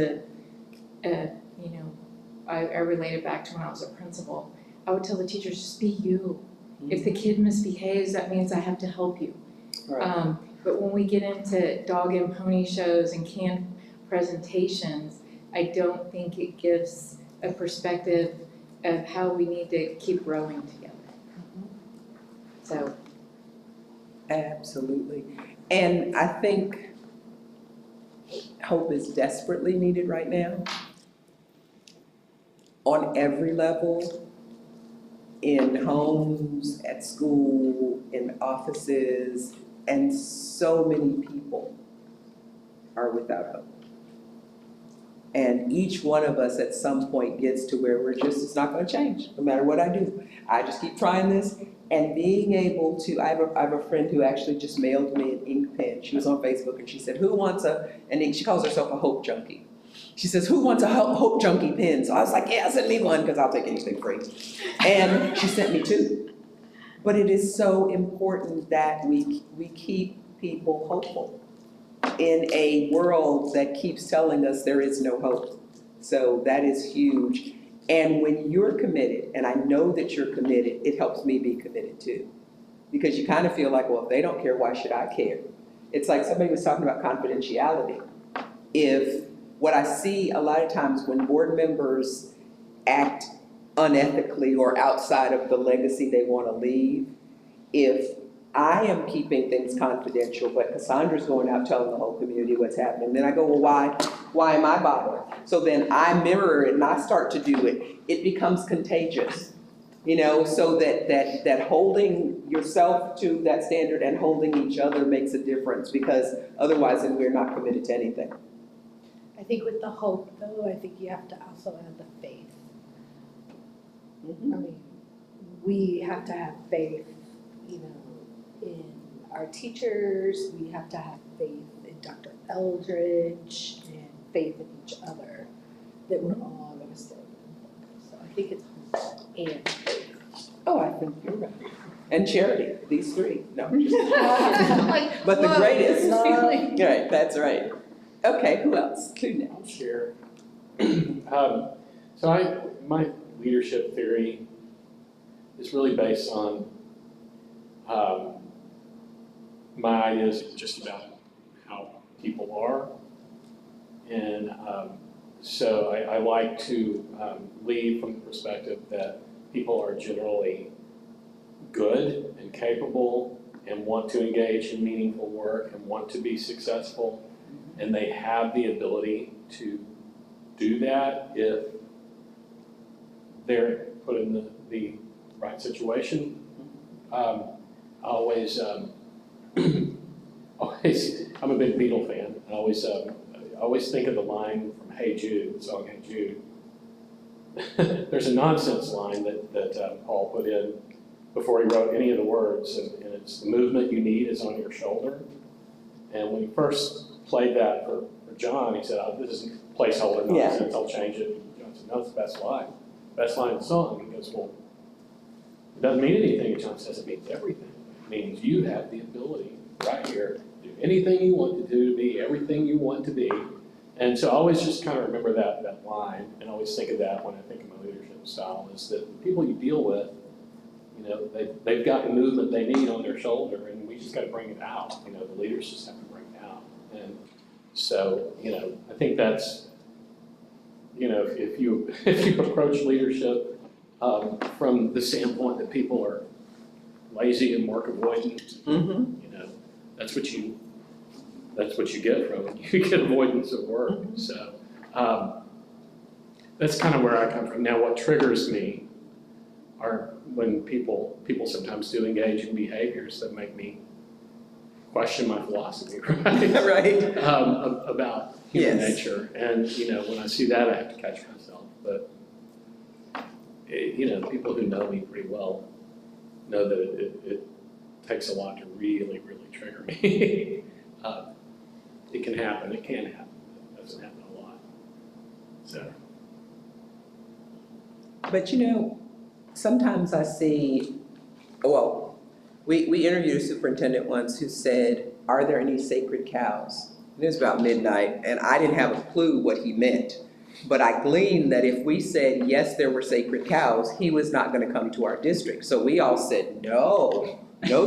Speaker 9: I relate it back to when I was a principal. I would tell the teachers, just be you. If the kid misbehaves, that means I have to help you.
Speaker 10: Right.
Speaker 9: But when we get into dog and pony shows and canned presentations, I don't think it gives a perspective of how we need to keep growing together. So.
Speaker 10: Absolutely. And I think hope is desperately needed right now on every level, in homes, at school, in offices, and so many people are without hope. And each one of us at some point gets to where it's not gonna change, no matter what I do. I just keep trying this, and being able to, I have a friend who actually just mailed me an ink pen. She was on Facebook and she said, who wants and she calls herself a hope junkie. She says, who wants a hope junkie pen? So I was like, yeah, send me one, because I'll take anything free. And she sent me two. But it is so important that we keep people hopeful in a world that keeps telling us there is no hope. So that is huge. And when you're committed, and I know that you're committed, it helps me be committed too. Because you kind of feel like, well, if they don't care, why should I care? It's like somebody was talking about confidentiality. If what I see a lot of times when board members act unethically or outside of the legacy they want to leave, if I am keeping things confidential, but Cassandra's going out telling the whole community what's happening, then I go, well, why am I bothering? So then I mirror it and I start to do it. It becomes contagious, you know, so that holding yourself to that standard and holding each other makes a difference, because otherwise then we're not committed to anything.
Speaker 14: I think with the hope, though, I think you have to also add the faith.
Speaker 10: Mm-hmm.
Speaker 14: I mean, we have to have faith, you know, in our teachers, we have to have faith in Dr. Eldridge, and faith in each other, that we're all gonna stay with. So I think it's hope and faith.
Speaker 10: Oh, I think you're right. And charity, these three, no.
Speaker 14: Like,
Speaker 10: But the
Speaker 14: whoa,
Speaker 10: greatest.
Speaker 14: this feeling.
Speaker 10: Right, that's right. Okay, who else? Who next?
Speaker 1: I'll share. My leadership theory is really based on my ideas just about how people are. And so I like to lead from the perspective that people are generally good and capable and want to engage in meaningful work and want to be successful. And they have the ability to do that if they're put in the right situation. Always, I'm a big Beatle fan. I always think of the line from Hey Jude, the song Hey Jude. There's a nonsense line that Paul put in before he wrote any of the words, and it's the movement you need is on your shoulder. And when he first played that for John, he said, oh, this is placeholder nonsense, I'll change it. John said, no, it's the best line. Best line of the song. He goes, well, it doesn't mean anything. And John says it means everything. It means you have the ability right here to do anything you want to do, to be everything you want to be. And so I always just kind of remember that line, and always think of that when I think of my leadership style, is that the people you deal with, you know, they've got the movement they need on their shoulder, and we just got to bring it out. You know, the leaders just have to bring it out. And so, you know, I think that's, you know, if you approach leadership from the standpoint that people are lazy and work avoidant, you know, that's what you get from it. You get avoidance of work. So that's kind of where I come from. Now, what triggers me are when people sometimes do engage in behaviors that make me question my philosophy, right?
Speaker 10: Right.
Speaker 1: About human nature. And, you know, when I see that, I have to catch myself. But, you know, people who know me pretty well know that it takes a lot to really, really trigger me. It can happen. It can happen. It doesn't happen a lot. So.
Speaker 10: But, you know, sometimes I see, well, we interviewed a superintendent once who said, are there any sacred cows? And it was about midnight, and I didn't have a clue what he meant. But I gleaned that if we said, yes, there were sacred cows, he was not going to come to our district. So we all said, no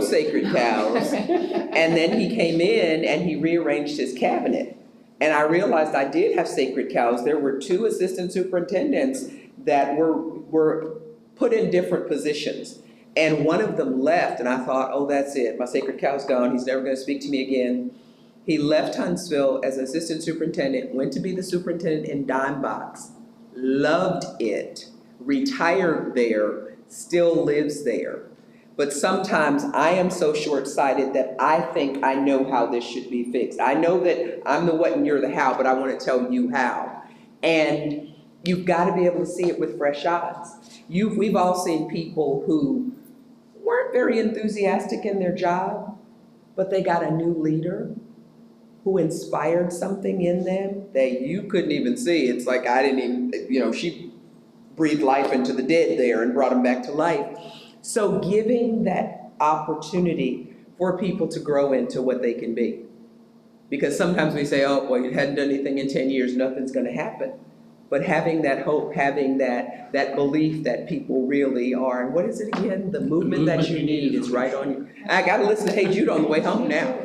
Speaker 10: sacred cows. And then he came in and he rearranged his cabinet. And I realized I did have sacred cows. There were 2 assistant superintendents that were put in different positions. And one of them left, and I thought, oh, that's it. My sacred cow's gone. He's never going to speak to me again. He left Huntsville as assistant superintendent, went to be the superintendent in Dime Box, loved it, retired there, still lives there. But sometimes I am so short-sighted that I think I know how this should be fixed. I know that I'm the what and you're the how, but I want to tell you how. And you've got to be able to see it with fresh eyes. We've all seen people who weren't very enthusiastic in their job, but they got a new leader who inspired something in them that you couldn't even see. It's like I didn't even, you know, she breathed life into the dead there and brought them back to life. So giving that opportunity for people to grow into what they can be. Because sometimes we say, oh, well, you hadn't done anything in 10 years, nothing's going to happen. but having that hope, having that belief that people really are, and what is it again? The movement that you need is right on you. I gotta listen to Hey Jude on the way home now.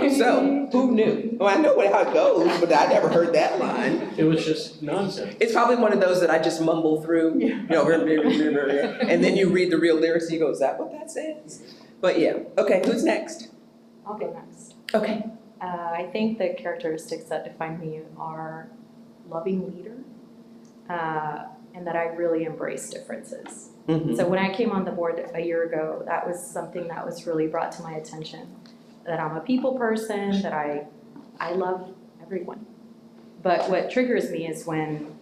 Speaker 10: So, who knew? Well, I know how it goes, but I never heard that line.
Speaker 1: It was just nonsense.
Speaker 10: It's probably one of those that I just mumble through, you know, and then you read the real lyrics and you go, is that what that says? But yeah, okay, who's next?
Speaker 7: I'll go next.
Speaker 10: Okay.
Speaker 7: I think the characteristics that define me are loving leader, and that I really embrace differences.
Speaker 10: Mhm.
Speaker 7: So when I came on the board a year ago, that was something that was really brought to my attention, that I'm a people person, that I love everyone. But what triggers me is when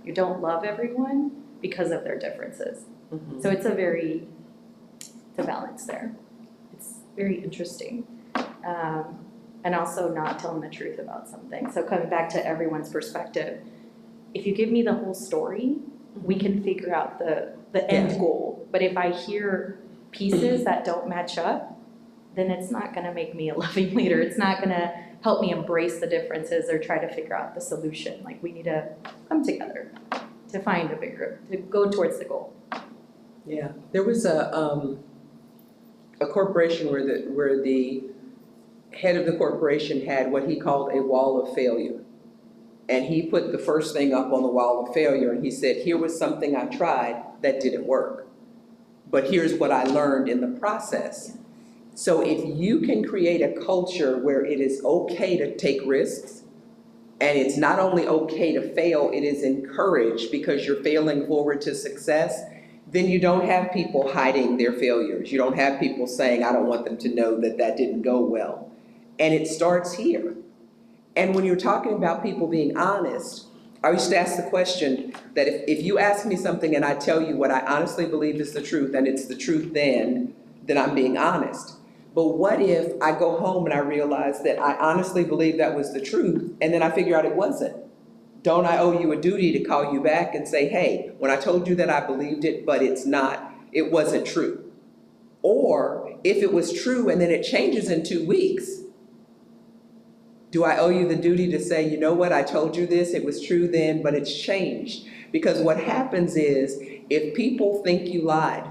Speaker 7: you don't love everyone because of their differences.
Speaker 10: Mhm.
Speaker 7: So it's a balance there. It's very interesting. And also not telling the truth about something. So coming back to everyone's perspective, if you give me the whole story, we can figure out the end goal. But if I hear pieces that don't match up, then it's not gonna make me a loving leader. It's not gonna help me embrace the differences or try to figure out the solution. Like, we need to come together to find to go towards the goal.
Speaker 10: Yeah, there was a corporation where the head of the corporation had what he called a wall of failure. And he put the first thing up on the wall of failure and he said, here was something I tried that didn't work. But here's what I learned in the process. So if you can create a culture where it is okay to take risks, and it's not only okay to fail, it is encouraged because you're failing forward to success, then you don't have people hiding their failures. You don't have people saying, I don't want them to know that that didn't go well. And it starts here. And when you're talking about people being honest, I used to ask the question that if you ask me something and I tell you what I honestly believe is the truth, and it's the truth then I'm being honest. But what if I go home and I realize that I honestly believe that was the truth, and then I figure out it wasn't? Don't I owe you a duty to call you back and say, hey, when I told you that I believed it, but it wasn't true? Or if it was true and then it changes in 2 weeks, do I owe you the duty to say, you know what, I told you this, it was true then, but it's changed? Because what happens is, if people think you lied,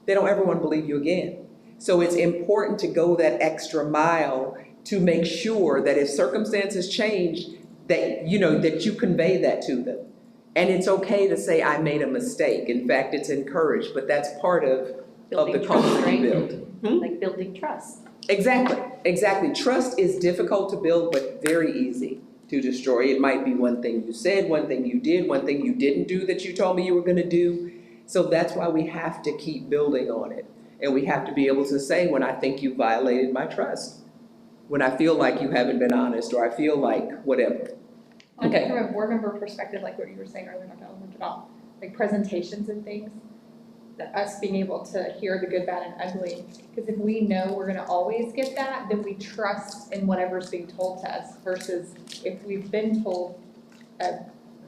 Speaker 10: they don't ever want to believe you again. So it's important to go that extra mile to make sure that if circumstances change, that you convey that to them. And it's okay to say, I made a mistake. In fact, it's encouraged, but that's part of the culture you build.
Speaker 7: Like building trust.
Speaker 10: Exactly. Trust is difficult to build, but very easy to destroy. It might be one thing you said, one thing you did, one thing you didn't do that you told me you were going to do. So that's why we have to keep building on it. And we have to be able to say, when I think you violated my trust, when I feel like you haven't been honest, or I feel like whatever.
Speaker 6: Okay. From a board member perspective, like what you were saying earlier, about like presentations and things, that us being able to hear the good, bad, and ugly. Because if we know we're gonna always get that, then we trust in whatever's being told to us, versus if we've been told a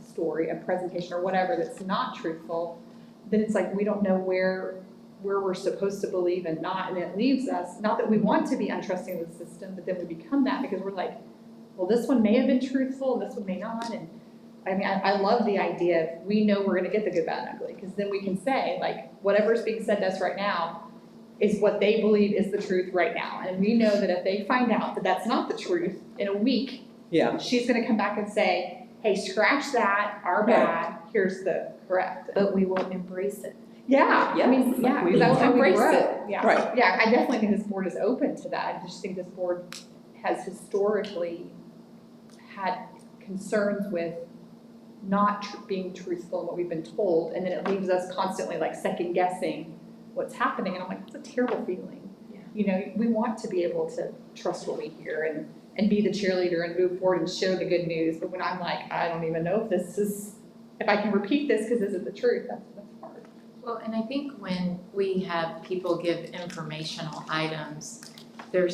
Speaker 6: story, a presentation, or whatever that's not truthful, then it's like we don't know where we're supposed to believe and not, and it leaves us, not that we want to be untrusting of the system, but then we become that because we're like, well, this one may have been truthful and this one may not. And I mean, I love the idea of we know we're gonna get the good, bad, and ugly, because then we can say, like, whatever's being said to us right now is what they believe is the truth right now. And we know that if they find out that that's not the truth in a week, she's gonna come back and say, hey, scratch that, our bad, here's the correct.
Speaker 7: But we will embrace it.
Speaker 6: Yeah,
Speaker 7: Yes.
Speaker 6: I mean, yeah, because that's how we
Speaker 7: Embrace
Speaker 6: grow.
Speaker 7: it.
Speaker 6: Yeah.
Speaker 10: Right.
Speaker 6: Yeah, I definitely think this board is open to that. I just think this board has historically had concerns with not being truthful in what we've been told, and then it leaves us constantly like second guessing what's happening, and I'm like, that's a terrible feeling.
Speaker 7: Yeah.
Speaker 6: You know, we want to be able to trust what we hear and be the cheerleader and move forward and share the good news, but when I'm like, I don't even know if I can repeat this because this is the truth, that's hard.
Speaker 9: Well, and I think when we have people give informational items, I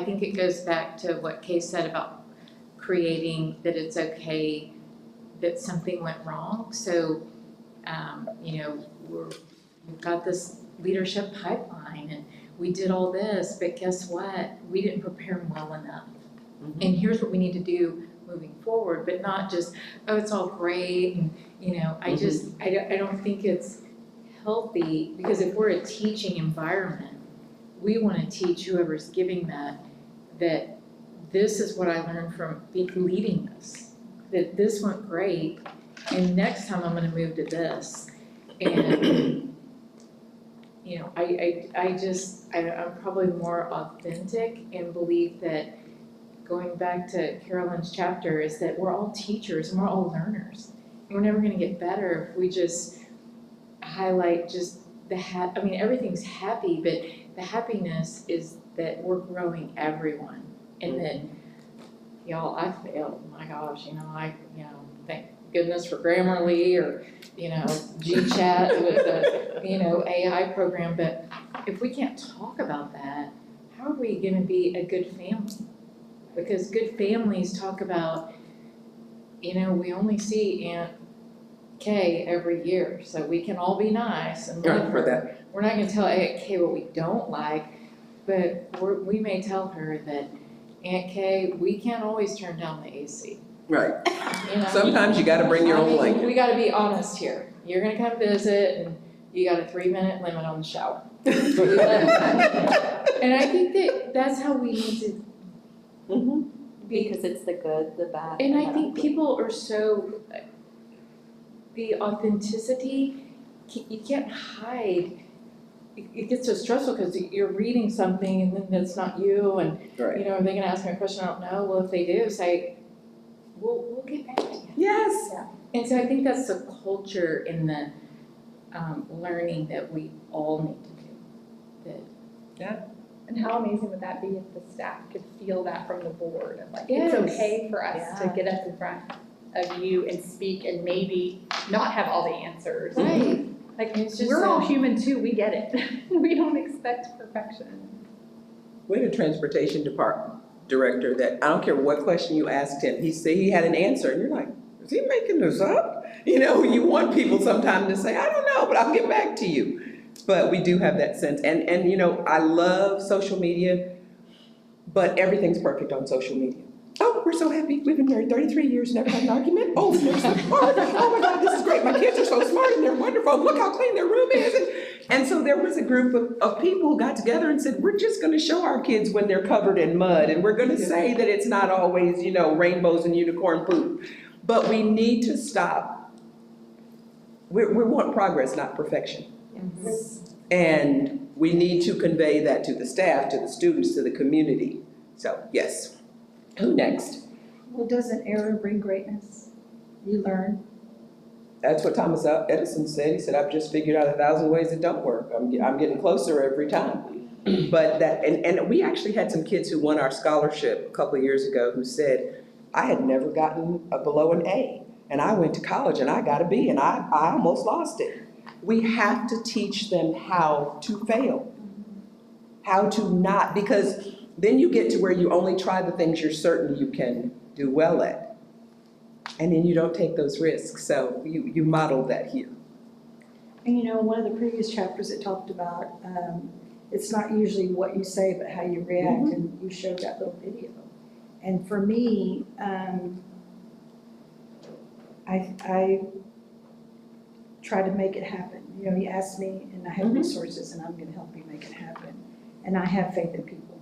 Speaker 9: think it goes back to what Kay said about creating that it's okay that something went wrong. So, we've got this leadership pipeline and we did all this, but guess what? We didn't prepare them well enough. And here's what we need to do. moving forward, but not just, oh, it's all great, and, I just, I don't think it's healthy, because if we're a teaching environment, we wanna teach whoever's giving that this is what I learned from leading this, that this went great, and next time I'm gonna move to this. And, I'm probably more authentic and believe that, going back to Carolyn's chapter, is that we're all teachers and we're all learners. And we're never gonna get better if we just highlight just everything's happy, but the happiness is that we're growing everyone. And that, y'all, I failed, my gosh, thank goodness for Grammarly or, GChat with the, AI program, but if we can't talk about that, how are we gonna be a good family? Because good families talk about, we only see Aunt Kay every year, so we can all be nice and love her. We're not gonna tell Aunt Kay what we don't like, but we may tell her that, Aunt Kay, we can't always turn down the AC.
Speaker 10: Right. Sometimes you gotta bring your own blanket.
Speaker 9: We gotta be honest here. You're gonna come visit and you got a 3-minute limit on the shower. And I think that's how we need to
Speaker 7: Because it's the good, the bad.
Speaker 9: And I think people are so, the authenticity, you can't hide. It gets so stressful because you're reading something and then it's not you, and are they gonna ask me a question I don't know? Well, if they do, say, we'll get back to you.
Speaker 10: Yes.
Speaker 9: Yeah. And so I think that's the culture in the learning that we all need to do.
Speaker 6: And how amazing would that be if the staff could feel that from the board, and
Speaker 9: Yes.
Speaker 6: it's okay for us to get up in front of you and speak and maybe not have all the answers.
Speaker 9: Right.
Speaker 6: Like,
Speaker 9: It's just
Speaker 6: we're all human too, we get it. We don't expect perfection.
Speaker 10: We had a transportation department director that, I don't care what question you asked him, he said he had an answer, and you're like, is he making this up? You want people sometimes to say, I don't know, but I'll get back to you. But we do have that sense, and I love social media, but everything's perfect on social media. Oh, we're so happy, we've been married 33 years, never had an argument. Oh, they're so smart. Oh my God, this is great. My kids are so smart and they're wonderful. Look how clean their room is. And so there was a group of people who got together and said, we're just gonna show our kids when they're covered in mud, and we're gonna say that it's not always, rainbows and unicorn poop. But we need to stop. We want progress, not perfection. Yes. And we need to convey that to the staff, to the students, to the community. So, yes. Who next?
Speaker 4: Well, doesn't error bring greatness? You learn.
Speaker 10: That's what Thomas Edison said. He said, I've just figured out 1,000 ways it don't work. I'm getting closer every time. But and we actually had some kids who won our scholarship a couple of years ago who said, I had never gotten below an A. And I went to college and I got a B and I almost lost it. We have to teach them how to fail. How to not, because then you get to where you only try the things you're certain you can do well at. And then you don't take those risks. So you modeled that here.
Speaker 4: And one of the previous chapters it talked about, it's not usually what you say, but how you react, and you showed that little video. And for me, I try to make it happen. You ask me, and I have resources, and I'm gonna help you make it happen. And I have faith in people.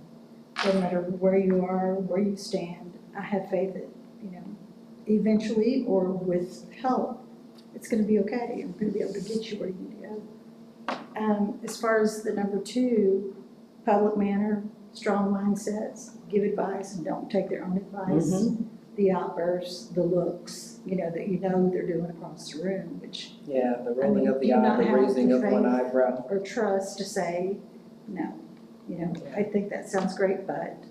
Speaker 4: No matter where you are, where you stand, I have faith that, eventually, or with help, it's gonna be okay. I'm gonna be able to get you where you need to go. As far as the number 2, public manner, strong mindsets, give advice and don't take their own advice. The outbursts, the looks, that they're doing across the room, which.
Speaker 10: Yeah, the rolling of the eye, the raising of one eyebrow.
Speaker 4: Or trust to say, no. I think that sounds great, but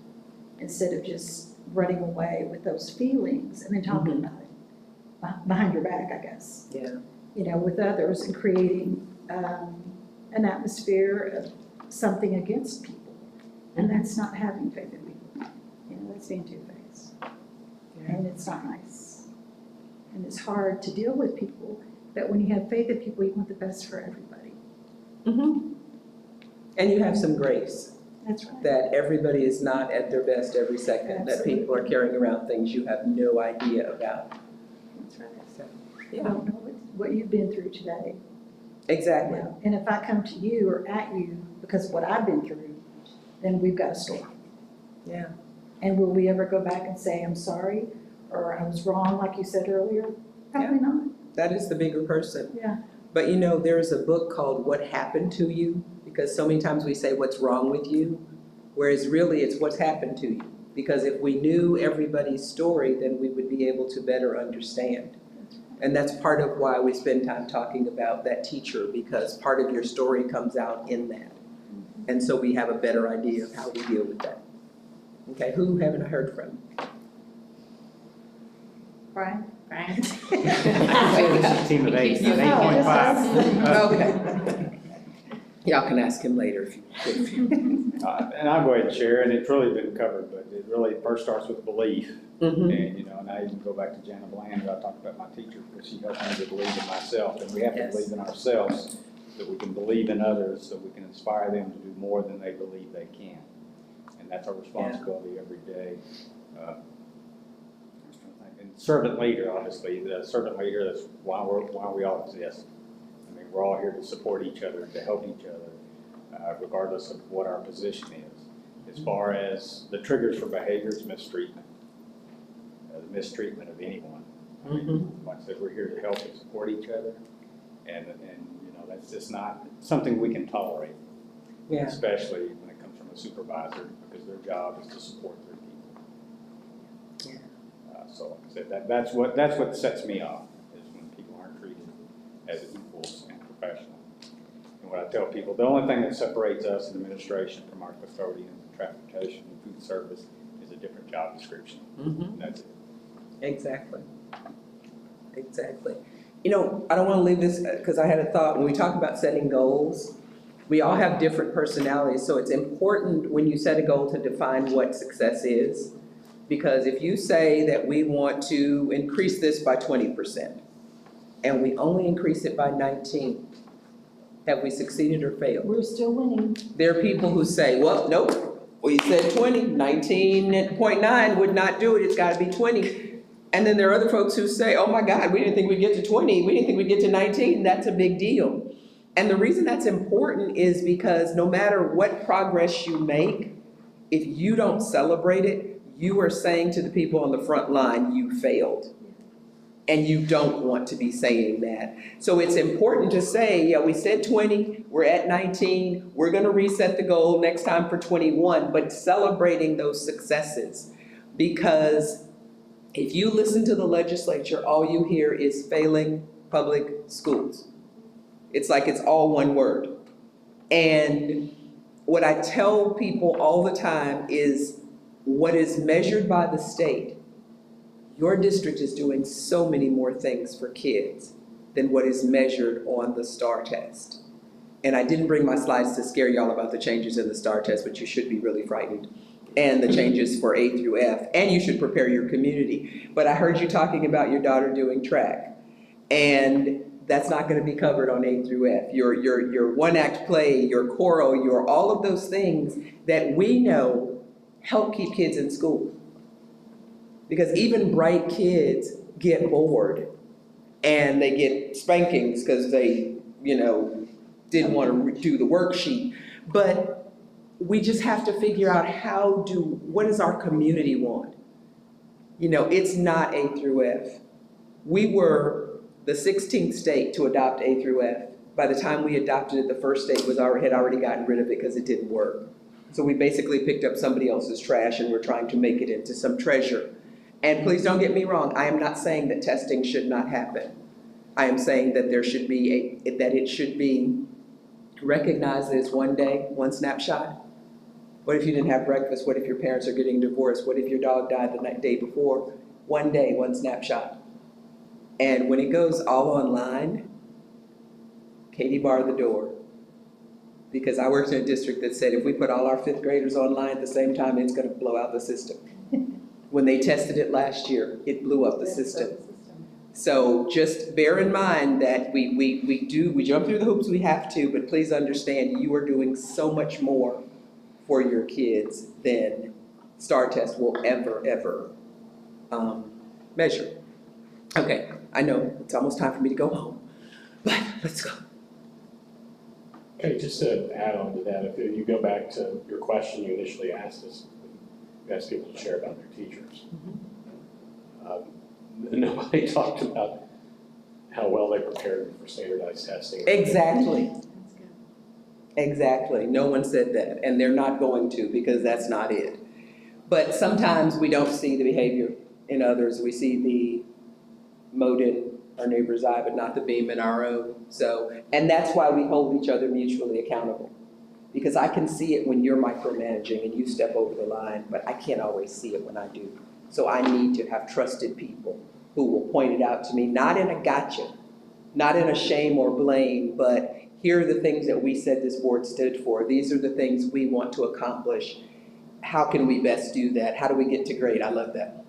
Speaker 4: instead of just running away with those feelings and then talking about it behind your back, I guess.
Speaker 10: Yeah.
Speaker 4: With others, and creating an atmosphere of something against people. And that's not having faith in people. That's being two-faced. And it's not nice. And it's hard to deal with people, but when you have faith in people, you want the best for everybody.
Speaker 10: And you have some grace.
Speaker 4: That's right.
Speaker 10: that everybody is not at their best every second, that people are carrying around things you have no idea about.
Speaker 4: That's right.
Speaker 10: So,
Speaker 4: You don't know what you've been through today.
Speaker 10: exactly.
Speaker 4: And if I come to you or at you because of what I've been through, then we've got a story.
Speaker 10: Yeah.
Speaker 4: And will we ever go back and say, I'm sorry, or I was wrong, like you said earlier? Probably not.
Speaker 10: That is the bigger person.
Speaker 4: Yeah.
Speaker 10: But you know, there's a book called What Happened to You, because so many times we say what's wrong with you, whereas really it's what's happened to you. Because if we knew everybody's story, then we would be able to better understand. And that's part of why we spend time talking about that teacher, because part of your story comes out in that. And so we have a better idea of how we deal with that. Okay, who haven't I heard from?
Speaker 2: Brian?
Speaker 7: Brian?
Speaker 8: This is a team of 8, not 8.5.
Speaker 10: Okay. Y'all can ask him later if you.
Speaker 8: And I'll go ahead and share, and it's really been covered, but it really first starts with belief.
Speaker 10: Mhm.
Speaker 8: And, you know, and I even go back to Jana Bland, who I talked about my teacher, because she helped me to believe in myself. And we have to
Speaker 10: Yes.
Speaker 8: believe in ourselves, so we can believe in others, so we can inspire them to do more than they believe they can. And that's our responsibility every day. And servant leader, obviously, the servant leader, that's why we all exist. I mean, we're all here to support each other, to help each other, regardless of what our position is. As far as the triggers for behavior, it's mistreatment. The mistreatment of anyone. I mean, like I said, we're here to help and support each other. And you know, that's just not something we can tolerate.
Speaker 10: Yeah.
Speaker 8: Especially when it comes from a supervisor, because their job is to support their people. So like I said, that's what sets me off, is when people aren't treated as equals and professional. And what I tell people, the only thing that separates us in administration from our custodians, transportation, and food service is a different job description.
Speaker 10: Mhm.
Speaker 8: That's it.
Speaker 10: Exactly. Exactly. You know, I don't want to leave this, because I had a thought, when we talk about setting goals, we all have different personalities, so it's important when you set a goal to define what success is. Because if you say that we want to increase this by 20%, and we only increase it by 19, have we succeeded or failed?
Speaker 4: We're still winning.
Speaker 10: There are people who say, well, nope, well, you said 20, 19.9 would not do it, it's gotta be 20. And then there are other folks who say, oh my God, we didn't think we'd get to 20, we didn't think we'd get to 19, that's a big deal. And the reason that's important is because no matter what progress you make, if you don't celebrate it, you are saying to the people on the front line, you failed. And you don't want to be saying that. So it's important to say, yeah, we said 20, we're at 19, we're gonna reset the goal next time for 21, but celebrating those successes. Because if you listen to the legislature, all you hear is failing public schools. It's like it's all one word. And what I tell people all the time is, what is measured by the state, your district is doing so many more things for kids than what is measured on the STAR test. And I didn't bring my slides to scare y'all about the changes in the STAR test, but you should be really frightened. And the changes for A through F, and you should prepare your community. But I heard you talking about your daughter doing track, and that's not gonna be covered on A through F. Your one-act play, your choral, your all of those things that we know help keep kids in school. Because even bright kids get bored and they get spankings because they, you know, didn't want to do the worksheet. But we just have to figure out what does our community want? You know, it's not A through F. We were the 16th state to adopt A through F. By the time we adopted it, the first state had already gotten rid of it because it didn't work. So we basically picked up somebody else's trash and we're trying to make it into some treasure. And please don't get me wrong, I am not saying that testing should not happen. I am saying that there should be that it should be recognized as one day, one snapshot. What if you didn't have breakfast? What if your parents are getting divorced? What if your dog died the day before? One day, one snapshot. And when it goes all online, Katie barred the door. Because I worked in a district that said if we put all our 5th graders online at the same time, it's gonna blow out the system. When they tested it last year, it blew up the system. So just bear in mind that we jump through the hoops we have to, but please understand you are doing so much more for your kids than STAR test will ever measure. Okay, I know it's almost time for me to go home, but let's go.
Speaker 1: Okay, just to add on to that, if you go back to your question you initially asked us, you asked people to share about their teachers. Nobody talked about how well they prepared for standardized testing.
Speaker 10: Exactly. Exactly. No one said that, and they're not going to, because that's not it. But sometimes we don't see the behavior in others. We see the mote in our neighbor's eye, but not the beam in our own. So, and that's why we hold each other mutually accountable. Because I can see it when you're micromanaging and you step over the line, but I can't always see it when I do. So I need to have trusted people who will point it out to me, not in a gotcha, not in a shame or blame, but here are the things that we said this board stood for. These are the things we want to accomplish. How can we best do that? How do we get to grade? I love that.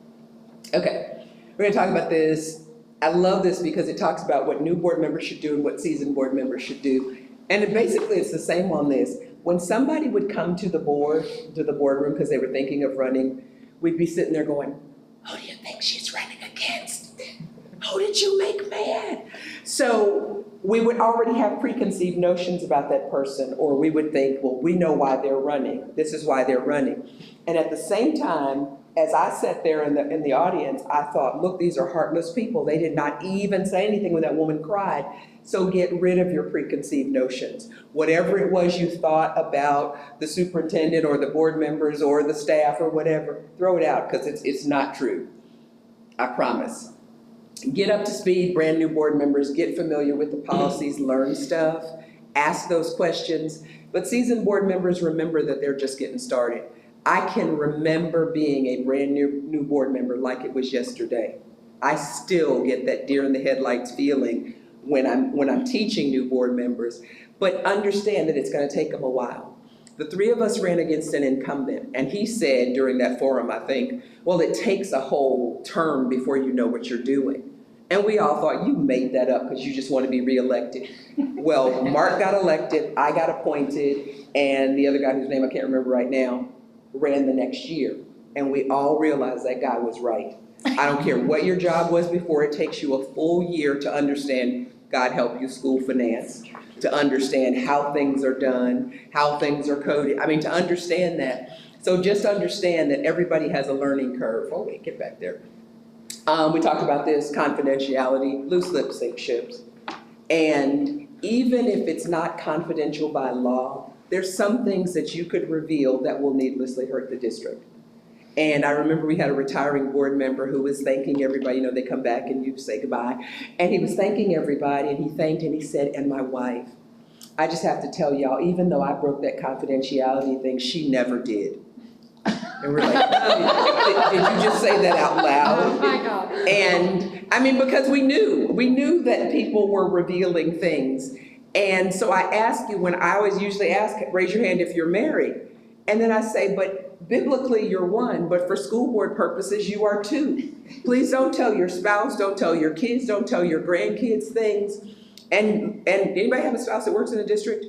Speaker 10: Okay, we're gonna talk about this. I love this because it talks about what new board members should do and what seasoned board members should do. And basically it's the same on this. When somebody would come to the boardroom because they were thinking of running, we'd be sitting there going, who do you think she's running against? Who did you make mad? So we would already have preconceived notions about that person, or we would think, well, we know why they're running. This is why they're running. And at the same time, as I sat there in the audience, I thought, look, these are heartless people. They did not even say anything when that woman cried. So get rid of your preconceived notions. Whatever it was you thought about the superintendent or the board members or the staff or whatever, throw it out, because it's not true. I promise. Get up to speed, brand new board members, get familiar with the policies, learn stuff, ask those questions. But seasoned board members, remember that they're just getting started. I can remember being a brand new board member like it was yesterday. I still get that deer in the headlights feeling when I'm teaching new board members, but understand that it's gonna take them a while. The three of us ran against an incumbent, and he said during that forum, I think, well, it takes a whole term before you know what you're doing. And we all thought, you made that up because you just want to be reelected. Well, Mark got elected, I got appointed, and the other guy whose name I can't remember right now ran the next year. And we all realized that guy was right. I don't care what your job was before, it takes you a full year to understand, God help you, school finance, to understand how things are done, how things are coded. I mean, to understand that. So just understand that everybody has a learning curve. Oh, wait, get back there. We talked about this, confidentiality, loose lip sync ships. And even if it's not confidential by law, there's some things that you could reveal that will needlessly hurt the district. And I remember we had a retiring board member who was thanking everybody, you know, they come back and you say goodbye. And he was thanking everybody, and he thanked and he said, and my wife. I just have to tell y'all, even though I broke that confidentiality thing, she never did. And we're like, did you just say that out loud?
Speaker 9: Oh my God.
Speaker 10: And I mean, because we knew that people were revealing things. And so I ask you, when I always usually ask, raise your hand if you're married. And then I say, but biblically you're one, but for school board purposes, you are two. Please don't tell your spouse, don't tell your kids, don't tell your grandkids things. And anybody have a spouse that works in a district?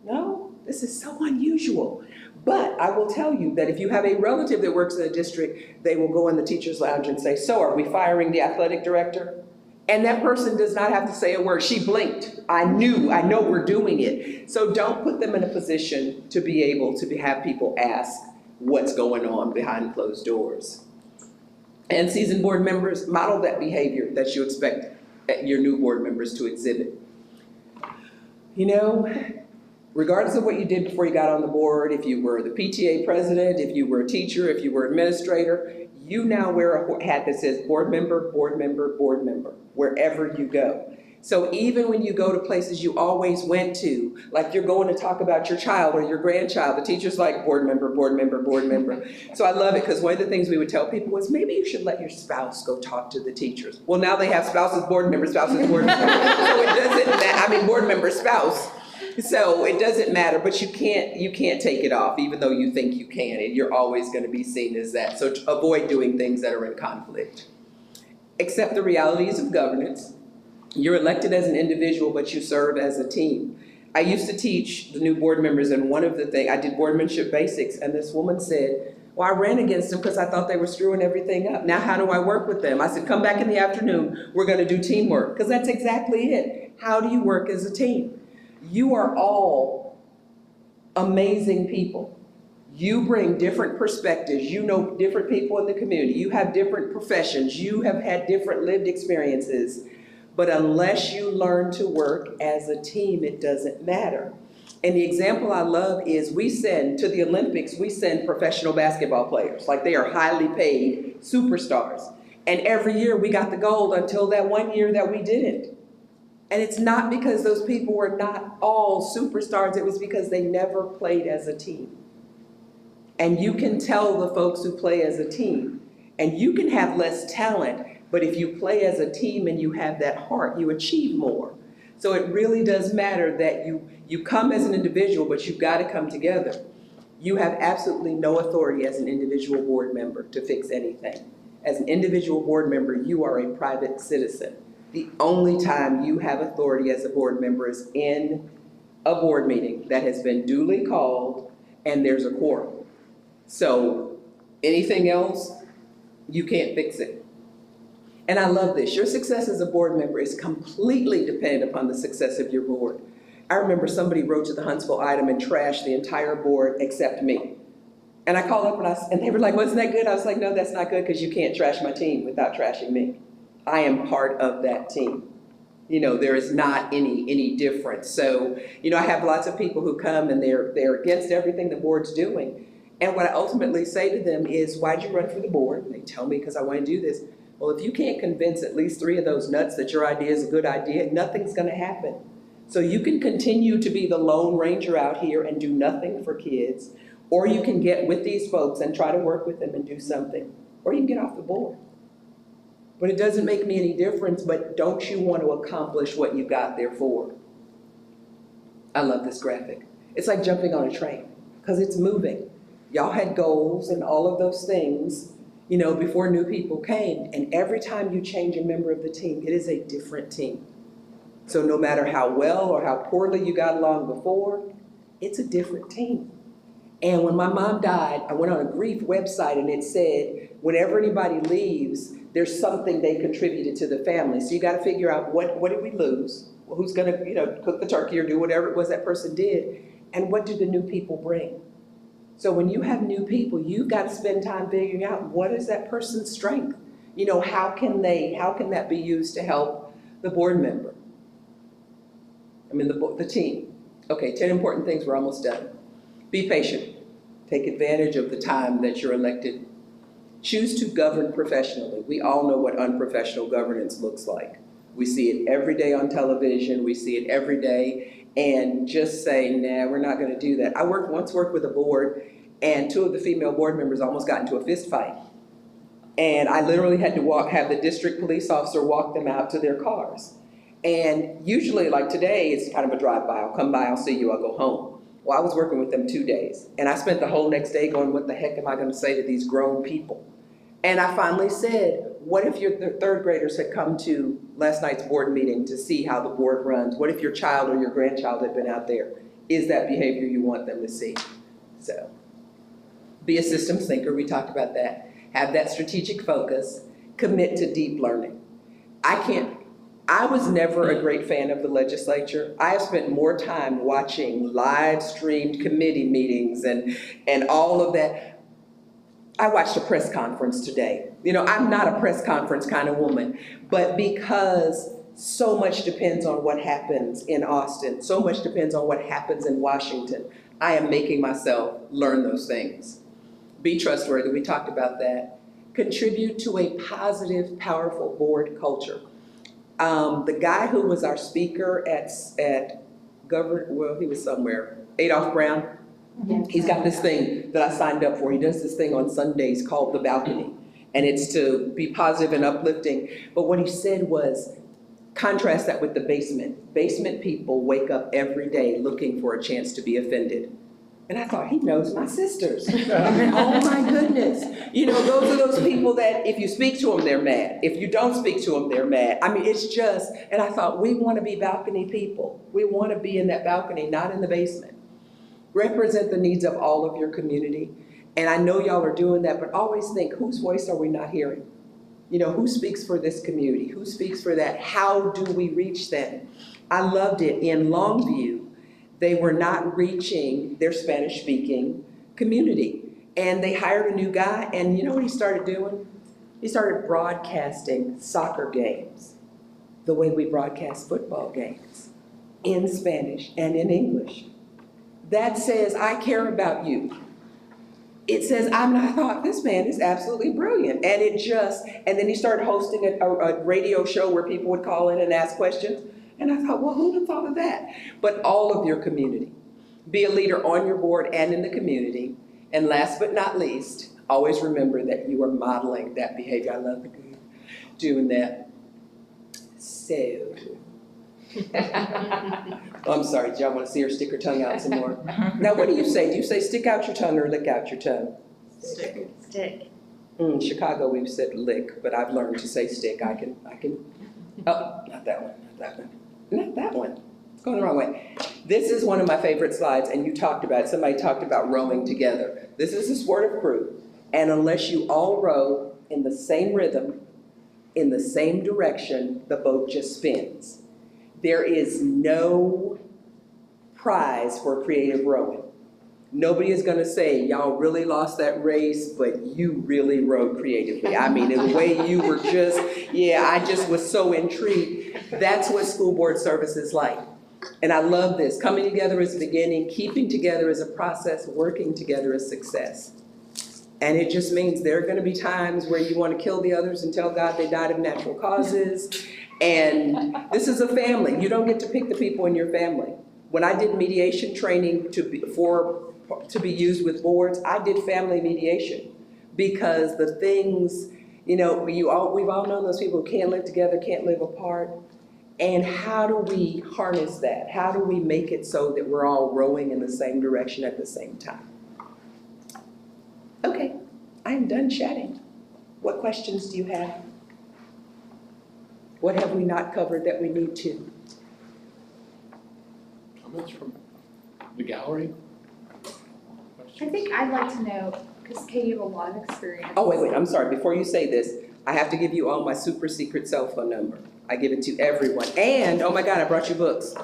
Speaker 10: No, this is so unusual. But I will tell you that if you have a relative that works in a district, they will go in the teacher's lounge and say, so are we firing the athletic director? And that person does not have to say a word. She blinked. I know we're doing it. So don't put them in a position to be able to have people ask what's going on behind closed doors. And seasoned board members, model that behavior that you expect your new board members to exhibit. You know, regardless of what you did before you got on the board, if you were the PTA president, if you were a teacher, if you were administrator, you now wear a hat that says board member, board member, board member, wherever you go. So even when you go to places you always went to, like you're going to talk about your child or your grandchild, the teacher's like board member, board member, board member. So I love it, because one of the things we would tell people was, maybe you should let your spouse go talk to the teachers. Well, now they have spouses, board member, spouses, board member. So it doesn't matter, I mean, board member, spouse. So it doesn't matter, but you can't take it off, even though you think you can, and you're always going to be seen as that. So to avoid doing things that are in conflict. Accept the realities of governance. You're elected as an individual, but you serve as a team. I used to teach the new board members, and one of the things, I did boardmanship basics, and this woman said, well, I ran against them because I thought they were screwing everything up. Now how do I work with them? I said, come back in the afternoon, we're gonna do teamwork, because that's exactly it. How do you work as a team? You are all amazing people. You bring different perspectives, you know different people in the community, you have different professions, you have had different lived experiences, but unless you learn to work as a team, it doesn't matter. And the example I love is we send to the Olympics, we send professional basketball players, like they are highly paid superstars. And every year we got the gold until that one year that we didn't. And it's not because those people were not all superstars, it was because they never played as a team. And you can tell the folks who play as a team, and you can have less talent, but if you play as a team and you have that heart, you achieve more. So it really does matter that you come as an individual, but you've got to come together. You have absolutely no authority as an individual board member to fix anything. As an individual board member, you are a private citizen. The only time you have authority as a board member is in a board meeting that has been duly called and there's a quorum. So anything else, you can't fix it. And I love this. Your success as a board member is completely dependent upon the success of your board. I remember somebody wrote to the Huntsville item and trashed the entire board except me. And I called up and they were like, wasn't that good? I was like, no, that's not good because you can't trash my team without trashing me. I am part of that team. You know, there is not any difference. So, you know, I have lots of people who come and they're against everything the board's doing. And what I ultimately say to them is, why'd you run for the board? And they tell me because I want to do this. Well, if you can't convince at least 3 of those nuts that your idea is a good idea, nothing's going to happen. So you can continue to be the Lone Ranger out here and do nothing for kids, or you can get with these folks and try to work with them and do something, or you can get off the board. But it doesn't make me any difference, but don't you want to accomplish what you got there for? I love this graphic. It's like jumping on a train, because it's moving. Y'all had goals and all of those things, you know, before new people came, and every time you change a member of the team, it is a different team. So no matter how well or how poorly you got along before, it's a different team. And when my mom died, I went on a grief website and it said, whenever anybody leaves, there's something they contributed to the family. So you got to figure out what did we lose? Well, who's going to, you know, cook the turkey or do whatever it was that person did? And what do the new people bring? So when you have new people, you've got to spend time figuring out what is that person's strength? You know, how can that be used to help the board member? I mean, the team. Okay, 10 important things, we're almost done. Be patient. Take advantage of the time that you're elected. Choose to govern professionally. We all know what unprofessional governance looks like. We see it every day on television. We see it every day. And just say, nah, we're not going to do that. I once worked with a board, and 2 of the female board members almost got into a fist fight. And I literally had to have the district police officer walk them out to their cars. And usually, like today, it's kind of a drive-by. I'll come by, I'll see you, I'll go home. Well, I was working with them 2 days. And I spent the whole next day going, what the heck am I going to say to these grown people? And I finally said, what if your 3rd graders had come to last night's board meeting to see how the board runs? What if your child or your grandchild had been out there? Is that behavior you want them to see? So, be a systems thinker, we talked about that. Have that strategic focus, commit to deep learning. I was never a great fan of the legislature. I have spent more time watching live streamed committee meetings and all of that. I watched a press conference today. You know, I'm not a press conference kind of woman, but because so much depends on what happens in Austin, so much depends on what happens in Washington, I am making myself learn those things. Be trustworthy, we talked about that. Contribute to a positive, powerful board culture. The guy who was our speaker at he was somewhere, Adolph Brown, he's got this thing that I signed up for. He does this thing on Sundays called The Balcony, and it's to be positive and uplifting. But what he said was, contrast that with the basement. Basement people wake up every day looking for a chance to be offended. And I thought, he knows my sisters. Oh my goodness. You know, those are those people that if you speak to them, they're mad. If you don't speak to them, they're mad. I mean, it's just, and I thought, we want to be balcony people. We want to be in that balcony, not in the basement. Represent the needs of all of your community. And I know y'all are doing that, but always think, whose voice are we not hearing? You know, who speaks for this community? Who speaks for that? How do we reach them? I loved it in Longview. They were not reaching their Spanish-speaking community. And they hired a new guy, and you know what he started doing? He started broadcasting soccer games the way we broadcast football games, in Spanish and in English. That says, I care about you. It says, I thought, this man is absolutely brilliant. And and then he started hosting a radio show where people would call in and ask questions. And I thought, well, who'd have thought of that? But all of your community. Be a leader on your board and in the community. And last but not least, always remember that you are modeling that behavior. I love doing that. So. I'm sorry, do y'all want to see her stick her tongue out some more? Now, what do you say? Do you say stick out your tongue or lick out your tongue?
Speaker 3: Stick. Stick.
Speaker 10: In Chicago, we've said lick, but I've learned to say stick. I can, oh, not that one, not that one. Not that one. It's going the wrong way. This is one of my favorite slides, and you talked about it. Somebody talked about rowing together. This is a sport of crew, and unless you all row in the same rhythm, in the same direction, the boat just spins. There is no prize for creative rowing. Nobody is going to say, y'all really lost that race, but you really rowed creatively. I mean, the way you were just, yeah, I just was so intrigued. That's what school board service is like. And I love this. Coming together is a beginning, keeping together is a process, working together is success. And it just means there are going to be times where you want to kill the others and tell God they died of natural causes. And this is a family. You don't get to pick the people in your family. When I did mediation training to be used with boards, I did family mediation because the things, you know, we've all known those people who can't live together, can't live apart. And how do we harness that? How do we make it so that we're all rowing in the same direction at the same time? Okay, I'm done chatting. What questions do you have? What have we not covered that we need to?
Speaker 1: Comments from the gallery?
Speaker 6: I think I'd like to know, because Kay, you have a lot of experience.
Speaker 10: Oh, wait, I'm sorry. Before you say this, I have to give you all my super secret cell phone number. I give it to everyone. And, oh my God, I brought you books.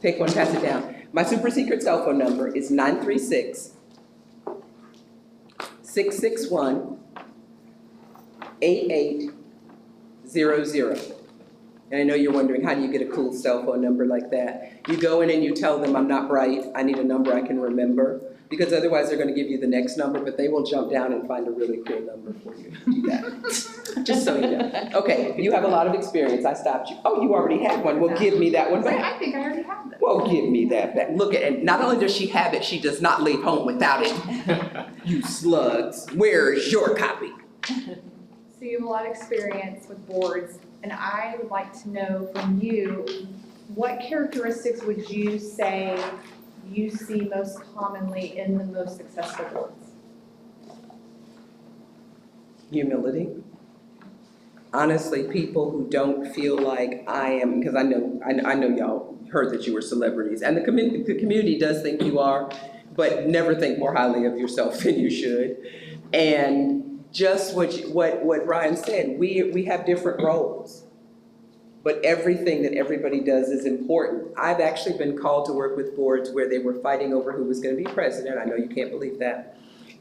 Speaker 10: Take one, pass it down. My super secret cell phone number is 936-661-8800. And I know you're wondering, how do you get a cool cell phone number like that? You go in and you tell them, I'm not bright, I need a number I can remember, because otherwise they're gonna give you the next number, but they will jump down and find a really cool number for you to do that. Just so you know. Okay, you have a lot of experience, I stopped you. Oh, you already had one, well, give me that one back.
Speaker 6: I think I already have this.
Speaker 10: Well, give me that back. Look at it, not only does she have it, she does not leave home without it. You slugs, where is your copy?
Speaker 6: So you have a lot of experience with boards, and I would like to know from you, what characteristics would you say you see most commonly in the most successful boards?
Speaker 10: Humility. Honestly, people who don't feel like I am, because I know y'all heard that you were celebrities, and the community does think you are, but never think more highly of yourself than you should. And just what Ryan said, we have different roles, but everything that everybody does is important. I've actually been called to work with boards where they were fighting over who was going to be president. I know you can't believe that.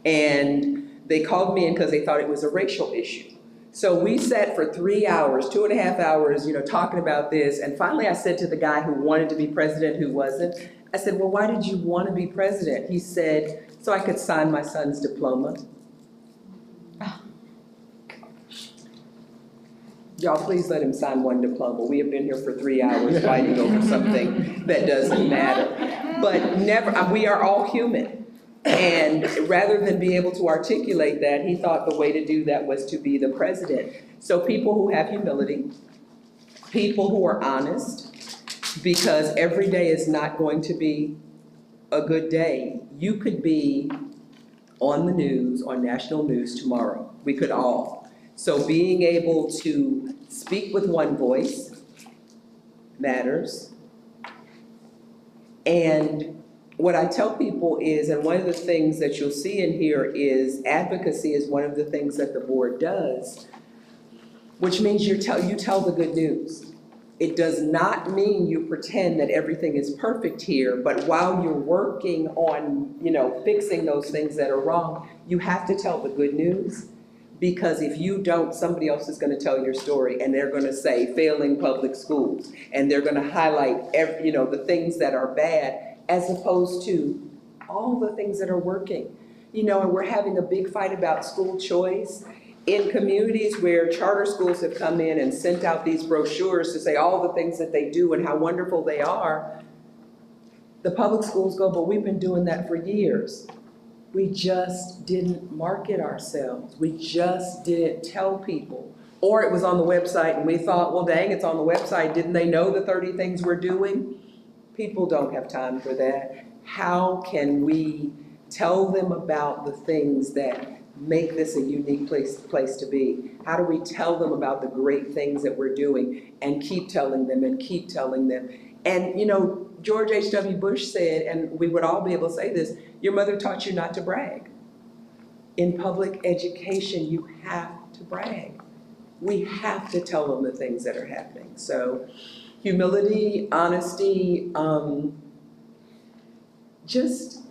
Speaker 10: And they called me in because they thought it was a racial issue. So we sat for 3 hours, 2.5 hours, talking about this. And finally I said to the guy who wanted to be president, who wasn't, I said, well, why did you want to be president? He said, so I could sign my son's diploma. Y'all, please let him sign one diploma. We have been here for 3 hours fighting over something that doesn't matter. But we are all human. And rather than be able to articulate that, he thought the way to do that was to be the president. So people who have humility, people who are honest, because every day is not going to be a good day, you could be on the news, on national news tomorrow. We could all. So being able to speak with one voice matters. And what I tell people is, and one of the things that you'll see in here is advocacy is one of the things that the board does, which means you tell the good news. It does not mean you pretend that everything is perfect here, but while you're working on, fixing those things that are wrong, you have to tell the good news. Because if you don't, somebody else is gonna tell your story and they're gonna say failing public schools. And they're gonna highlight the things that are bad as opposed to all the things that are working. And we're having a big fight about school choice. In communities where charter schools have come in and sent out these brochures to say all the things that they do and how wonderful they are, the public schools go, but we've been doing that for years. We just didn't market ourselves. We just didn't tell people. Or it was on the website and we thought, well, dang, it's on the website. Didn't they know the 30 things we're doing? People don't have time for that. How can we tell them about the things that make this a unique place to be? How do we tell them about the great things that we're doing and keep telling them and keep telling them? And George H.W. Bush said, and we would all be able to say this, your mother taught you not to brag. In public education, you have to brag. We have to tell them the things that are happening. So humility, honesty, just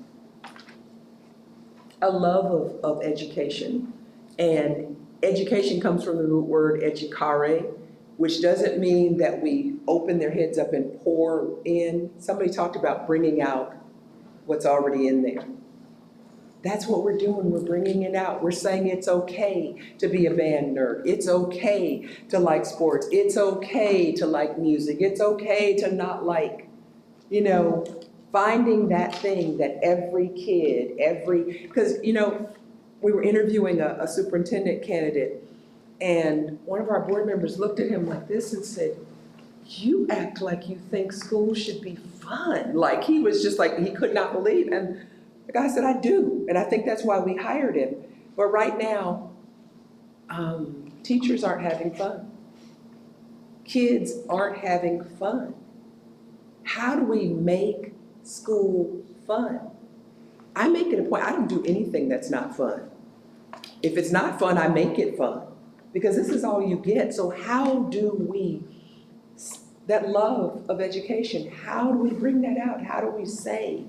Speaker 10: a love of education. And education comes from the root word educare, which doesn't mean that we open their heads up and pour in. Somebody talked about bringing out what's already in there. That's what we're doing. We're bringing it out. We're saying it's okay to be a band nerd. It's okay to like sports. It's okay to like music. It's okay to not like, finding that thing that every kid, because, we were interviewing a superintendent candidate, and one of our board members looked at him like this and said, you act like you think school should be fun. Like he was just like, he could not believe. And the guy said, I do. And I think that's why we hired him. But right now, teachers aren't having fun. Kids aren't having fun. How do we make school fun? I make it a point, I don't do anything that's not fun. If it's not fun, I make it fun. Because this is all you get. So how do we, that love of education, how do we bring that out? How do we say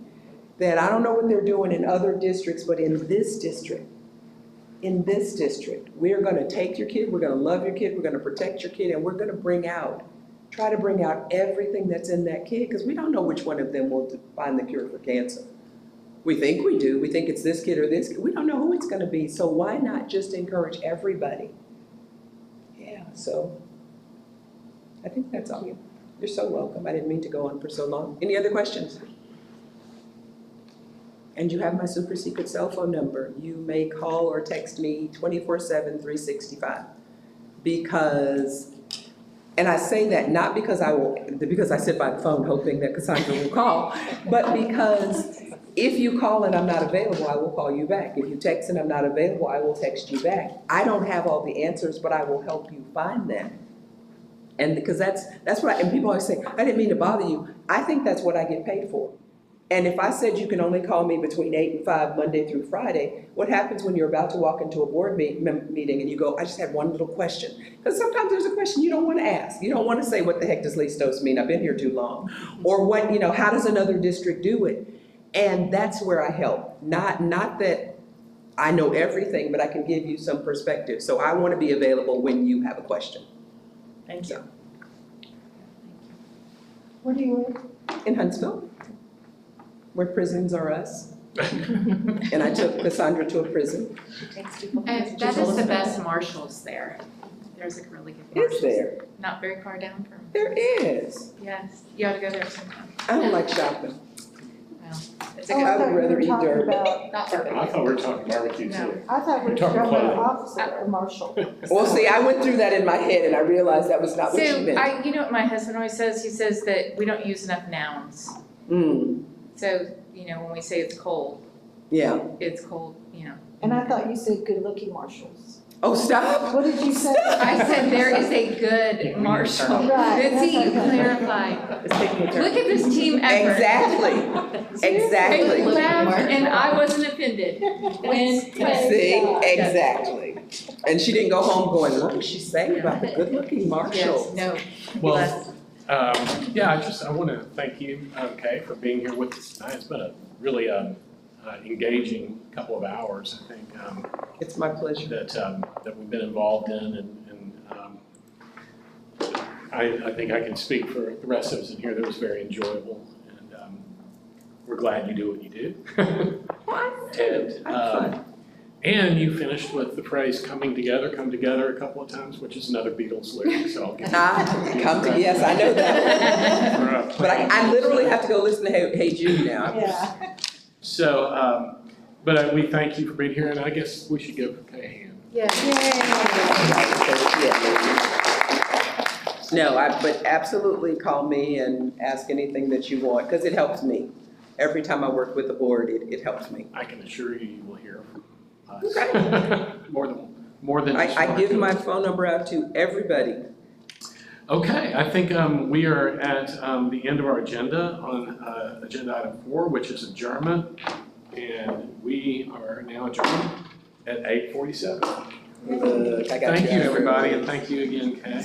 Speaker 10: that I don't know what they're doing in other districts, but in this district, we're gonna take your kid, we're gonna love your kid, we're gonna protect your kid, and we're gonna try to bring out everything that's in that kid, because we don't know which one of them will find the cure for cancer. We think we do, we think it's this kid or this kid, we don't know who it's gonna be, so why not just encourage everybody? Yeah, so I think that's all. You're so welcome. I didn't mean to go on for so long. Any other questions? And you have my super secret cell phone number. You may call or text me 24/7, 365. Because, and I say that not because because I sit by the phone hoping that Cassandra will call, but because if you call and I'm not available, I will call you back. If you text and I'm not available, I will text you back. I don't have all the answers, but I will help you find them. And because that's what and people always say, I didn't mean to bother you. I think that's what I get paid for. And if I said you can only call me between 8 and 5, Monday through Friday, what happens when you're about to walk into a board meeting and you go, I just had one little question? Because sometimes there's a question you don't want to ask. You don't want to say, what the heck does leastos mean? I've been here too long. Or what, how does another district do it? And that's where I help. Not that I know everything, but I can give you some perspective. So I want to be available when you have a question.
Speaker 7: Thank you.
Speaker 4: Where do you live?
Speaker 10: In Huntsville, where prisons are us. And I took Cassandra to a prison.
Speaker 9: And that is the best Marshalls there. There's a really good Marshalls.
Speaker 10: Is there?
Speaker 9: Not very far down from.
Speaker 10: There is.
Speaker 9: Yes, you ought to go there sometime.
Speaker 10: I don't like shopping.
Speaker 9: Well, it's a
Speaker 4: Oh,
Speaker 9: good.
Speaker 10: I would rather eat
Speaker 4: talking
Speaker 10: dirt.
Speaker 4: about,
Speaker 9: Not barbecue.
Speaker 1: I thought we were talking barbecue too.
Speaker 4: I thought we were
Speaker 1: Talking
Speaker 4: talking about
Speaker 1: clothing.
Speaker 4: officer or marshal.
Speaker 10: Well, see, I went through that in my head and I realized that was not what you
Speaker 9: So
Speaker 10: meant.
Speaker 9: you know what my husband always says? He says that we don't use enough nouns.
Speaker 10: Mm.
Speaker 9: So when we say it's cold,
Speaker 10: Yeah.
Speaker 9: it's cold,
Speaker 4: And I thought you said good-looking marshals.
Speaker 10: Oh, stop.
Speaker 4: What did you say?
Speaker 9: I said there is a good marshal.
Speaker 4: Right, that's
Speaker 9: See,
Speaker 4: okay.
Speaker 9: clarify.
Speaker 10: It's taking a turn.
Speaker 9: Look at this team effort.
Speaker 10: Exactly. Exactly.
Speaker 9: You laughed and I wasn't offended.
Speaker 10: See, exactly. And she didn't go home going, what did she say about the good-looking marshal?
Speaker 9: Yes, no.
Speaker 1: Well, yeah, I want to thank you, Kay, for being here with us tonight. It's been a really engaging couple of hours, I think,
Speaker 10: It's my pleasure.
Speaker 1: that we've been involved in, and I think I can speak for the rest of us in here that it was very enjoyable, and we're glad you do what you do. And you finished with the phrase come together a couple of times, which is another Beatles lyric, so I'll give you
Speaker 10: Yes, I know that one. But I literally have to go listen to Hey Jude now.
Speaker 4: Yeah.
Speaker 1: So, but we thank you for being here, and I guess we should give Kay a hand.
Speaker 10: No, but absolutely call me and ask anything that you want, because it helps me. Every time I work with the board, it helps me.
Speaker 1: I can assure you will hear from us. More than just
Speaker 10: I give my phone number out to everybody.
Speaker 1: Okay, I think we are at the end of our agenda on agenda item 4, which is adjournment. And we are now adjourned at 8:47. Thank you, everybody, and thank you again, Kay.